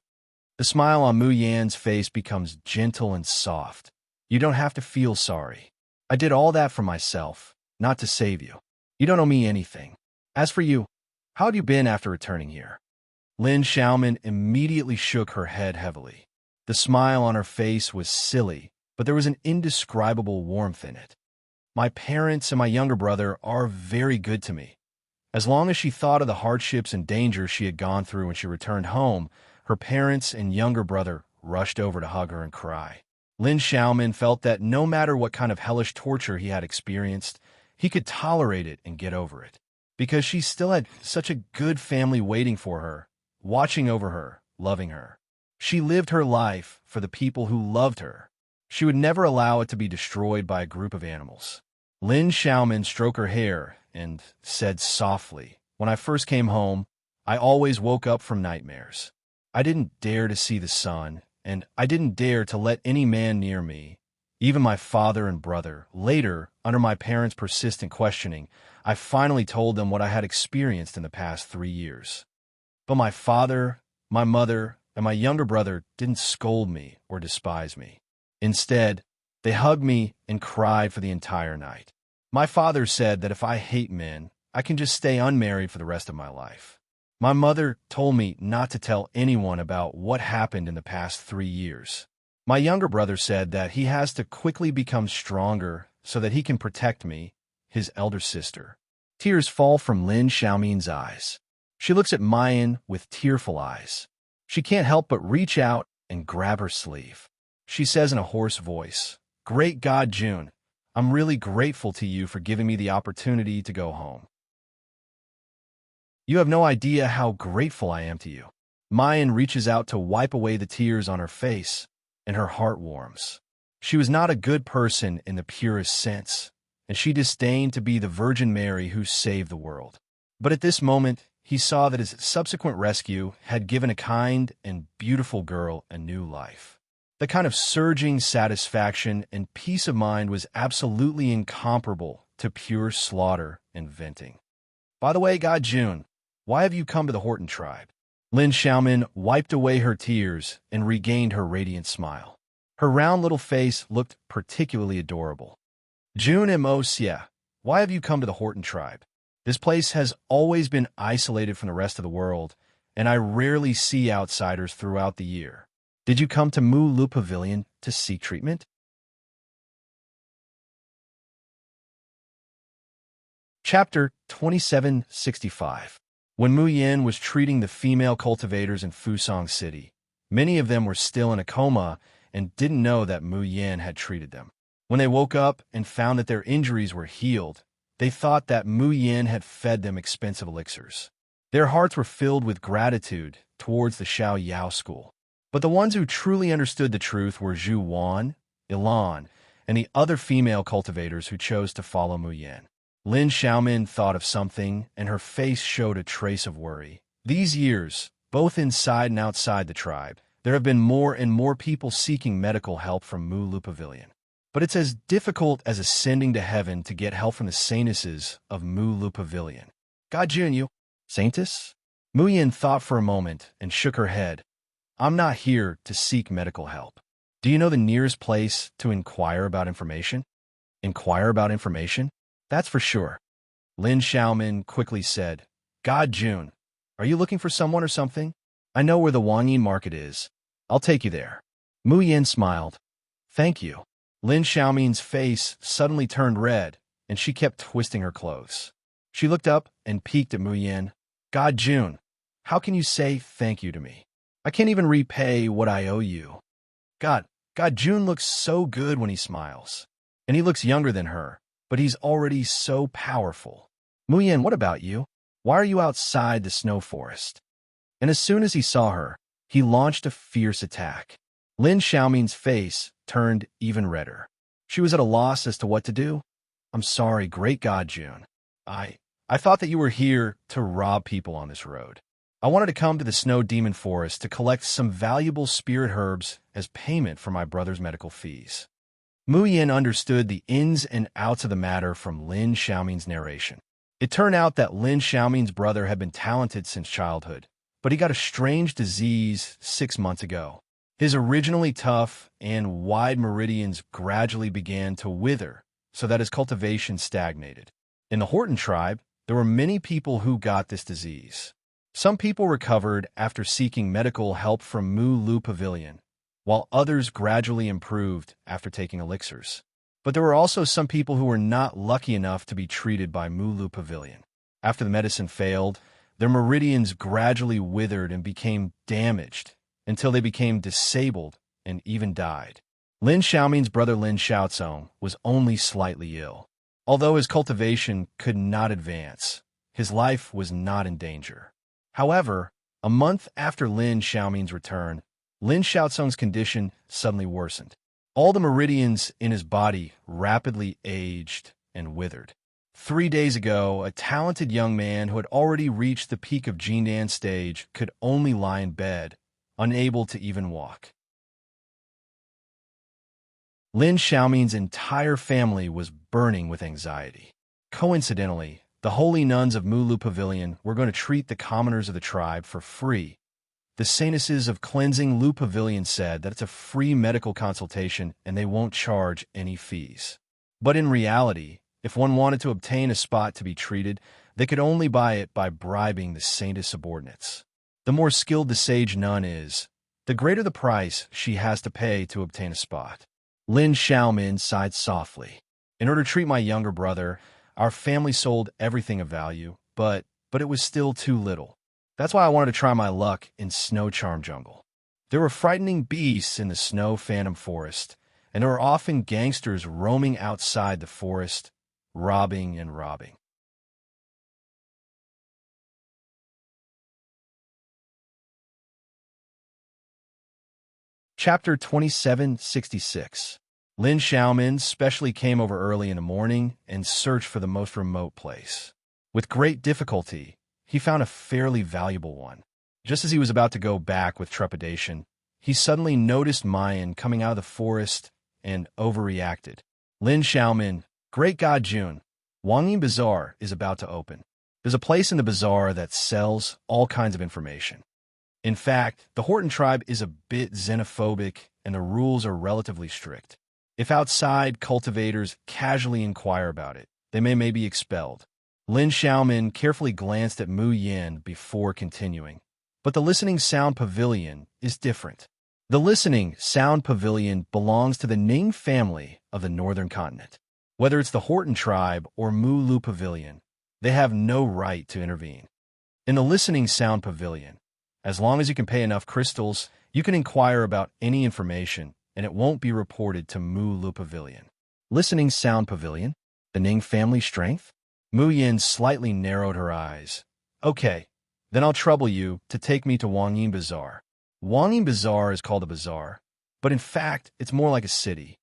The smile on Mu Yan's face becomes gentle and soft. You don't have to feel sorry. I did all that for myself, not to save you. You don't owe me anything. As for you, how have you been after returning here? Lin Xiaoman immediately shook her head heavily. The smile on her face was silly, but there was an indescribable warmth in it. My parents and my younger brother are very good to me. As long as she thought of the hardships and dangers she had gone through when she returned home, her parents and younger brother rushed over to hug her and cry. Lin Xiaoman felt that no matter what kind of hellish torture he had experienced, he could tolerate it and get over it, because she still had such a good family waiting for her, watching over her, loving her. She lived her life for the people who loved her. She would never allow it to be destroyed by a group of animals. Lin Xiaoman stroked her hair and said softly, "When I first came home, I always woke up from nightmares. I didn't dare to see the sun, and I didn't dare to let any man near me, even my father and brother. Later, under my parents' persistent questioning, I finally told them what I had experienced in the past 3 years. But my father, my mother, and my younger brother didn't scold me or despise me. Instead, they hugged me and cried for the entire night. My father said that if I hate men, I can just stay unmarried for the rest of my life. My mother told me not to tell anyone about what happened in the past 3 years. My younger brother said that he has to quickly become stronger so that he can protect me, his elder sister. Tears fall from Lin Xiaomin's eyes. She looks at Mayan with tearful eyes. She can't help but reach out and grab her sleeve. She says in a hoarse voice, "Great God, June, I'm really grateful to you for giving me the opportunity to go home. You have no idea how grateful I am to you." Mayan reaches out to wipe away the tears on her face, and her heart warms. She was not a good person in the purest sense, and she disdained to be the Virgin Mary who saved the world. But at this moment, he saw that his subsequent rescue had given a kind and beautiful girl a new life. The kind of surging satisfaction and peace of mind was absolutely incomparable to pure slaughter and venting. "By the way, God June, why have you come to the Horton tribe?" Lin Xiaomin wiped away her tears and regained her radiant smile. Her round little face looked particularly adorable. "June Immerse, yeah. Why have you come to the Horton tribe? This place has always been isolated from the rest of the world, and I rarely see outsiders throughout the year. Did you come to Mu Lu Pavilion to seek treatment?" Chapter 2765. When Mu Yin was treating the female cultivators in Fusong City, many of them were still in a coma and didn't know that Mu Yin had treated them. When they woke up and found that their injuries were healed, they thought that Mu Yin had fed them expensive elixirs. Their hearts were filled with gratitude towards the Xiao Yao school. But the ones who truly understood the truth were Zhu Wan, Ilan, and the other female cultivators who chose to follow Mu Yin. Lin Xiaomin thought of something, and her face showed a trace of worry. These years, both inside and outside the tribe, there have been more and more people seeking medical help from Mu Lu Pavilion. But it's as difficult as ascending to heaven to get help from the saintesses of Mu Lu Pavilion. "God Jun, you saintess?" Mu Yin thought for a moment and shook her head. "I'm not here to seek medical help. Do you know the nearest place to inquire about information?" "Inquire about information? That's for sure." Lin Xiaomin quickly said, "God Jun, are you looking for someone or something? I know where the Wangyin market is. I'll take you there." Mu Yin smiled. "Thank you." Lin Xiaomin's face suddenly turned red, and she kept twisting her clothes. She looked up and peeked at Mu Yin. "God Jun, how can you say thank you to me? I can't even repay what I owe you." God Jun looks so good when he smiles. And he looks younger than her, but he's already so powerful. "Mu Yin, what about you? Why are you outside the snow forest?" And as soon as he saw her, he launched a fierce attack. Lin Xiaomin's face turned even redder. She was at a loss as to what to do. "I'm sorry, great God Jun. I thought that you were here to rob people on this road. I wanted to come to the Snow Demon Forest to collect some valuable spirit herbs as payment for my brother's medical fees." Mu Yin understood the ins and outs of the matter from Lin Xiaomin's narration. It turned out that Lin Xiaomin's brother had been talented since childhood, but he got a strange disease 6 months ago. His originally tough and wide meridians gradually began to wither, so that his cultivation stagnated. In the Horton tribe, there were many people who got this disease. Some people recovered after seeking medical help from Mu Lu Pavilion, while others gradually improved after taking elixirs. But there were also some people who were not lucky enough to be treated by Mu Lu Pavilion. After the medicine failed, their meridians gradually withered and became damaged until they became disabled and even died. Lin Xiaomin's brother Lin Xiaocong was only slightly ill. Although his cultivation could not advance, his life was not in danger. However, a month after Lin Xiaomin's return, Lin Xiaocong's condition suddenly worsened. All the meridians in his body rapidly aged and withered. 3 days ago, a talented young man who had already reached the peak of Jindan stage could only lie in bed, unable to even walk. Lin Xiaomin's entire family was burning with anxiety. Coincidentally, the holy nuns of Mu Lu Pavilion were going to treat the commoners of the tribe for free. The saintesses of Cleansing Lu Pavilion said that it's a free medical consultation and they won't charge any fees. But in reality, If one wanted to obtain a spot to be treated, they could only buy it by bribing the saint's subordinates. The more skilled the sage nun is, the greater the price she has to pay to obtain a spot. Lin Xiaomin sighed softly. In order to treat my younger brother, our family sold everything of value, but it was still too little. That's why I wanted to try my luck in Snow Charm Jungle. There were frightening beasts in the Snow Phantom Forest, and there were often gangsters roaming outside the forest, robbing and robbing. Chapter 2766. Lin Xiaomin specially came over early in the morning and searched for the most remote place. With great difficulty, he found a fairly valuable one. Just as he was about to go back with trepidation, he suddenly noticed Mayan coming out of the forest and overreacted. Lin Xiaomin, Great God Jun, Wangyin Bazaar is about to open. There's a place in the bazaar that sells all kinds of information. In fact, the Horton tribe is a bit xenophobic and the rules are relatively strict. If outside cultivators casually inquire about it, they may be expelled. Lin Xiaomin carefully glanced at Mu Yin before continuing. But the Listening Sound Pavilion is different. The Listening Sound Pavilion belongs to the Ning family of the Northern Continent. Whether it's the Horton tribe or Mu Lu Pavilion, they have no right to intervene. In the Listening Sound Pavilion, as long as you can pay enough crystals, you can inquire about any information, and it won't be reported to Mu Lu Pavilion. Listening Sound Pavilion? The Ning family strength? Mu Yin slightly narrowed her eyes. Okay, then I'll trouble you to take me to Wangyin Bazaar. Wangyin Bazaar is called a bazaar, but in fact, it's more like a city.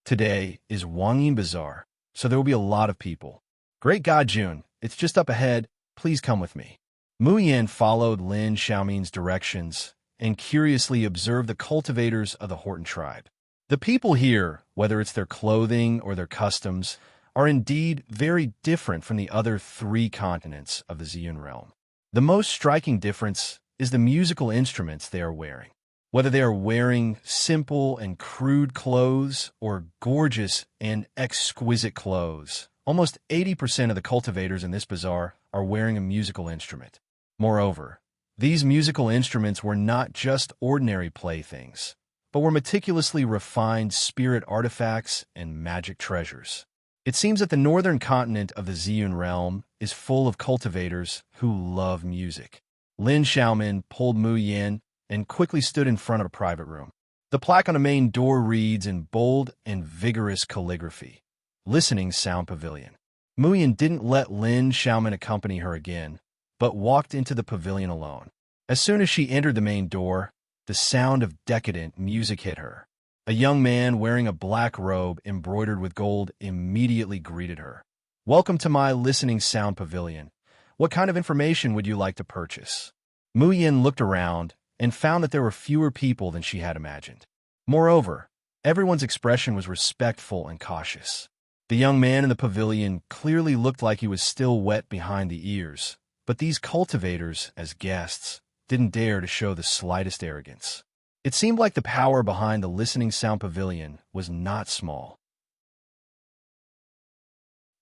Today is Wangyin Bazaar, so there will be a lot of people. Great God Jun, it's just up ahead. Please come with me. Mu Yin followed Lin Xiaomin's directions and curiously observed the cultivators of the Horton tribe. The people here, whether it's their clothing or their customs, are indeed very different from the other 3 continents of the Ziyun realm. The most striking difference is the musical instruments they are wearing. Whether they are wearing simple and crude clothes or gorgeous and exquisite clothes, almost 80% of the cultivators in this bazaar are wearing a musical instrument. Moreover, these musical instruments were not just ordinary playthings, but were meticulously refined spirit artifacts and magic treasures. It seems that the northern continent of the Ziyun realm is full of cultivators who love music. Lin Xiaomin pulled Mu Yin and quickly stood in front of a private room. The plaque on the main door reads in bold and vigorous calligraphy, Listening Sound Pavilion. Mu Yin didn't let Lin Xiaomin accompany her again, but walked into the pavilion alone. As soon as she entered the main door, the sound of decadent music hit her. A young man wearing a black robe embroidered with gold immediately greeted her. Welcome to my Listening Sound Pavilion. What kind of information would you like to purchase? Mu Yin looked around and found that there were fewer people than she had imagined. Moreover, everyone's expression was respectful and cautious. The young man in the pavilion clearly looked like he was still wet behind the ears, but these cultivators, as guests, didn't dare to show the slightest arrogance. It seemed like the power behind the Listening Sound Pavilion was not small.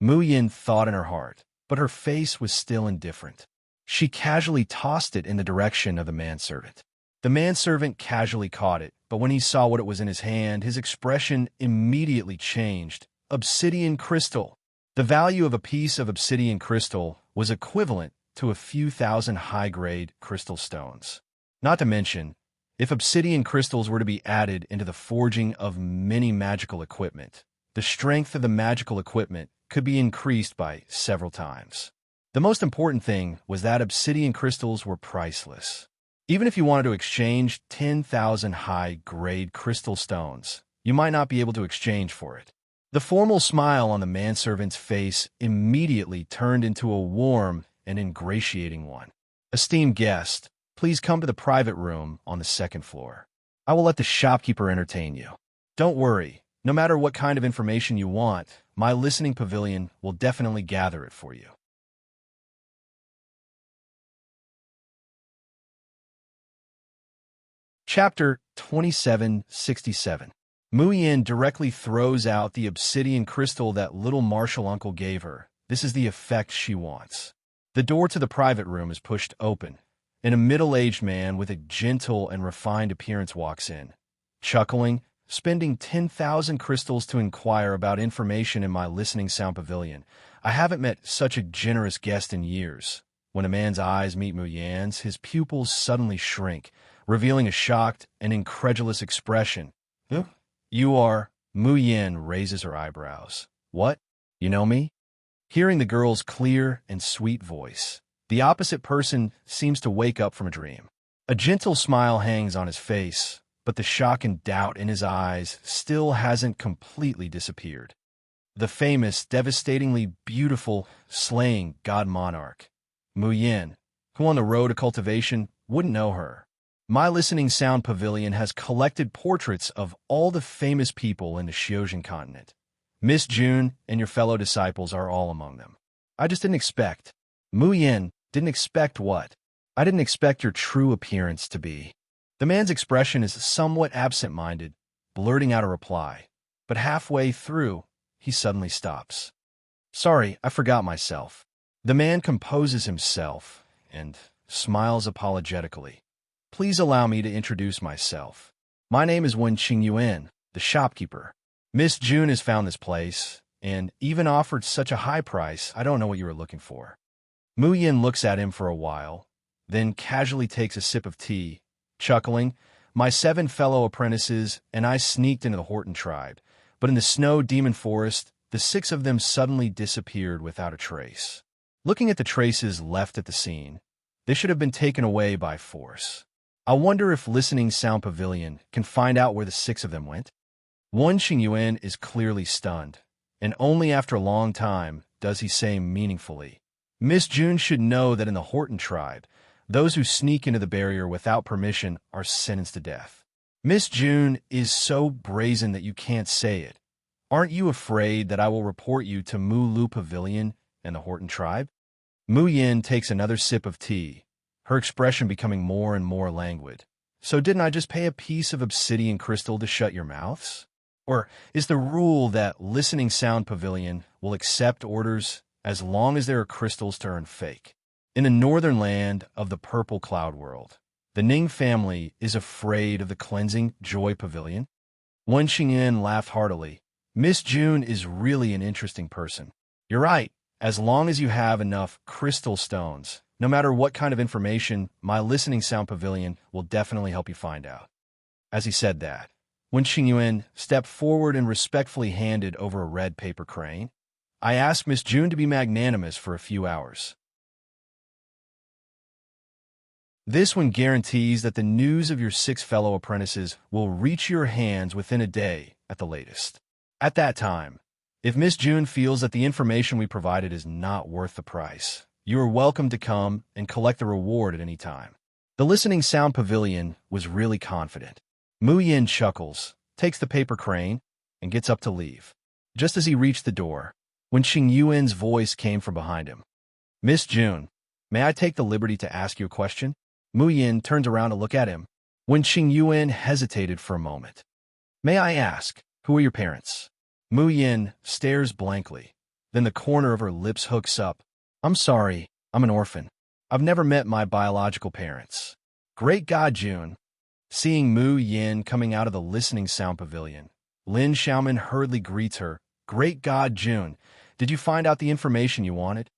Mu Yin thought in her heart, but her face was still indifferent. She casually tossed it in the direction of the manservant. The manservant casually caught it, but when he saw what it was in his hand, his expression immediately changed. Obsidian crystal. The value of a piece of obsidian crystal was equivalent to a few thousand high-grade crystal stones. Not to mention, if obsidian crystals were to be added into the forging of many magical equipment, the strength of the magical equipment could be increased by several times. The most important thing was that obsidian crystals were priceless. Even if you wanted to exchange 10,000 high-grade crystal stones, you might not be able to exchange for it. The formal smile on the manservant's face immediately turned into a warm and ingratiating one. Esteemed guest, please come to the private room on the 2nd floor. I will let the shopkeeper entertain you. Don't worry, no matter what kind of information you want, my listening pavilion will definitely gather it for you. Chapter 2767. Mu Yin directly throws out the obsidian crystal that little martial uncle gave her. This is the effect she wants. The door to the private room is pushed open, and a middle-aged man with a gentle and refined appearance walks in. Chuckling, spending 10,000 crystals to inquire about information in my listening sound pavilion. I haven't met such a generous guest in years. When a man's eyes meet Mu Yan's, his pupils suddenly shrink, revealing a shocked and incredulous expression. Huh? You are... Mu Yan raises her eyebrows. What? You know me? Hearing the girl's clear and sweet voice, the opposite person seems to wake up from a dream. A gentle smile hangs on his face, but the shock and doubt in his eyes still hasn't completely disappeared. The famous, devastatingly beautiful, slaying god monarch, Mu Yin, who on the road to cultivation wouldn't know her. My listening sound pavilion has collected portraits of all the famous people in the Xiozhen continent. Miss June and your fellow disciples are all among them. I just didn't expect. Mu Yin didn't expect what? I didn't expect your true appearance to be. The man's expression is somewhat absent-minded, blurting out a reply, but halfway through, he suddenly stops. Sorry, I forgot myself. The man composes himself and smiles apologetically. Please allow me to introduce myself. My name is Wen Qingyuan, the shopkeeper. Miss June has found this place, and even offered such a high price, I don't know what you were looking for. Mu Yin looks at him for a while, then casually takes a sip of tea, chuckling. My 7 fellow apprentices and I sneaked into the Horton tribe, but in the snow demon forest, the 6 of them suddenly disappeared without a trace. Looking at the traces left at the scene, they should have been taken away by force. I wonder if Listening Sound Pavilion can find out where the 6 of them went? Wen Qingyuan is clearly stunned, and only after a long time does he say meaningfully, Miss June should know that in the Horton tribe, those who sneak into the barrier without permission are sentenced to death. Miss June is so brazen that you can't say it. Aren't you afraid that I will report you to Mu Lu Pavilion and the Horton tribe? Mu Yin takes another sip of tea, her expression becoming more and more languid. So didn't I just pay a piece of obsidian crystal to shut your mouths? Or is the rule that Listening Sound Pavilion will accept orders as long as there are crystals to earn fake? In the northern land of the Purple Cloud World, the Ning family is afraid of the Cleansing Joy Pavilion. Wen Xingyan laughed heartily. Miss June is really an interesting person. You're right. As long as you have enough crystal stones, no matter what kind of information, my Listening Sound Pavilion will definitely help you find out. As he said that, Wen Xingyuan stepped forward and respectfully handed over a red paper crane. I asked Miss June to be magnanimous for a few hours. This one guarantees that the news of your 6 fellow apprentices will reach your hands within a day at the latest. At that time, if Miss June feels that the information we provided is not worth the price, you are welcome to come and collect the reward at any time. The Listening Sound Pavilion was really confident. Mu Yin chuckles, takes the paper crane, and gets up to leave. Just as he reached the door, when Xingyuan's voice came from behind him. Miss June, may I take the liberty to ask you a question? Mu Yin turns around to look at him. When Xingyuan hesitated for a moment. May I ask, who are your parents? Mu Yin stares blankly. Then the corner of her lips hooks up. I'm sorry, I'm an orphan. I've never met my biological parents. Great God, June. Seeing Mu Yin coming out of the Listening Sound Pavilion, Lin Xiaomin hurriedly greets her. Great God, June. Did you find out the information you wanted?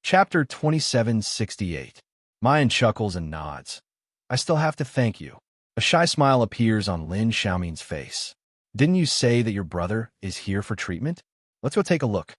Chapter 2768. Mayan chuckles and nods. I still have to thank you. A shy smile appears on Lin Xiaomin's face. Didn't you say that your brother is here for treatment? Let's go take a look.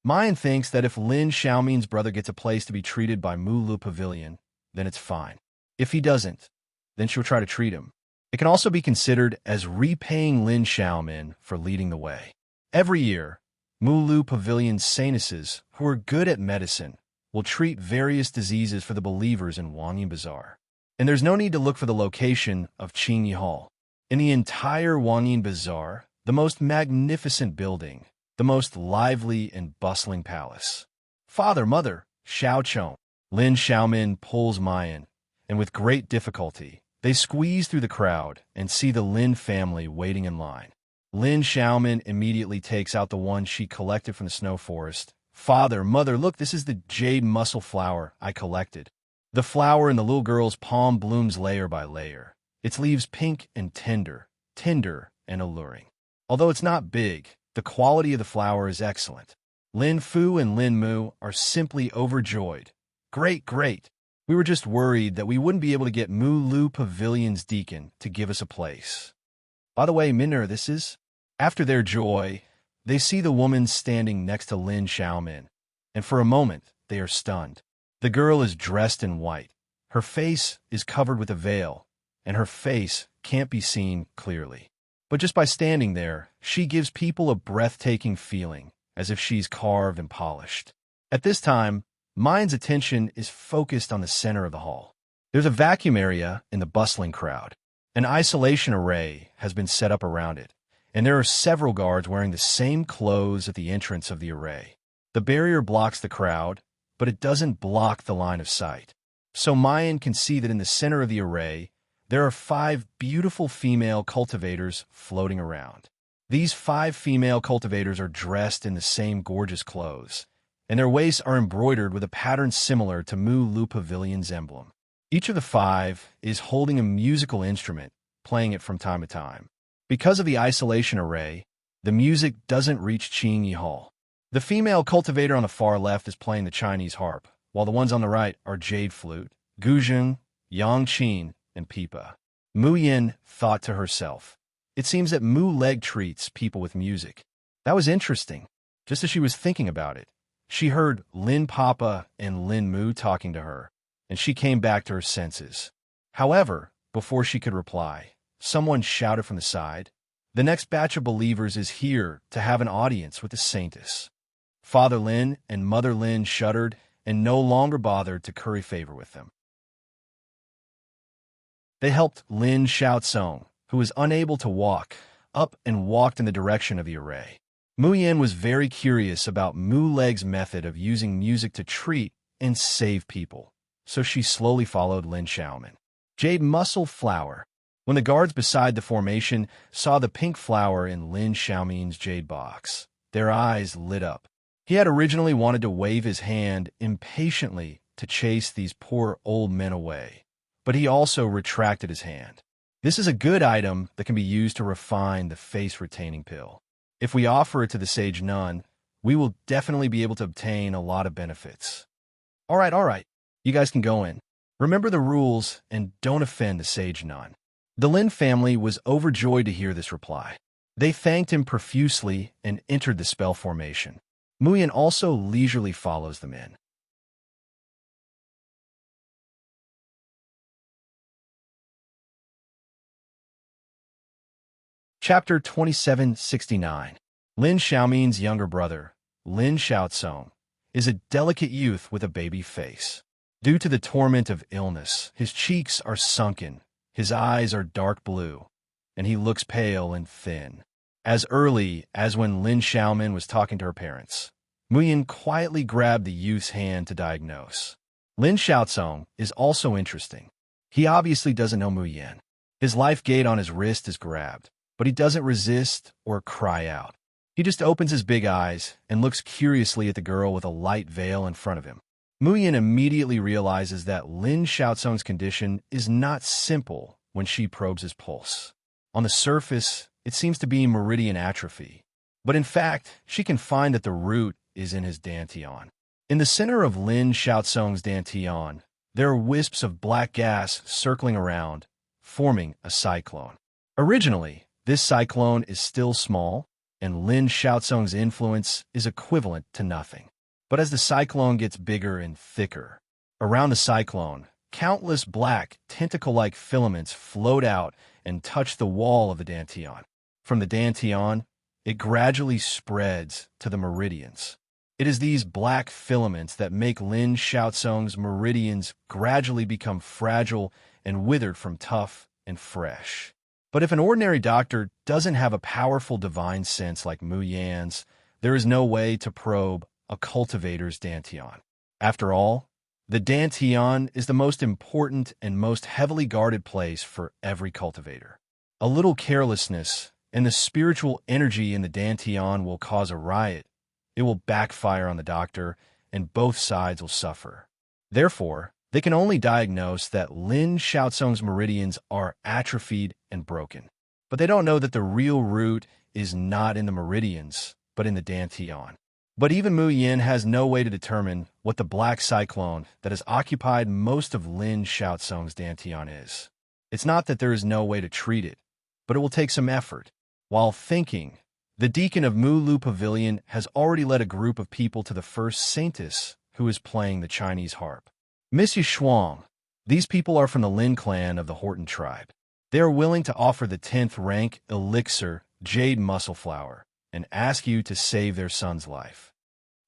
Mayan thinks that if Lin Xiaomin's brother gets a place to be treated by Mu Lu Pavilion, then it's fine. If he doesn't, then she'll try to treat him. It can also be considered as repaying Lin Xiaomin for leading the way. Every year, Mu Lu Pavilion's saintesses, who are good at medicine, will treat various diseases for the believers in Wangyin Bazaar. And there's no need to look for the location of Qingyi Hall. In the entire Wangyin Bazaar, the most magnificent building, the most lively and bustling palace. Father, mother, Xiao Chong. Lin Xiaomin pulls Mayan, and with great difficulty, they squeeze through the crowd and see the Lin family waiting in line. Lin Xiaomin immediately takes out the one she collected from the snow forest. "Father, mother, look, this is the jade mussel flower I collected." The flower in the little girl's palm blooms layer by layer, its leaves pink and tender and alluring. Although it's not big, the quality of the flower is excellent. Lin Fu and Lin Mu are simply overjoyed. "Great, great. We were just worried that we wouldn't be able to get Mu Lu Pavilion's deacon to give us a place. By the way, Minner, this is..." After their joy, they see the woman standing next to Lin Xiaomin, and for a moment, they are stunned. The girl is dressed in white. Her face is covered with a veil, and her face can't be seen clearly. But just by standing there, she gives people a breathtaking feeling, as if she's carved and polished. At this time, Mind's attention is focused on the center of the hall. There's a vacuum area in the bustling crowd. An isolation array has been set up around it, and there are several guards wearing the same clothes at the entrance of the array. The barrier blocks the crowd, but it doesn't block the line of sight. So Mayan can see that in the center of the array, there are 5 beautiful female cultivators floating around. These 5 female cultivators are dressed in the same gorgeous clothes, and their waists are embroidered with a pattern similar to Mu Lu Pavilion's emblem. Each of the 5 is holding a musical instrument, playing it from time to time. Because of the isolation array, the music doesn't reach Qingyi Hall. The female cultivator on the far left is playing the Chinese harp, while the ones on the right are jade flute, guzheng, yangqin, and pipa. Mu Yin thought to herself, "It seems that Mu Leg treats people with music." That was interesting. Just as she was thinking about it, she heard Lin Papa and Lin Mu talking to her, and she came back to her senses. However, before she could reply, someone shouted from the side, "The next batch of believers is here to have an audience with the saintess." Father Lin and Mother Lin shuddered and no longer bothered to curry favor with them. They helped Lin Xiaozong, who was unable to walk, up and walked in the direction of the array. Mu Yin was very curious about Mu Leg's method of using music to treat and save people, so she slowly followed Lin Xiaomin. Jade mussel flower. When the guards beside the formation saw the pink flower in Lin Xiaomin's jade box, their eyes lit up. He had originally wanted to wave his hand impatiently to chase these poor old men away, but he also retracted his hand. This is a good item that can be used to refine the face-retaining pill. If we offer it to the sage nun, we will definitely be able to obtain a lot of benefits. All right, you guys can go in. Remember the rules and don't offend the sage nun." The Lin family was overjoyed to hear this reply. They thanked him profusely and entered the spell formation. Mu Yin also leisurely follows them in. Chapter 2769. Lin Xiaomin's younger brother, Lin Xiaozong, is a delicate youth with a baby face. Due to the torment of illness, his cheeks are sunken, his eyes are dark blue, and he looks pale and thin. As early as when Lin Xiaomin was talking to her parents, Mu Yin quietly grabbed the youth's hand to diagnose. Lin Xiaozong is also interesting. He obviously doesn't know Mu Yin. His life gate on his wrist is grabbed, but he doesn't resist or cry out. He just opens his big eyes and looks curiously at the girl with a light veil in front of him. Mu Yin immediately realizes that Lin Xiaozong's condition is not simple when she probes his pulse. On the surface, it seems to be meridian atrophy, but in fact, she can find that the root is in his dantian. In the center of Lin Xiaozong's dantian, there are wisps of black gas circling around, forming a cyclone. Originally, this cyclone is still small, and Lin Xiaozong's influence is equivalent to nothing. But as the cyclone gets bigger and thicker, around the cyclone, countless black, tentacle-like filaments float out and touch the wall of the dantian. From the dantian, it gradually spreads to the meridians. It is these black filaments that make Lin Xiaozong's meridians gradually become fragile and withered from tough and fresh. But if an ordinary doctor doesn't have a powerful divine sense like Mu Yan's, there is no way to probe a cultivator's dantian. After all, The Dantian is the most important and most heavily guarded place for every cultivator. A little carelessness, and the spiritual energy in the Dantian will cause a riot. It will backfire on the doctor, and both sides will suffer. Therefore, they can only diagnose that Lin Xiaozong's meridians are atrophied and broken. But they don't know that the real root is not in the meridians, but in the Dantian. But even Mu Yin has no way to determine what the black cyclone that has occupied most of Lin Xiaozong's Dantian is. It's not that there is no way to treat it, but it will take some effort. While thinking, the deacon of Mu Lu Pavilion has already led a group of people to the first saintess who is playing the Chinese harp. Miss Shuang, these people are from the Lin clan of the Horton tribe. They are willing to offer the 10th rank elixir, Jade Muscle Flower, and ask you to save their son's life.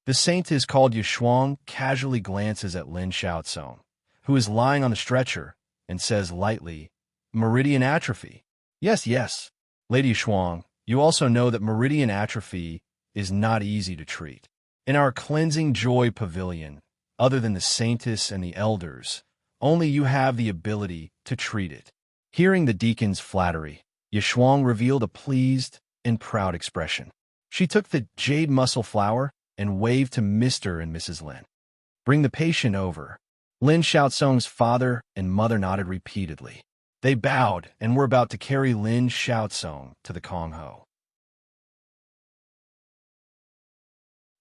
The saintess called Yushuang casually glances at Lin Xiaozong, who is lying on the stretcher, and says lightly, "Meridian atrophy." Yes. Lady Shuang, you also know that meridian atrophy is not easy to treat. In our cleansing joy pavilion, other than the saintess and the elders, only you have the ability to treat it. Hearing the deacon's flattery, Yushuang revealed a pleased and proud expression. She took the jade muscle flower and waved to Mr. and Mrs. Lin. "Bring the patient over." Lin Xiaozong's father and mother nodded repeatedly. They bowed and were about to carry Lin Xiaozong to the Kongho.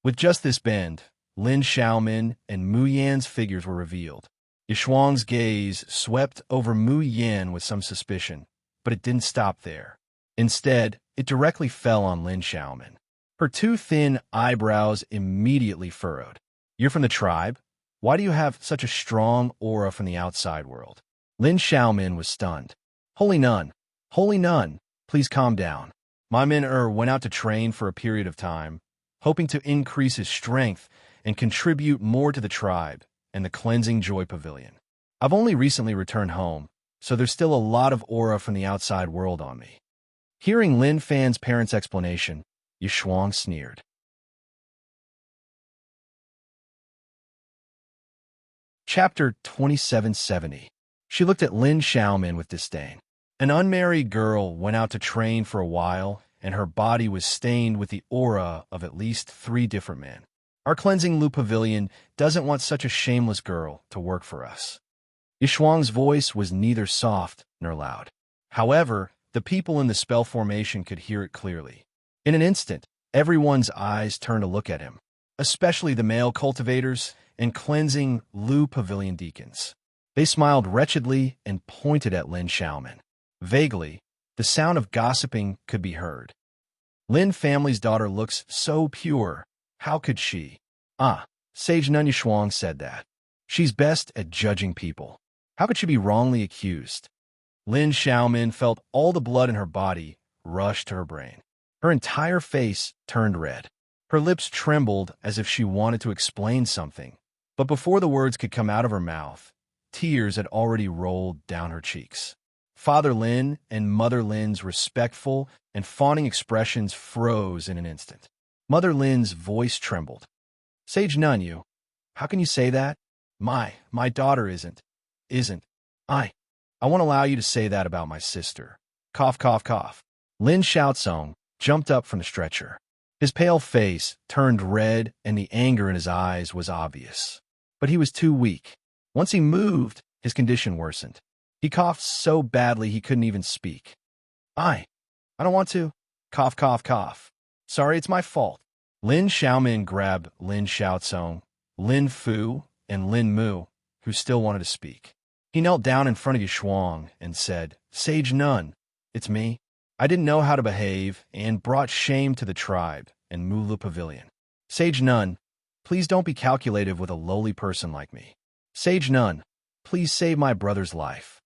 With just this bend, Lin Xiaomin and Mu Yan's figures were revealed. Yishuang's gaze swept over Mu Yan with some suspicion, but it didn't stop there. Instead, it directly fell on Lin Xiaomin. Her two thin eyebrows immediately furrowed. "You're from the tribe? Why do you have such a strong aura from the outside world?" Lin Xiaomin was stunned. Holy nun, please calm down. My men went out to train for a period of time, hoping to increase his strength and contribute more to the tribe and the Cleansing Joy Pavilion. I've only recently returned home, so there's still a lot of aura from the outside world on me. Hearing Lin Fan's parents' explanation, Yishuang sneered. Chapter 2770. She looked at Lin Xiaomin with disdain. An unmarried girl went out to train for a while, and her body was stained with the aura of at least 3 different men. Our Cleansing Lu Pavilion doesn't want such a shameless girl to work for us. Yishuang's voice was neither soft nor loud. However, the people in the spell formation could hear it clearly. In an instant, everyone's eyes turned to look at him, especially the male cultivators and Cleansing Lu Pavilion deacons. They smiled wretchedly and pointed at Lin Xiaomin. Vaguely, the sound of gossiping could be heard. Lin family's daughter looks so pure. How could she? Sage Nun Yishuang said that. She's best at judging people. How could she be wrongly accused? Lin Xiaomin felt all the blood in her body rush to her brain. Her entire face turned red. Her lips trembled as if she wanted to explain something. But before the words could come out of her mouth, tears had already rolled down her cheeks. Father Lin and Mother Lin's respectful and fawning expressions froze in an instant. Mother Lin's voice trembled. "Sage Nun, how can you say that? My daughter isn't. I won't allow you to say that about my sister." Cough, cough, cough. Lin Xiaozong jumped up from the stretcher. His pale face turned red and the anger in his eyes was obvious. But he was too weak. Once he moved, his condition worsened. He coughed so badly he couldn't even speak. I don't want to. Cough, cough, cough. Sorry, it's my fault. Lin Xiaomin grabbed Lin Xiaozong, Lin Fu, and Lin Mu, who still wanted to speak. He knelt down in front of Yishuang and said, "Sage Nun, it's me. I didn't know how to behave and brought shame to the tribe and Mulu Pavilion. Sage Nun, please don't be calculative with a lowly person like me. Sage Nun, please save my brother's life."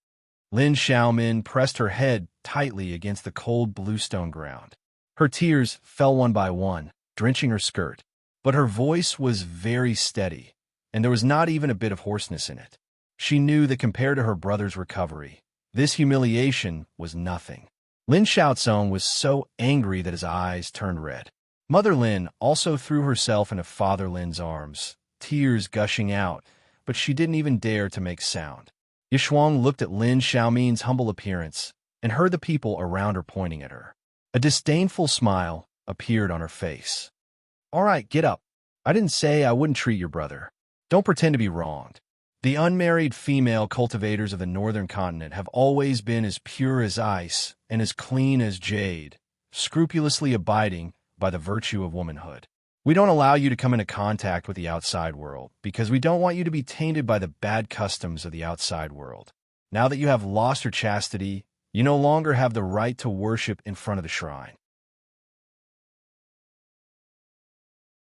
Lin Xiaomin pressed her head tightly against the cold bluestone ground. Her tears fell one by one, drenching her skirt, but her voice was very steady, and there was not even a bit of hoarseness in it. She knew that compared to her brother's recovery, this humiliation was nothing. Lin Xiaozong was so angry that his eyes turned red. Mother Lin also threw herself into Father Lin's arms, tears gushing out, but she didn't even dare to make sound. Yishuang looked at Lin Xiaomin's humble appearance and heard the people around her pointing at her. A disdainful smile appeared on her face. "All right, get up. I didn't say I wouldn't treat your brother. Don't pretend to be wronged." The unmarried female cultivators of the northern continent have always been as pure as ice and as clean as jade, scrupulously abiding by the virtue of womanhood. We don't allow you to come into contact with the outside world because we don't want you to be tainted by the bad customs of the outside world. Now that you have lost your chastity, you no longer have the right to worship in front of the shrine.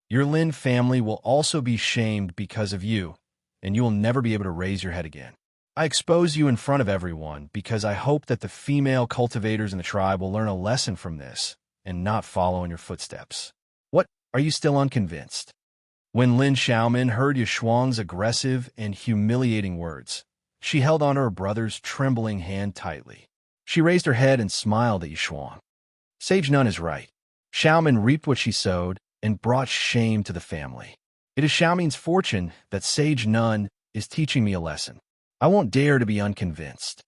Your Lin family will also be shamed because of you, and you will never be able to raise your head again. I expose you in front of everyone because I hope that the female cultivators in the tribe will learn a lesson from this and not follow in your footsteps. What? Are you still unconvinced? When Lin Xiaomin heard Yishuang's aggressive and humiliating words, she held onto her brother's trembling hand tightly. She raised her head and smiled at Yishuang. Sage Nun is right. Xiaomin reaped what she sowed and brought shame to the family. It is Xiaomin's fortune that Sage Nun is teaching me a lesson. I won't dare to be unconvinced.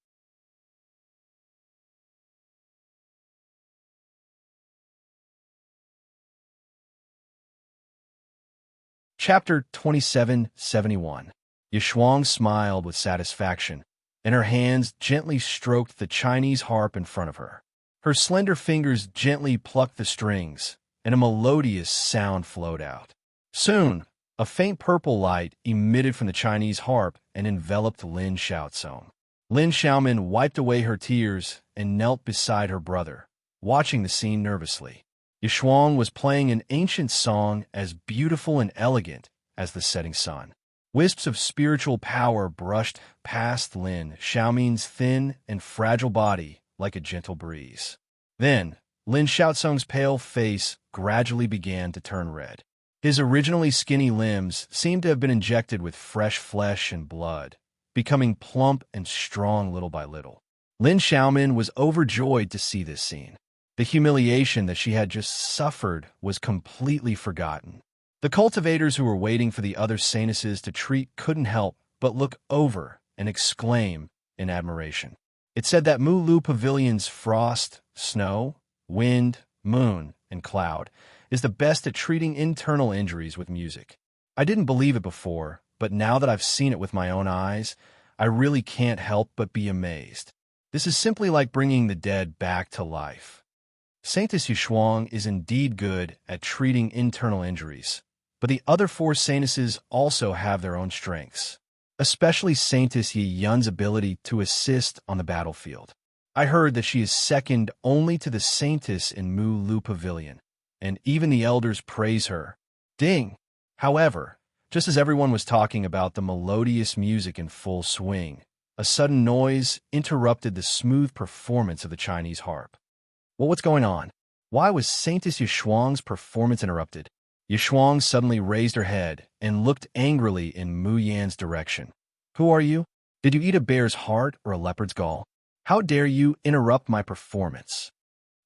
Chapter 2771. Yishuang smiled with satisfaction, and her hands gently stroked the Chinese harp in front of her. Her slender fingers gently plucked the strings, and a melodious sound flowed out. Soon, a faint purple light emitted from the Chinese harp and enveloped Lin Xiaozong. Lin Xiaomin wiped away her tears and knelt beside her brother, watching the scene nervously. Yishuang was playing an ancient song as beautiful and elegant as the setting sun. Wisps of spiritual power brushed past Lin Xiaomin's thin and fragile body like a gentle breeze. Then, Lin Xiaozong's pale face gradually began to turn red. His originally skinny limbs seemed to have been injected with fresh flesh and blood, becoming plump and strong little by little. Lin Xiaomin was overjoyed to see this scene. The humiliation that she had just suffered was completely forgotten. The cultivators who were waiting for the other saintesses to treat couldn't help but look over and exclaim in admiration. It said that Mulu Pavilion's frost, snow, wind, moon, and cloud is the best at treating internal injuries with music. I didn't believe it before, but now that I've seen it with my own eyes, I really can't help but be amazed. This is simply like bringing the dead back to life. Saintess Yishuang is indeed good at treating internal injuries, but the other four saintesses also have their own strengths, especially Saintess Yi Yun's ability to assist on the battlefield. I heard that she is second only to the saintess in Mu Lu Pavilion, and even the elders praise her. Ding! However, just as everyone was talking about the melodious music in full swing, a sudden noise interrupted the smooth performance of the Chinese harp. Well, what's going on? Why was Saintess Yishuang's performance interrupted? Yishuang suddenly raised her head and looked angrily in Mu Yan's direction. Who are you? Did you eat a bear's heart or a leopard's gall? How dare you interrupt my performance?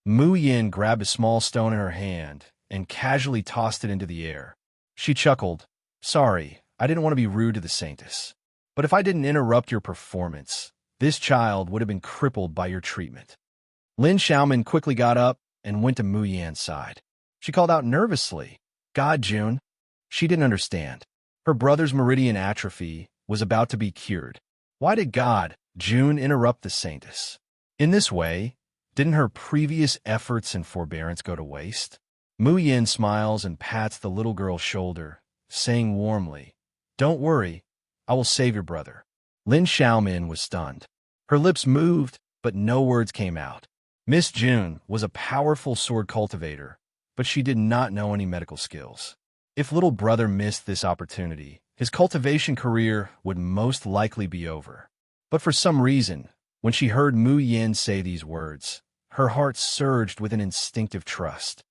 Mu Yan grabbed a small stone in her hand and casually tossed it into the air. She chuckled. Sorry, I didn't want to be rude to the saintess. But if I didn't interrupt your performance, this child would have been crippled by your treatment. Lin Xiaomin quickly got up and went to Mu Yan's side. She called out nervously, God, June. She didn't understand. Her brother's meridian atrophy was about to be cured. Why did God, June, interrupt the saintess? In this way, didn't her previous efforts and forbearance go to waste? Mu Yan smiles and pats the little girl's shoulder, saying warmly, Don't worry, I will save your brother. Lin Xiaomin was stunned. Her lips moved, but no words came out. Miss June was a powerful sword cultivator, but she did not know any medical skills. If little brother missed this opportunity, his cultivation career would most likely be over. But for some reason, when she heard Mu Yan say these words, her heart surged with an instinctive trust.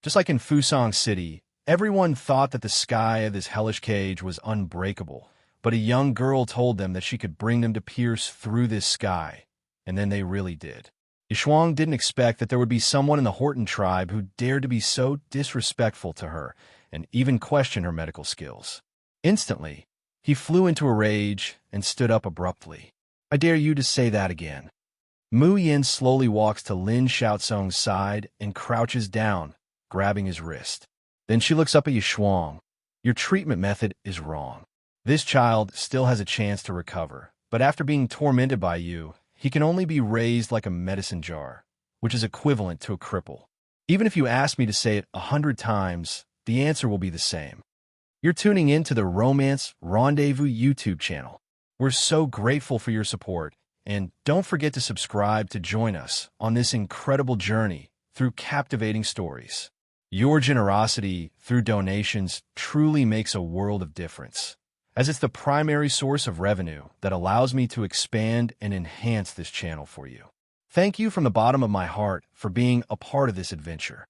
Just like in Fusang City, everyone thought that the sky of this hellish cage was unbreakable, but a young girl told them that she could bring them to pierce through this sky, and then they really did. Yishuang didn't expect that there would be someone in the Horton tribe who dared to be so disrespectful to her and even question her medical skills. Instantly, he flew into a rage and stood up abruptly. I dare you to say that again. Mu Yin slowly walks to Lin Xiaozong's side and crouches down, grabbing his wrist. Then she looks up at Yishuang. Your treatment method is wrong. This child still has a chance to recover, but after being tormented by you, he can only be raised like a medicine jar, which is equivalent to a cripple. Even if you ask me to say it 100 times, the answer will be the same. You're tuning in to the Romance Rendezvous YouTube channel. We're so grateful for your support, and don't forget to subscribe to join us on this incredible journey through captivating stories. Your generosity through donations truly makes a world of difference, as it's the primary source of revenue that allows me to expand and enhance this channel for you. Thank you from the bottom of my heart for being a part of this adventure.